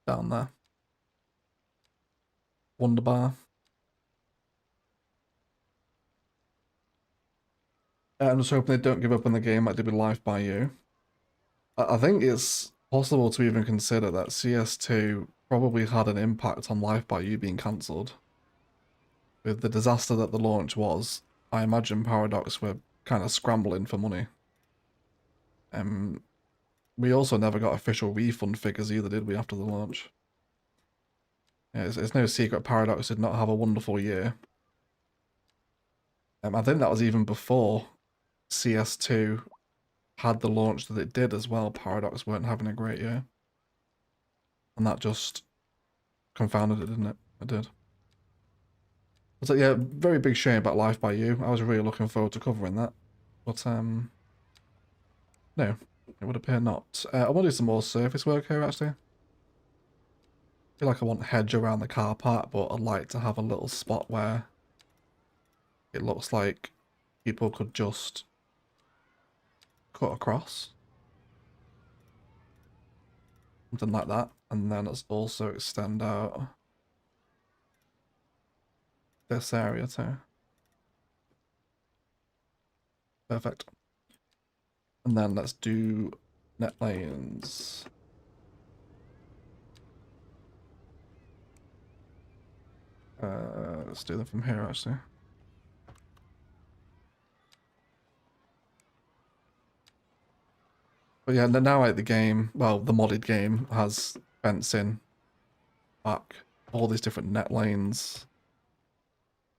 [SPEAKER 1] down there. Wonderbar. I'm just hoping they don't give up on the game like they did with Life by You. I think it's possible to even consider that CS2 probably had an impact on Life by You being cancelled. With the disaster that the launch was, I imagine Paradox were kind of scrambling for money. We also never got official refund figures either, did we, after the launch? Yeah, it's no secret Paradox did not have a wonderful year. I think that was even before CS2 had the launch that it did as well. Paradox weren't having a great year. And that just confounded it, didn't it? It did. So yeah, very big shame about Life by You. I was really looking forward to covering that. But no, it would appear not. I want to do some more surface work here actually. I feel like I want hedge around the car park, but I'd like to have a little spot where it looks like people could just cut across. Something like that. And then let's also extend out this area too. Perfect. And then let's do net lanes. Let's do them from here actually. But yeah, now like the game, well, the modded game has fencing back, all these different net lanes.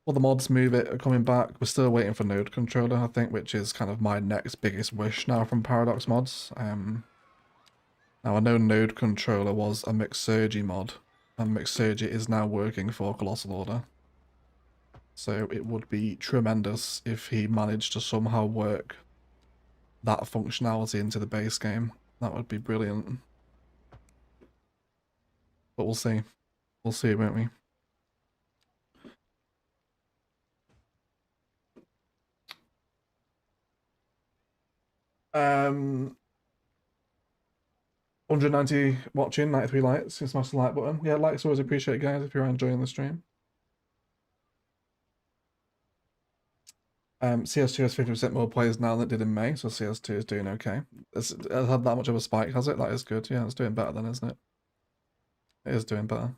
[SPEAKER 1] All the mods move it are coming back. We're still waiting for node controller, I think, which is kind of my next biggest wish now from Paradox mods. Now I know node controller was a Mixurgy mod, and Mixurgy is now working for Colossal Order. So it would be tremendous if he managed to somehow work that functionality into the base game. That would be brilliant. But we'll see. We'll see, won't we? Um, 190 watching, 93 likes. You smash the like button. Yeah, likes always appreciate, guys, if you're enjoying the stream. CS2 has 50% more players now than it did in May, so CS2 is doing okay. It's had that much of a spike, has it? That is good. Yeah, it's doing better then, isn't it? It is doing better.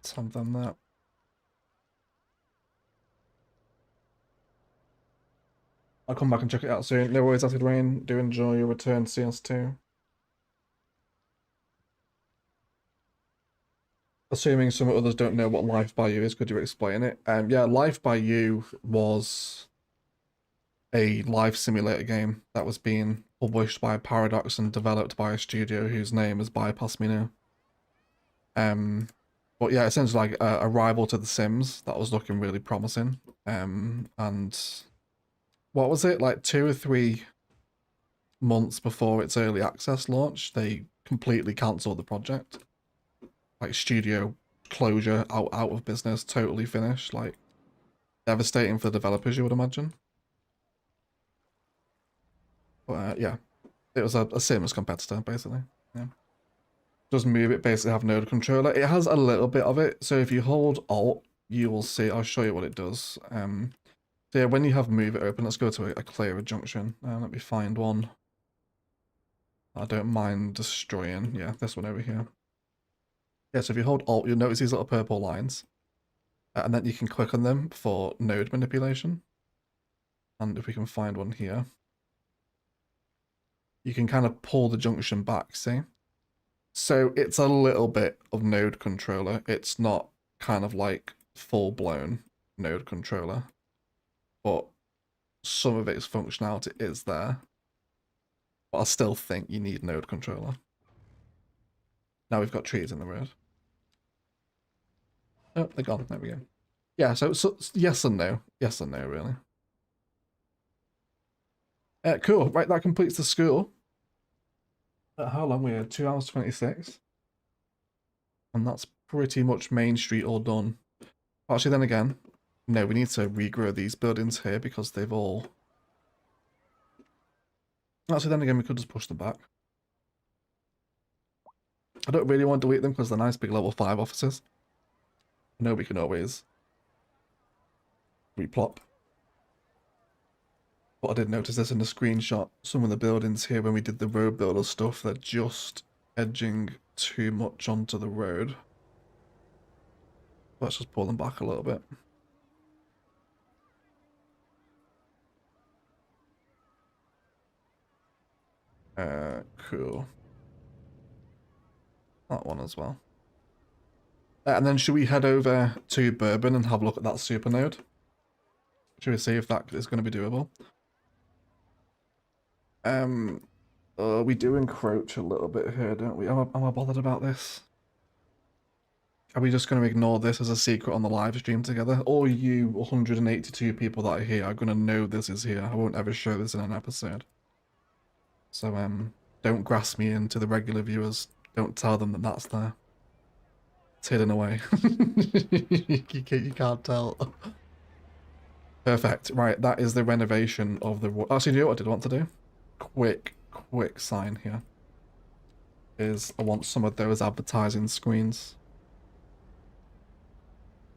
[SPEAKER 1] Let's have them that. I'll come back and check it out soon. No worries, Acid Rain. Do enjoy your return to CS2. Assuming some others don't know what Life by You is, could you explain it? Yeah, Life by You was a life simulator game that was being published by Paradox and developed by a studio whose name has bypassed me now. But yeah, essentially like a rival to The Sims that was looking really promising. And what was it, like 2 or 3 months before its early access launch, they completely cancelled the project. Like studio closure, out of business, totally finished. Like devastating for the developers, you would imagine. But yeah, it was a Sims competitor basically. Yeah, doesn't move it. Basically, have node controller. It has a little bit of it. So if you hold Alt, you will see. I'll show you what it does. So yeah, when you have move it open, let's go to a clearer junction. Let me find one. I don't mind destroying. Yeah, this one over here. Yeah, so if you hold Alt, you'll notice these little purple lines. And then you can click on them for node manipulation. And if we can find one here, you can kind of pull the junction back, see? So it's a little bit of node controller. It's not kind of like full-blown node controller, but some of its functionality is there. But I still think you need node controller. Now we've got trees in the road. Oh, they're gone. There we go. Yeah, so yes and no. Yes and no, really. Cool. Right, that completes the school. How long we here? 2 hours 26. And that's pretty much Main Street all done. Actually, then again, no, we need to regrow these buildings here because they've all... Actually, then again, we could just push them back. I don't really want to delete them because they're nice big level 5 offices. I know we can always replop. But I did notice this in the screenshot. Some of the buildings here, when we did the road builder stuff, they're just edging too much onto the road. Let's just pull them back a little bit. Cool. That one as well. And then should we head over to Bourbon and have a look at that super node? Should we see if that is going to be doable? We do encroach a little bit here, don't we? Am I bothered about this? Are we just going to ignore this as a secret on the live stream together? Or you 182 people that are here are going to know this is here. I won't ever show this in an episode. So, don't grasp me into the regular viewers. Don't tell them that that's there. It's hidden away. You can't tell. Perfect. Right, that is the renovation of the... Actually, do you know what I did want to do? Quick sign here. I want some of those advertising screens.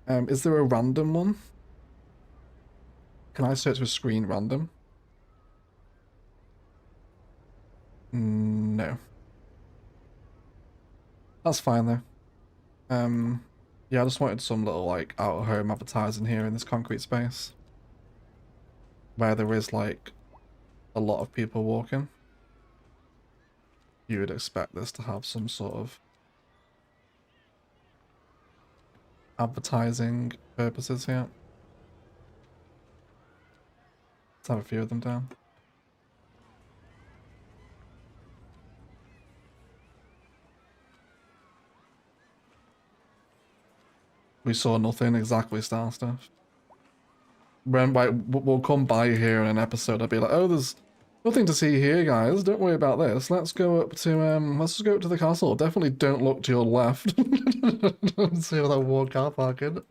[SPEAKER 1] Is there a random one? Can I search for screen random? No. That's fine though. Yeah, I just wanted some little like out of home advertising here in this concrete space. Where there is like a lot of people walking. You would expect this to have some sort of advertising purposes here. Let's have a few of them down. We saw nothing, exactly star stuff. When we'll come by here in an episode, I'll be like, oh, there's nothing to see here, guys. Don't worry about this. Let's go up to let's just go up to the castle. Definitely don't look to your left. See how that ward car parking.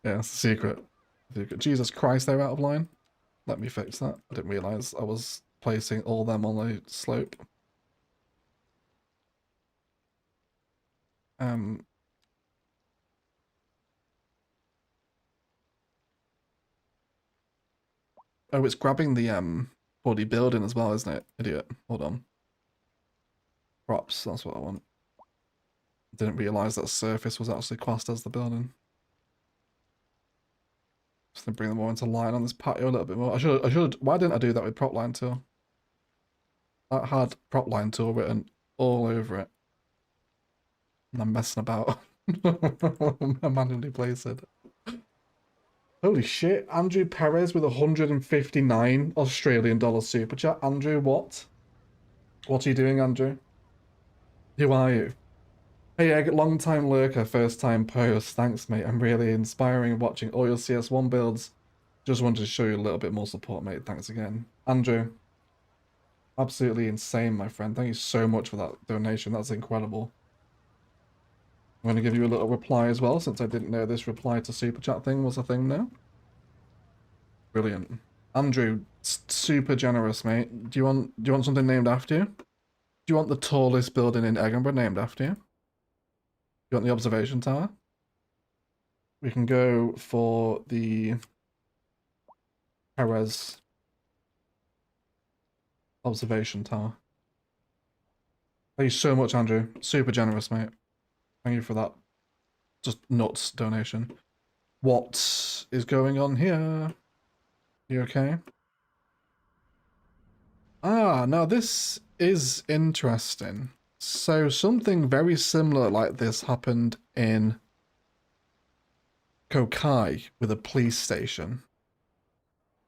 [SPEAKER 1] Yeah, it's a secret. Jesus Christ, they're out of line. Let me fix that. I didn't realise I was placing all them on a slope. Oh, it's grabbing the body building as well, isn't it? Idiot. Hold on. Props, that's what I want. Didn't realise that surface was actually classed as the building. Just gonna bring them more into line on this patio a little bit more. I should. Why didn't I do that with prop line tool? That had prop line tool written all over it. And I'm messing about. I manually place it. Holy shit, Andrew Perez with 159 Australian dollar super chat. Andrew, what? What are you doing, Andrew? Who are you? Hey, Egg, long time lurker, first time post. Thanks, mate. I'm really inspiring watching all your CS1 builds. Just wanted to show you a little bit more support, mate. Thanks again. Andrew. Absolutely insane, my friend. Thank you so much for that donation. That's incredible. I'm going to give you a little reply as well, since I didn't know this reply to Super Chat thing was a thing now. Brilliant. Andrew, super generous, mate. Do you want something named after you? Do you want the tallest building in Edinburgh named after you? Do you want the observation tower? We can go for the Perez observation tower. Thank you so much, Andrew. Super generous, mate. Thank you for that. Just nuts donation. What is going on here? You okay? Ah, now this is interesting. So something very similar like this happened in Kokai with a police station.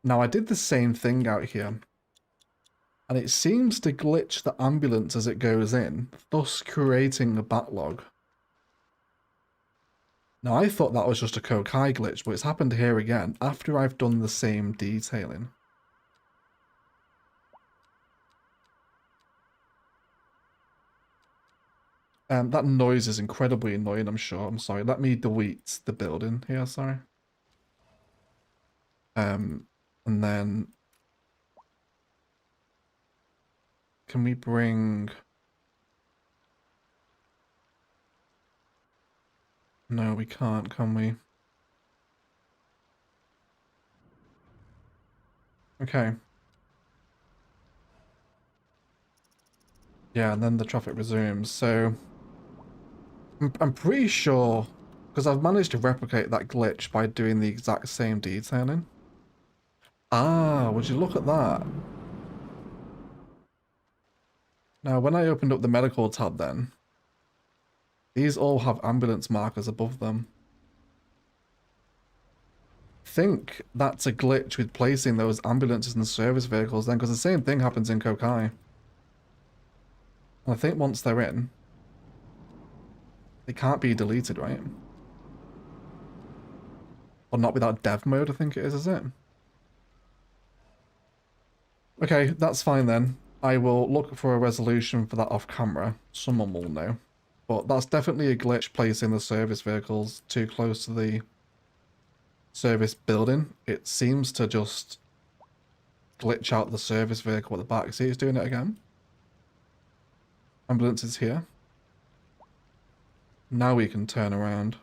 [SPEAKER 1] Now I did the same thing out here, and it seems to glitch the ambulance as it goes in, thus creating a backlog. Now I thought that was just a Kokai glitch, but it's happened here again after I've done the same detailing. That noise is incredibly annoying, I'm sure. I'm sorry. Let me delete the building here, sorry. And then can we bring... No, we can't, can we? Okay. Yeah, and then the traffic resumes. So I'm pretty sure, because I've managed to replicate that glitch by doing the exact same detailing. Ah, would you look at that? Now, when I opened up the medical tab then, these all have ambulance markers above them. I think that's a glitch with placing those ambulances in service vehicles then, because the same thing happens in Kokai. And I think once they're in, they can't be deleted, right? Or not without dev mode, I think it is it? Okay, that's fine then. I will look for a resolution for that off camera. Someone will know. But that's definitely a glitch placing the service vehicles too close to the service building. It seems to just glitch out the service vehicle at the back. See, it's doing it again. Ambulance is here. Now we can turn around.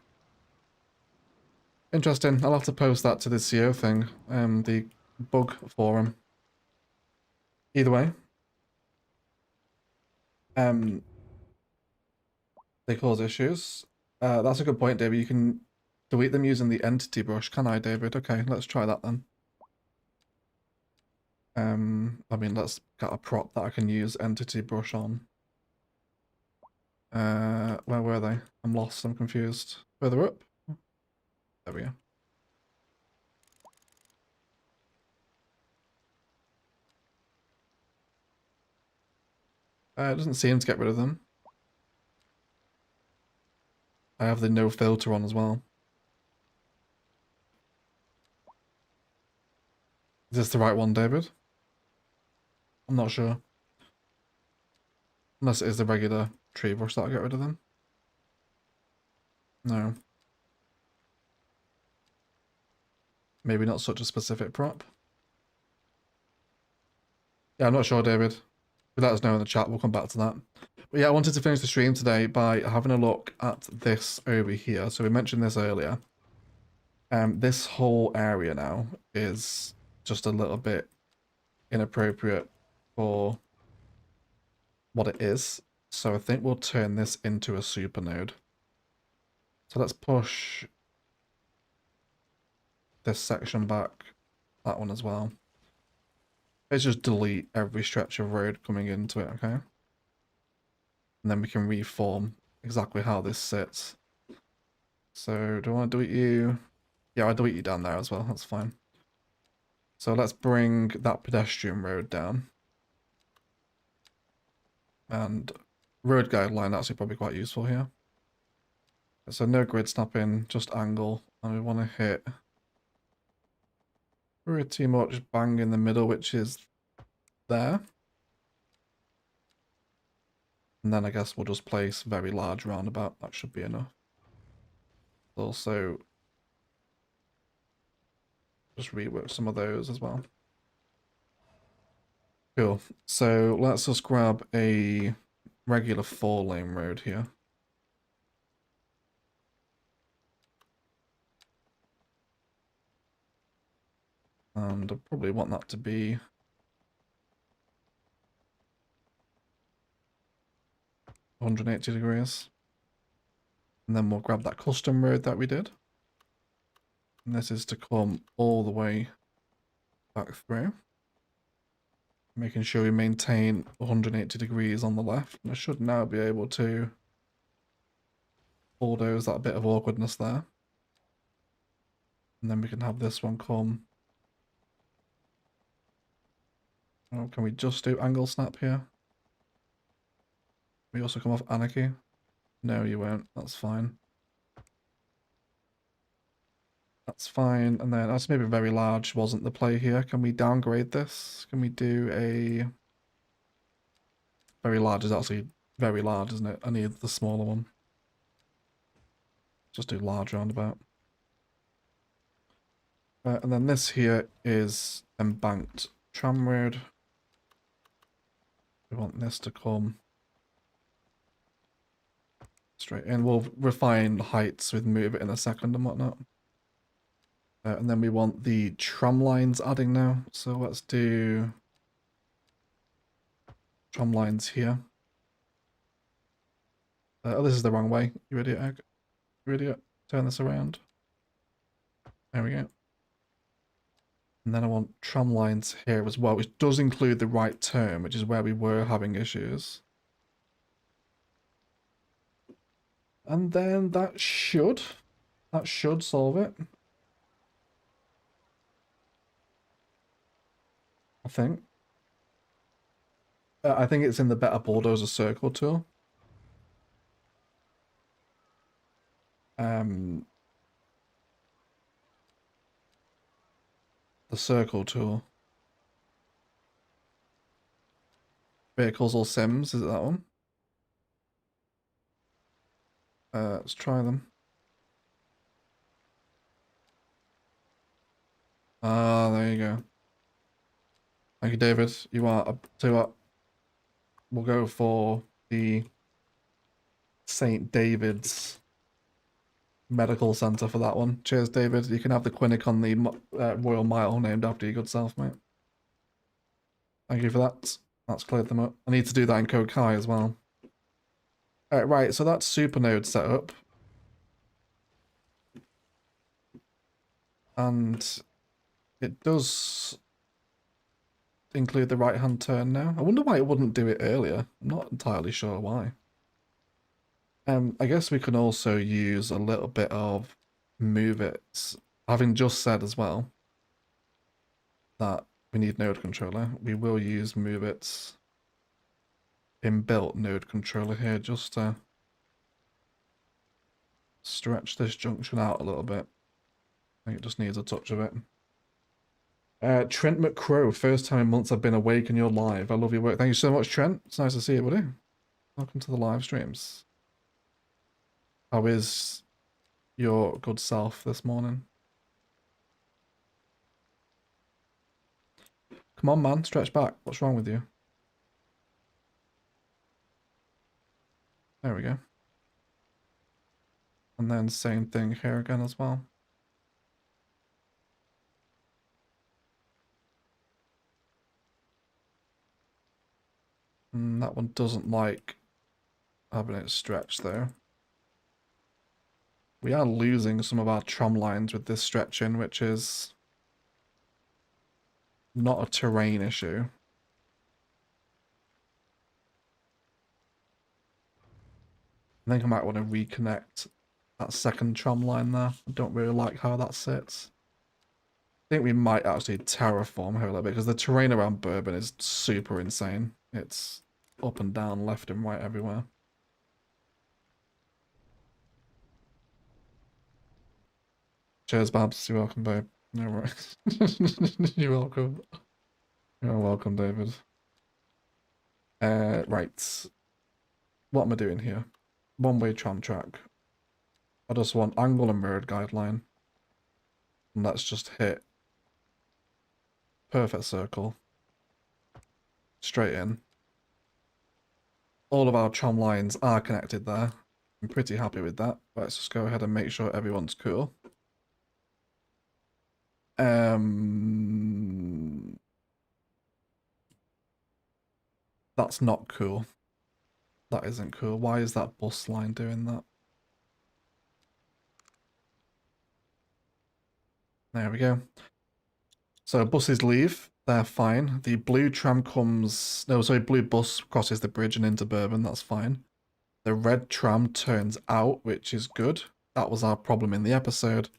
[SPEAKER 1] Interesting. I'll have to post that to the CO thing, the bug forum. Either way, they cause issues. That's a good point, David. You can delete them using the entity brush, can I, David? Okay, let's try that then. I mean, let's get a prop that I can use entity brush on. Where were they? I'm lost, I'm confused. Further up? There we go. It doesn't seem to get rid of them. I have the no filter on as well. Is this the right one, David? I'm not sure. Unless it is the regular tree brush that'll get rid of them. No. Maybe not such a specific prop. Yeah, I'm not sure, David. Let us know in the chat, we'll come back to that. But yeah, I wanted to finish the stream today by having a look at this over here. So we mentioned this earlier. This whole area now is just a little bit inappropriate for what it is. So I think we'll turn this into a super node. So let's push this section back, that one as well. Let's just delete every stretch of road coming into it, okay? And then we can reform exactly how this sits. So do I want to delete you? Yeah, I'll delete you down there as well, that's fine. So let's bring that pedestrian road down. And road guideline actually probably quite useful here. So no grid snapping, just angle. And we want to hit pretty much bang in the middle, which is there. And then I guess we'll just place very large roundabout. That should be enough. Also, just rework some of those as well. Cool. So let's just grab a regular 4-lane road here. And I probably want that to be 180 degrees. And then we'll grab that custom road that we did. And this is to come all the way back through. Making sure we maintain 180 degrees on the left. And I should now be able to bulldoze that bit of awkwardness there. And then we can have this one come. Oh, can we just do angle snap here? We also come off anarchy? No, you won't. That's fine. That's fine. And then that's maybe very large wasn't the play here. Can we downgrade this? Can we do a... Very large is actually very large, isn't it? I need the smaller one. Just do large roundabout. And then this here is embanked tram road. We want this to come straight in. We'll refine the heights with move it in a second and whatnot. And then we want the tram lines adding now. So let's do tram lines here. Oh, this is the wrong way. You idiot, egg. You idiot. Turn this around. There we go. And then I want tram lines here as well, which does include the right turn, which is where we were having issues. And then that should solve it. I think. I think it's in the better bulldozer circle tool. The circle tool. Vehicles or sims, is it that one? Let's try them. Ah, there you go. Thank you, David. You are up to what? We'll go for the St. David's Medical Centre for that one. Cheers, David. You can have the clinic on the Royal Mile named after your good self, mate. Thank you for that. That's cleared them up. I need to do that in Kokai as well. Right, so that's Supernode set up. And it does include the right-hand turn now. I wonder why it wouldn't do it earlier. I'm not entirely sure why. I guess we can also use a little bit of move it. Having just said as well that we need node controller, we will use move it inbuilt node controller here just to stretch this junction out a little bit. I think it just needs a touch of it. Trent McCrow, first time in months I've been awake and you're live. I love your work. Thank you so much, Trent. It's nice to see you, buddy. Welcome to the live streams. How is your good self this morning? Come on, man. Stretch back. What's wrong with you? There we go. And then same thing here again as well. That one doesn't like having it stretched though. We are losing some of our tram lines with this stretching, which is not a terrain issue. I think I might want to reconnect that second tram line there. I don't really like how that sits. I think we might actually terraform her a little bit because the terrain around Bourbon is super insane. It's up and down, left and right everywhere. Cheers, Babs. You're welcome, babe. No worries. You're welcome. You're welcome, David. Right. what am I doing here? One-way tram track. I just want angle and road guideline. And let's just hit perfect circle. Straight in. All of our tram lines are connected there. I'm pretty happy with that. Let's just go ahead and make sure everyone's cool. That's not cool. That isn't cool. Why is that bus line doing that? There we go. So buses leave. They're fine. The blue tram comes... No, sorry, blue bus crosses the bridge and into Bourbon. That's fine. The red tram turns out, which is good. That was our problem in the episode.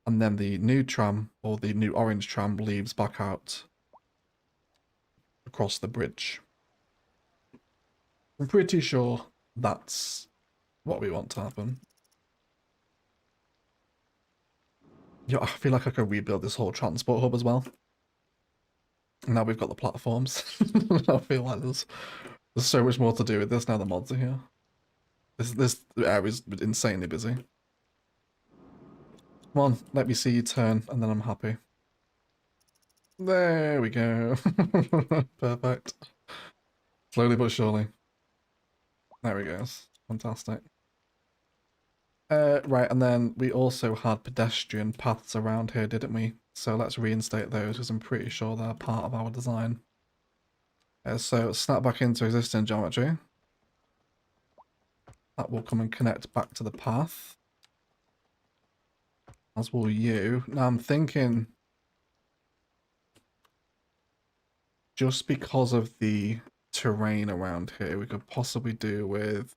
[SPEAKER 1] And then the new tram, or the new orange tram, leaves back out across the bridge. I'm pretty sure that's what we want to happen. Yeah, I feel like I could rebuild this whole transport hub as well. Now we've got the platforms. I feel like there's so much more to do with this now the mods are here. This area is insanely busy. Come on, let me see you turn, and then I'm happy. There we go. Perfect. Slowly but surely. There we go. Fantastic. Right, and then we also had pedestrian paths around here, didn't we? So let's reinstate those, because I'm pretty sure they're part of our design. So snap back into existing geometry. That will come and connect back to the path. As will you. Now I'm thinking, just because of the terrain around here, we could possibly do with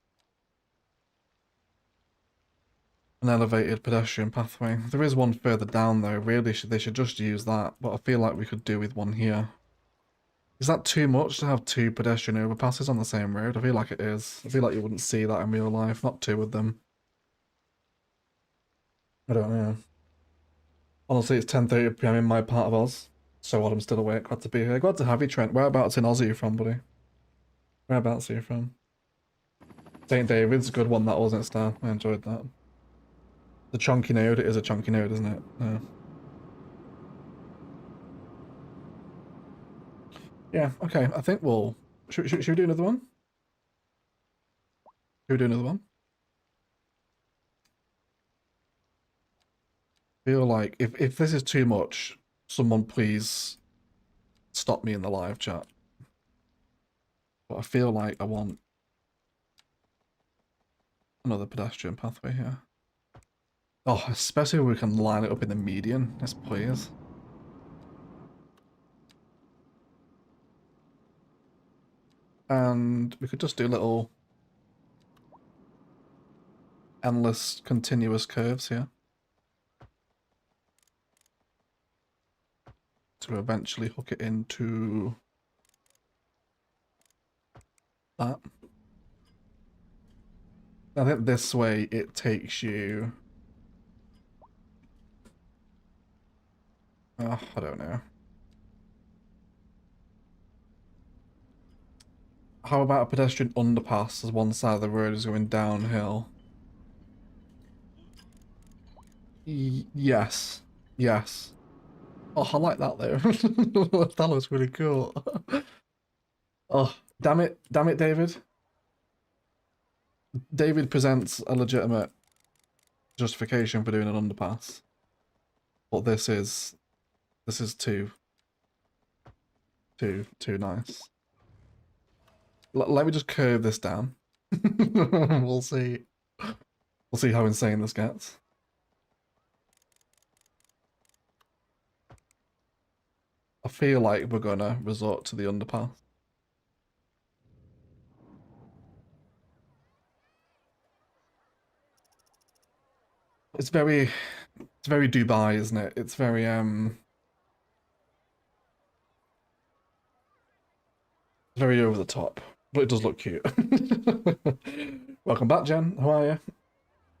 [SPEAKER 1] an elevated pedestrian pathway. There is one further down though. Really, they should just use that, but I feel like we could do with one here. Is that too much to have two pedestrian overpasses on the same road? I feel like it is. I feel like you wouldn't see that in real life, not two of them. I don't know. Honestly, it's 10:30 PM in my part of Oz. So odd I'm still awake. Glad to be here. Glad to have you, Trent. Whereabouts in Oz are you from, buddy? Whereabouts are you from? St. David's a good one, that wasn't it, Star? I enjoyed that. The chunky node, it is a chunky node, isn't it? Yeah. Yeah, okay. I think we'll... Should we do another one? Should we do another one? Feel like if this is too much, someone please stop me in the live chat. But I feel like I want another pedestrian pathway here. Oh, especially if we can line it up in the median. Yes, please. And we could just do little endless continuous curves here. To eventually hook it into that. I think this way it takes you... I don't know. How about a pedestrian underpass as one side of the road is going downhill? Yes. Yes. Oh, I like that though. That looks really cool. Oh, damn it. Damn it, David. David presents a legitimate justification for doing an underpass. But this is too nice. Let me just curve this down. We'll see. We'll see how insane this gets. I feel like we're gonna resort to the underpass. It's very Dubai, isn't it? It's very very over the top, but it does look cute. Welcome back, Jen. How are you?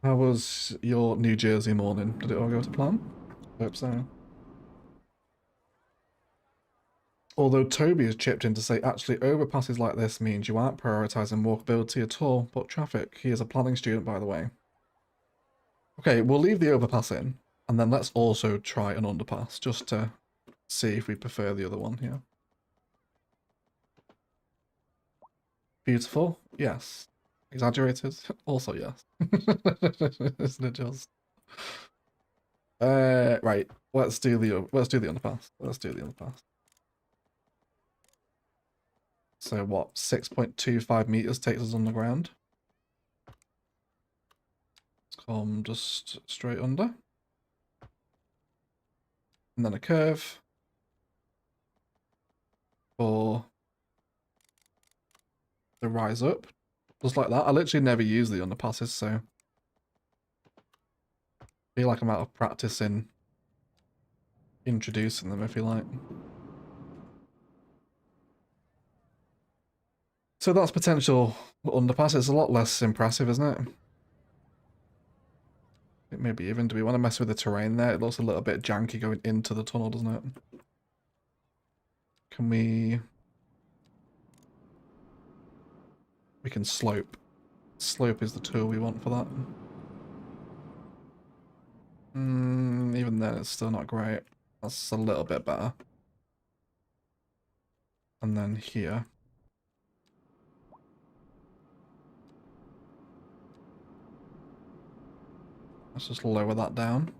[SPEAKER 1] How was your New Jersey morning? Did it all go to plan? Hope so. Although Toby has chipped in to say, actually, overpasses like this means you aren't prioritising walkability at all, but traffic. He is a planning student, by the way. Okay, we'll leave the overpass in, and then let's also try an underpass, just to see if we prefer the other one here. Beautiful? Yes. Exaggerated? Also yes. Isn't it just? Right. Let's do the underpass. Let's do the underpass. So what? 6.25 meters takes us underground. Let's come just straight under. And then a curve for the rise up. Just like that. I literally never use the underpasses, so I feel like I'm out of practice in introducing them, if you like. So that's potential underpass. It's a lot less impressive, isn't it? Maybe even, do we want to mess with the terrain there? It looks a little bit janky going into the tunnel, doesn't it? Can we... We can slope. Slope is the tool we want for that. Even then, it's still not great. That's a little bit better. And then here. Let's just lower that down.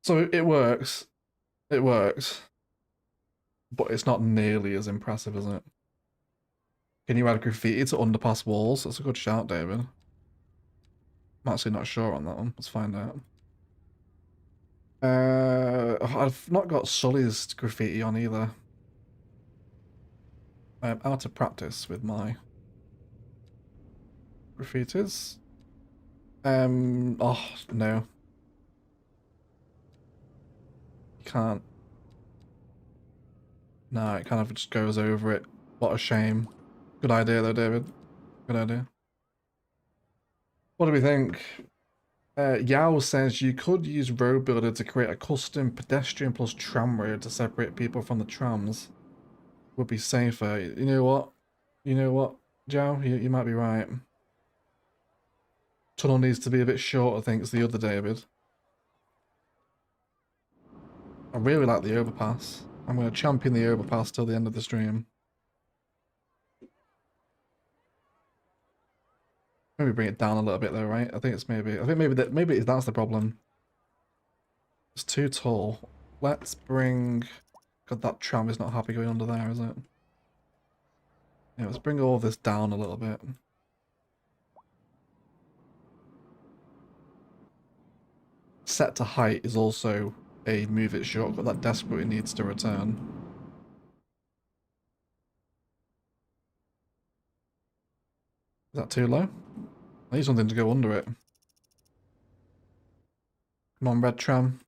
[SPEAKER 1] So it works. It works. But it's not nearly as impressive, is it? Can you add graffiti to underpass walls? That's a good shout, David. I'm actually not sure on that one. Let's find out. I've not got Sully's graffiti on either. I'm out of practice with my graffitis. Oh, no. You can't. No, it kind of just goes over it. What a shame. Good idea though, David. Good idea. What do we think? Yao says you could use Road Builder to create a custom pedestrian plus tram road to separate people from the trams. Would be safer. You know what? You know what, Joe? You might be right. Tunnel needs to be a bit shorter, thinks the other David. I really like the overpass. I'm going to champion the overpass till the end of the stream. Maybe bring it down a little bit though, right? I think maybe that's the problem. It's too tall. Let's bring... God, that tram is not happy going under there, is it? Yeah, let's bring all this down a little bit. Set to height is also a move it shortcut that desperately needs to return. Is that too low? I need something to go under it. Come on, red tram.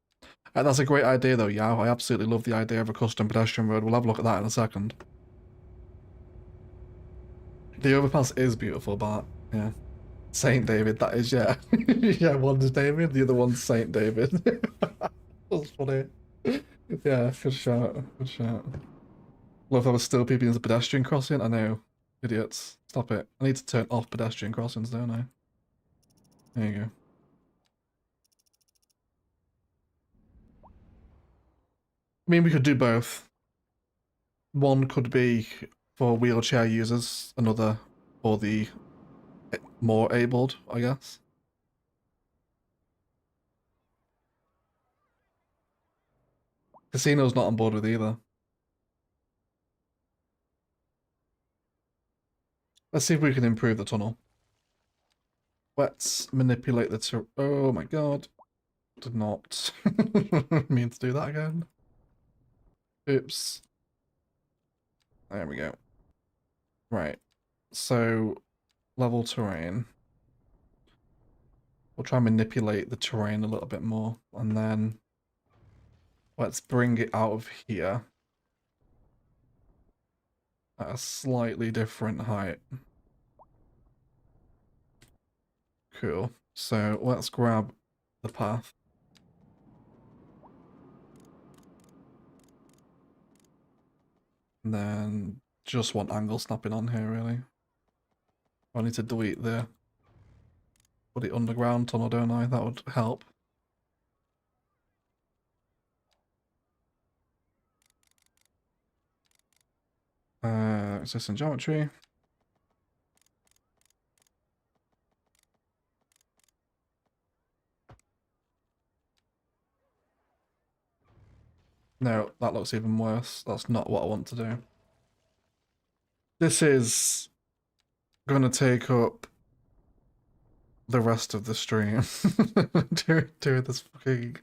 [SPEAKER 1] That's a great idea though, Yao. I absolutely love the idea of a custom pedestrian road. We'll have a look at that in a second. The overpass is beautiful, but yeah. Saint David, that is, yeah. Yeah, one's David, the other one's Saint David. That's funny. Yeah, good shout. Good shout. Love how we're still people in the pedestrian crossing. I know. Idiots. Stop it. I need to turn off pedestrian crossings, don't I? There you go. I mean, we could do both. One could be for wheelchair users, another for the more abled, I guess. Casino's not on board with either. Let's see if we can improve the tunnel. Let's manipulate the oh my god. Did not mean to do that again. Oops. There we go. Right. So, level terrain. We'll try and manipulate the terrain a little bit more. And then let's bring it out of here at a slightly different height. Cool. So let's grab the path. And then just want angle snapping on here, really. I need to delete the put it underground tunnel, don't I? That would help. Existing geometry. No, that looks even worse. That's not what I want to do. This is going to take up the rest of the stream. do this fucking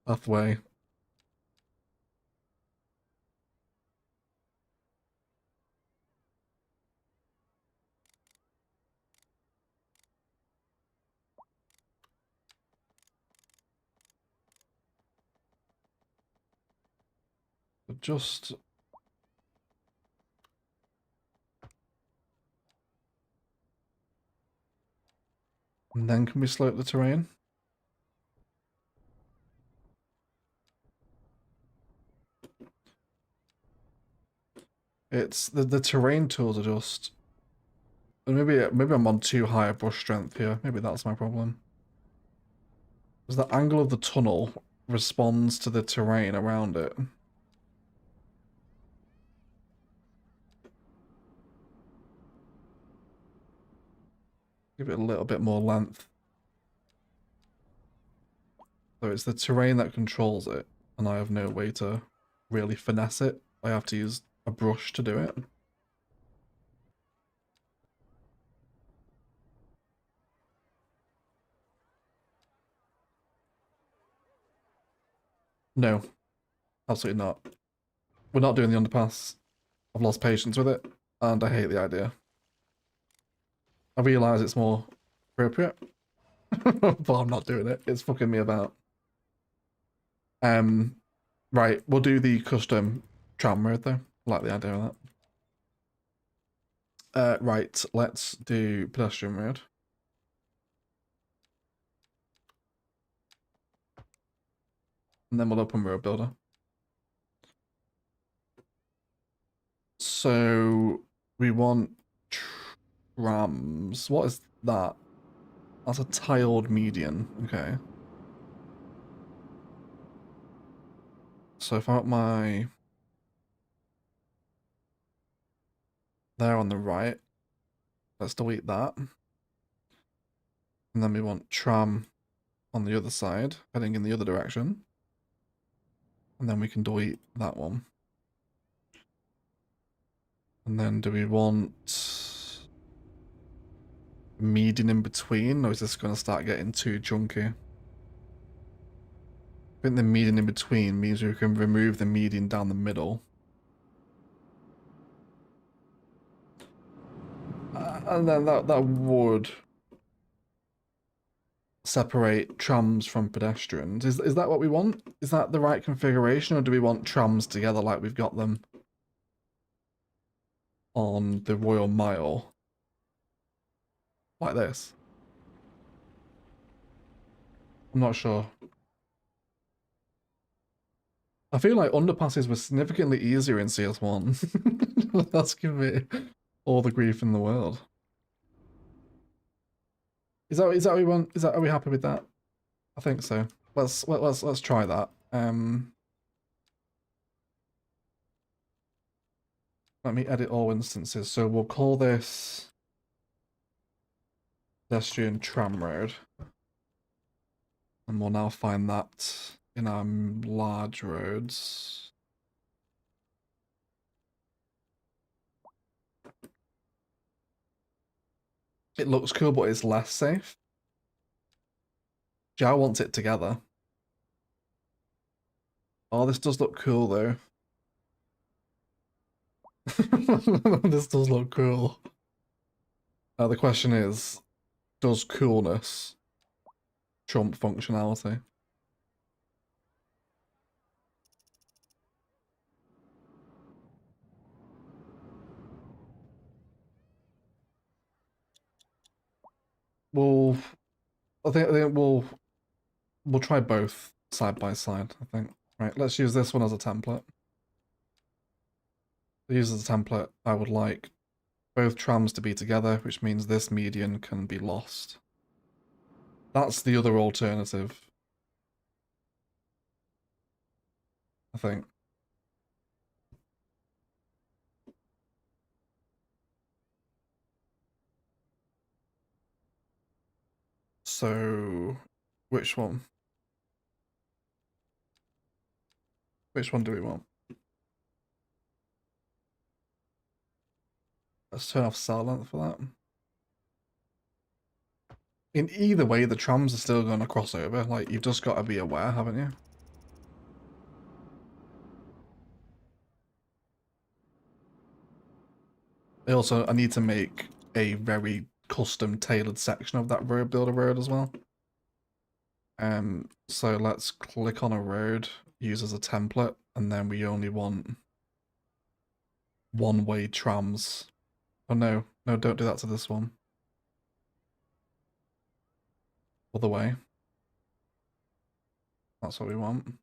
[SPEAKER 1] halfway. Just and then can we slope the terrain? It's the terrain tools are just maybe I'm on too high a brush strength here. Maybe that's my problem. Because the angle of the tunnel responds to the terrain around it. Give it a little bit more length. So it's the terrain that controls it, and I have no way to really finesse it. I have to use a brush to do it. No, absolutely not. We're not doing the underpass. I've lost patience with it, and I hate the idea. I realise it's more appropriate, but I'm not doing it. It's fucking me about. Right, we'll do the custom tram road though. I like the idea of that. Right, let's do pedestrian road. And then we'll open road builder. So we want trams. What is that? That's a tiled median. Okay. So if I want my there on the right, let's delete that. And then we want tram on the other side, heading in the other direction. And then we can delete that one. And then do we want median in between, or is this going to start getting too chunky? I think the median in between means we can remove the median down the middle. And then that would separate trams from pedestrians. Is that what we want? Is that the right configuration, or do we want trams together like we've got them on the Royal Mile? Like this? I'm not sure. I feel like underpasses were significantly easier in CS1. That's giving me all the grief in the world. Is that what we want? Are we happy with that? I think so. Let's try that. Let me edit all instances. So we'll call this pedestrian tram road. And we'll now find that in our large roads. It looks cool, but it's less safe. Jao wants it together. Oh, this does look cool though. This does look cool. The question is, does coolness trump functionality? Well, I think we'll try both side by side, I think. Right, let's use this one as a template. Use as a template, I would like both trams to be together, which means this median can be lost. That's the other alternative, I think. So, which one? Which one do we want? Let's turn off cell length for that. In either way, the trams are still going to cross over. Like, you've just got to be aware, haven't you? I need to make a very custom tailored section of that road builder road as well. So let's click on a road, use as a template, and then we only want one-way trams. Oh no, no, don't do that to this one. Other way. That's what we want.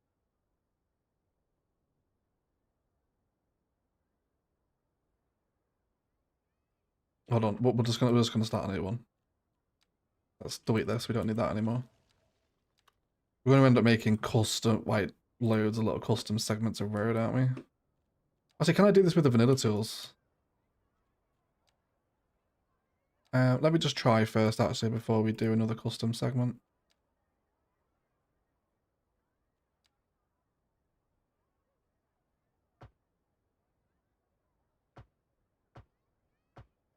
[SPEAKER 1] Hold on, we're just gonna start a new one. Let's delete this. We don't need that anymore. We're gonna end up making custom, like loads of little custom segments of road, aren't we? Actually, can I do this with the vanilla tools? Let me just try first, actually, before we do another custom segment.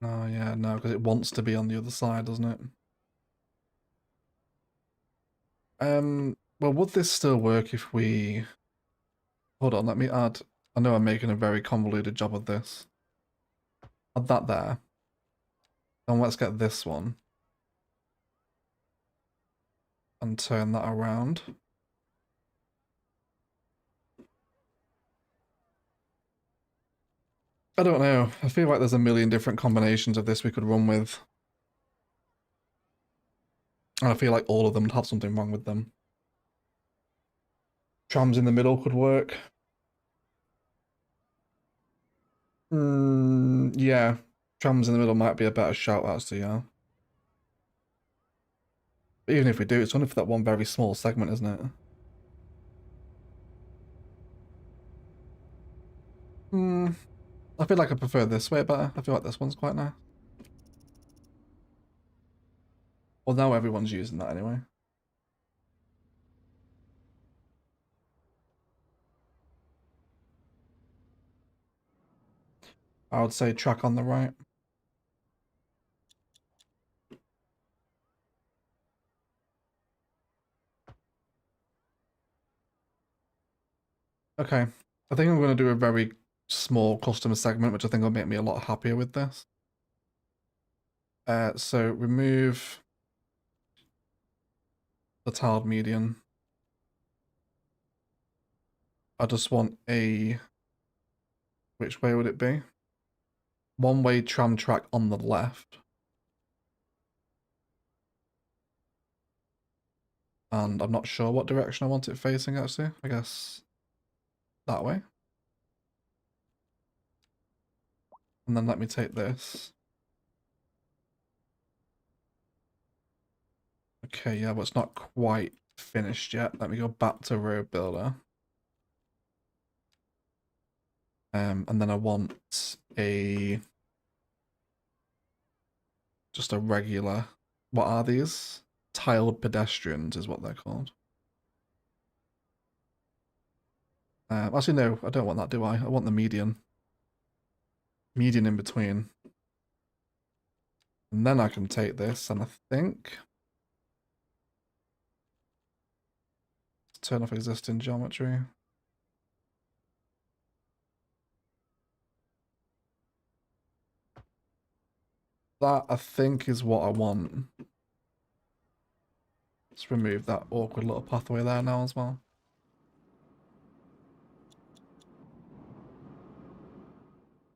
[SPEAKER 1] Oh yeah, no, because it wants to be on the other side, doesn't it? Well, would this still work if we... Hold on, let me add... I know I'm making a very convoluted job of this. Add that there. Then let's get this one. And turn that around. I don't know. I feel like there's a million different combinations of this we could run with. And I feel like all of them would have something wrong with them. Trams in the middle could work. Yeah. Trams in the middle might be a better shout, actually, yeah. But even if we do, it's only for that one very small segment, isn't it? I feel like I prefer this way better. I feel like this one's quite nice. Well, now everyone's using that anyway. I would say track on the right. Okay. I think I'm going to do a very small customer segment, which I think will make me a lot happier with this. So remove the tiled median. I just want a... Which way would it be? One-way tram track on the left. And I'm not sure what direction I want it facing, actually. I guess that way. And then let me take this. Okay, yeah, but it's not quite finished yet. Let me go back to road builder. And then I want just a regular, what are these? Tiled pedestrians is what they're called. Actually, no, I don't want that, do I? I want the median. Median in between. And then I can take this, and I think... Turn off existing geometry. That, I think, is what I want. Let's remove that awkward little pathway there now as well.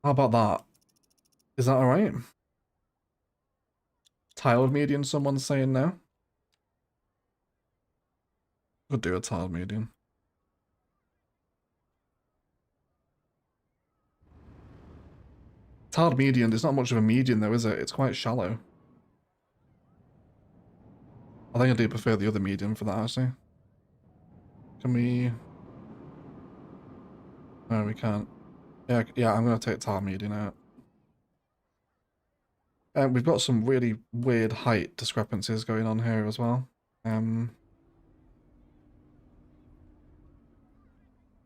[SPEAKER 1] How about that? Is that alright? Tiled median, someone's saying no? Could do a tiled median. It's hard median. It's not much of a median though, is it? It's quite shallow. I think I do prefer the other medium for that, actually. Can we... No, we can't. Yeah, I'm going to take tar median out. We've got some really weird height discrepancies going on here as well.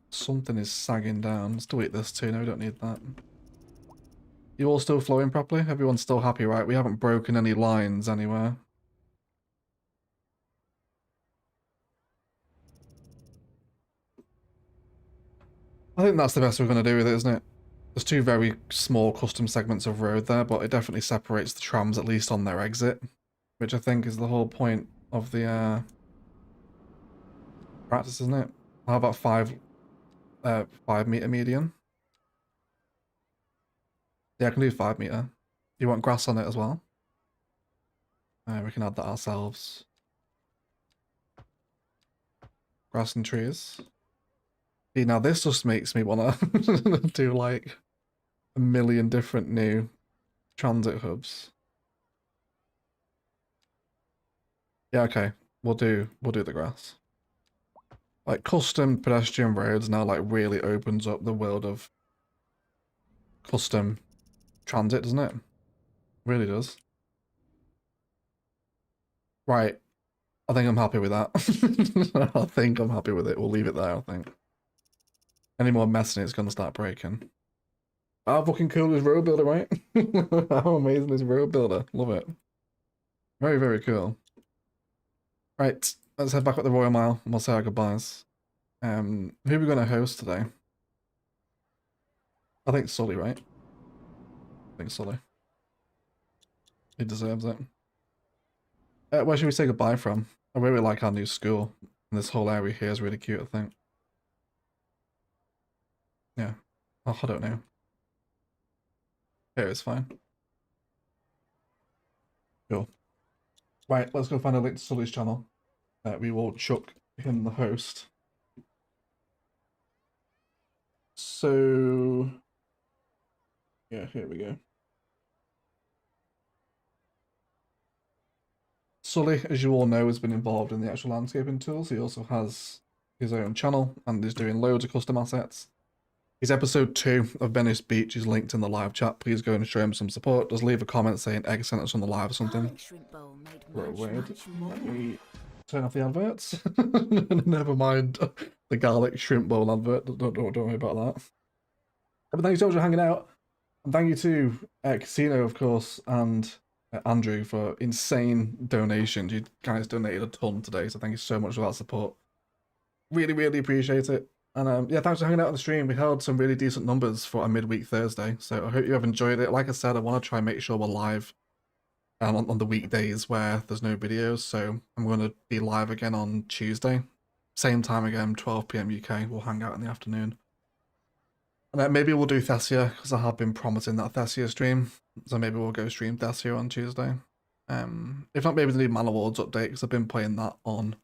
[SPEAKER 1] Something is sagging down. Let's delete this too. No, we don't need that. You all still flowing properly? Everyone's still happy, right? We haven't broken any lines anywhere. I think that's the best we're going to do with it, isn't it? There's two very small custom segments of road there, but it definitely separates the trams, at least on their exit, which I think is the whole point of the practice, isn't it? How about 5 meter median? Yeah, I can do 5 meter. You want grass on it as well? We can add that ourselves. Grass and trees. See, now this just makes me want to do like a million different new transit hubs. Yeah, okay. We'll do the grass. Like custom pedestrian roads now like really opens up the world of custom transit, doesn't it? Really does. Right. I think I'm happy with that. I think I'm happy with it. We'll leave it there, I think. Any more messing, it's gonna start breaking. How fucking cool is Road Builder, right? How amazing is Road Builder? Love it. Very, very cool. Right, let's head back up the Royal Mile and we'll say our goodbyes. Who are we gonna host today? I think Sully, right? I think Sully. He deserves it. Where should we say goodbye from? I really like our new school. And this whole area here is really cute, I think. Yeah. Oh, I don't know. Here it's fine. Cool. Right, let's go find a link to Sully's channel. We will chuck him the host. So... yeah, here we go. Sully, as you all know, has been involved in the actual landscaping tools. He also has his own channel and is doing loads of custom assets. His episode 2 of Venice Beach is linked in the live chat. Please go and show him some support. Just leave a comment saying egg sent us on the live or something. Let me turn off the adverts. Never mind the garlic shrimp bowl advert. Don't worry about that. But thank you so much for hanging out. And thank you to Casino, of course, and Andrew for insane donations. You guys donated a ton today, so thank you so much for that support. Really, really appreciate it. And yeah, thanks for hanging out on the stream. We held some really decent numbers for a midweek Thursday, so I hope you have enjoyed it. Like I said, I want to try and make sure we're live on the weekdays where there's no videos, so I'm going to be live again on Tuesday. Same time again, 12 PM UK. We'll hang out in the afternoon. And maybe we'll do Thessia, because I have been promising that Thessia stream, so maybe we'll go stream Thessia on Tuesday. If not, maybe the new Man Awards update, because I've been playing that on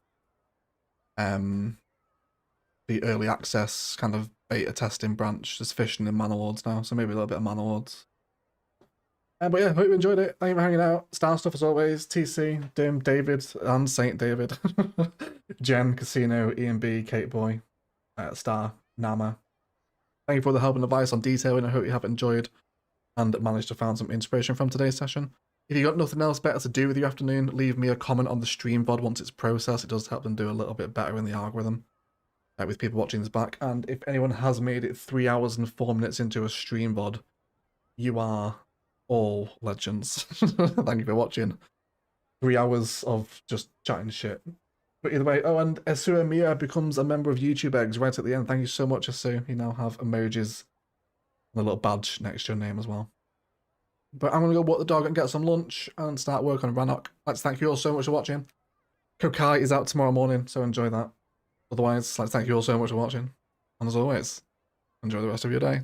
[SPEAKER 1] the early access kind of beta testing branch, just fishing in Man Awards now, so maybe a little bit of Man Awards. But yeah, hope you enjoyed it. Thank you for hanging out. Star stuff as always. TC, Dim, David, and Saint David. Jen, Casino, Ian B, Kate Boy, Star, Nama. Thank you for the help and advice on detailing. I hope you have enjoyed and managed to find some inspiration from today's session. If you got nothing else better to do with your afternoon, leave me a comment on the stream VOD once it's processed. It does help them do a little bit better in the algorithm with people watching this back. And if anyone has made it 3 hours and 4 minutes into a stream VOD, you are all legends. Thank you for watching. 3 hours of just chatting shit. But either way, oh, and Esu Mia becomes a member of YouTube Eggs right at the end. Thank you so much, Esu. You now have emojis and a little badge next to your name as well. But I'm going to go walk the dog and get some lunch and start work on Rannoch. I'd like to thank you all so much for watching. Kokai is out tomorrow morning, so enjoy that. Otherwise, I'd like to thank you all so much for watching. And as always, enjoy the rest of your day.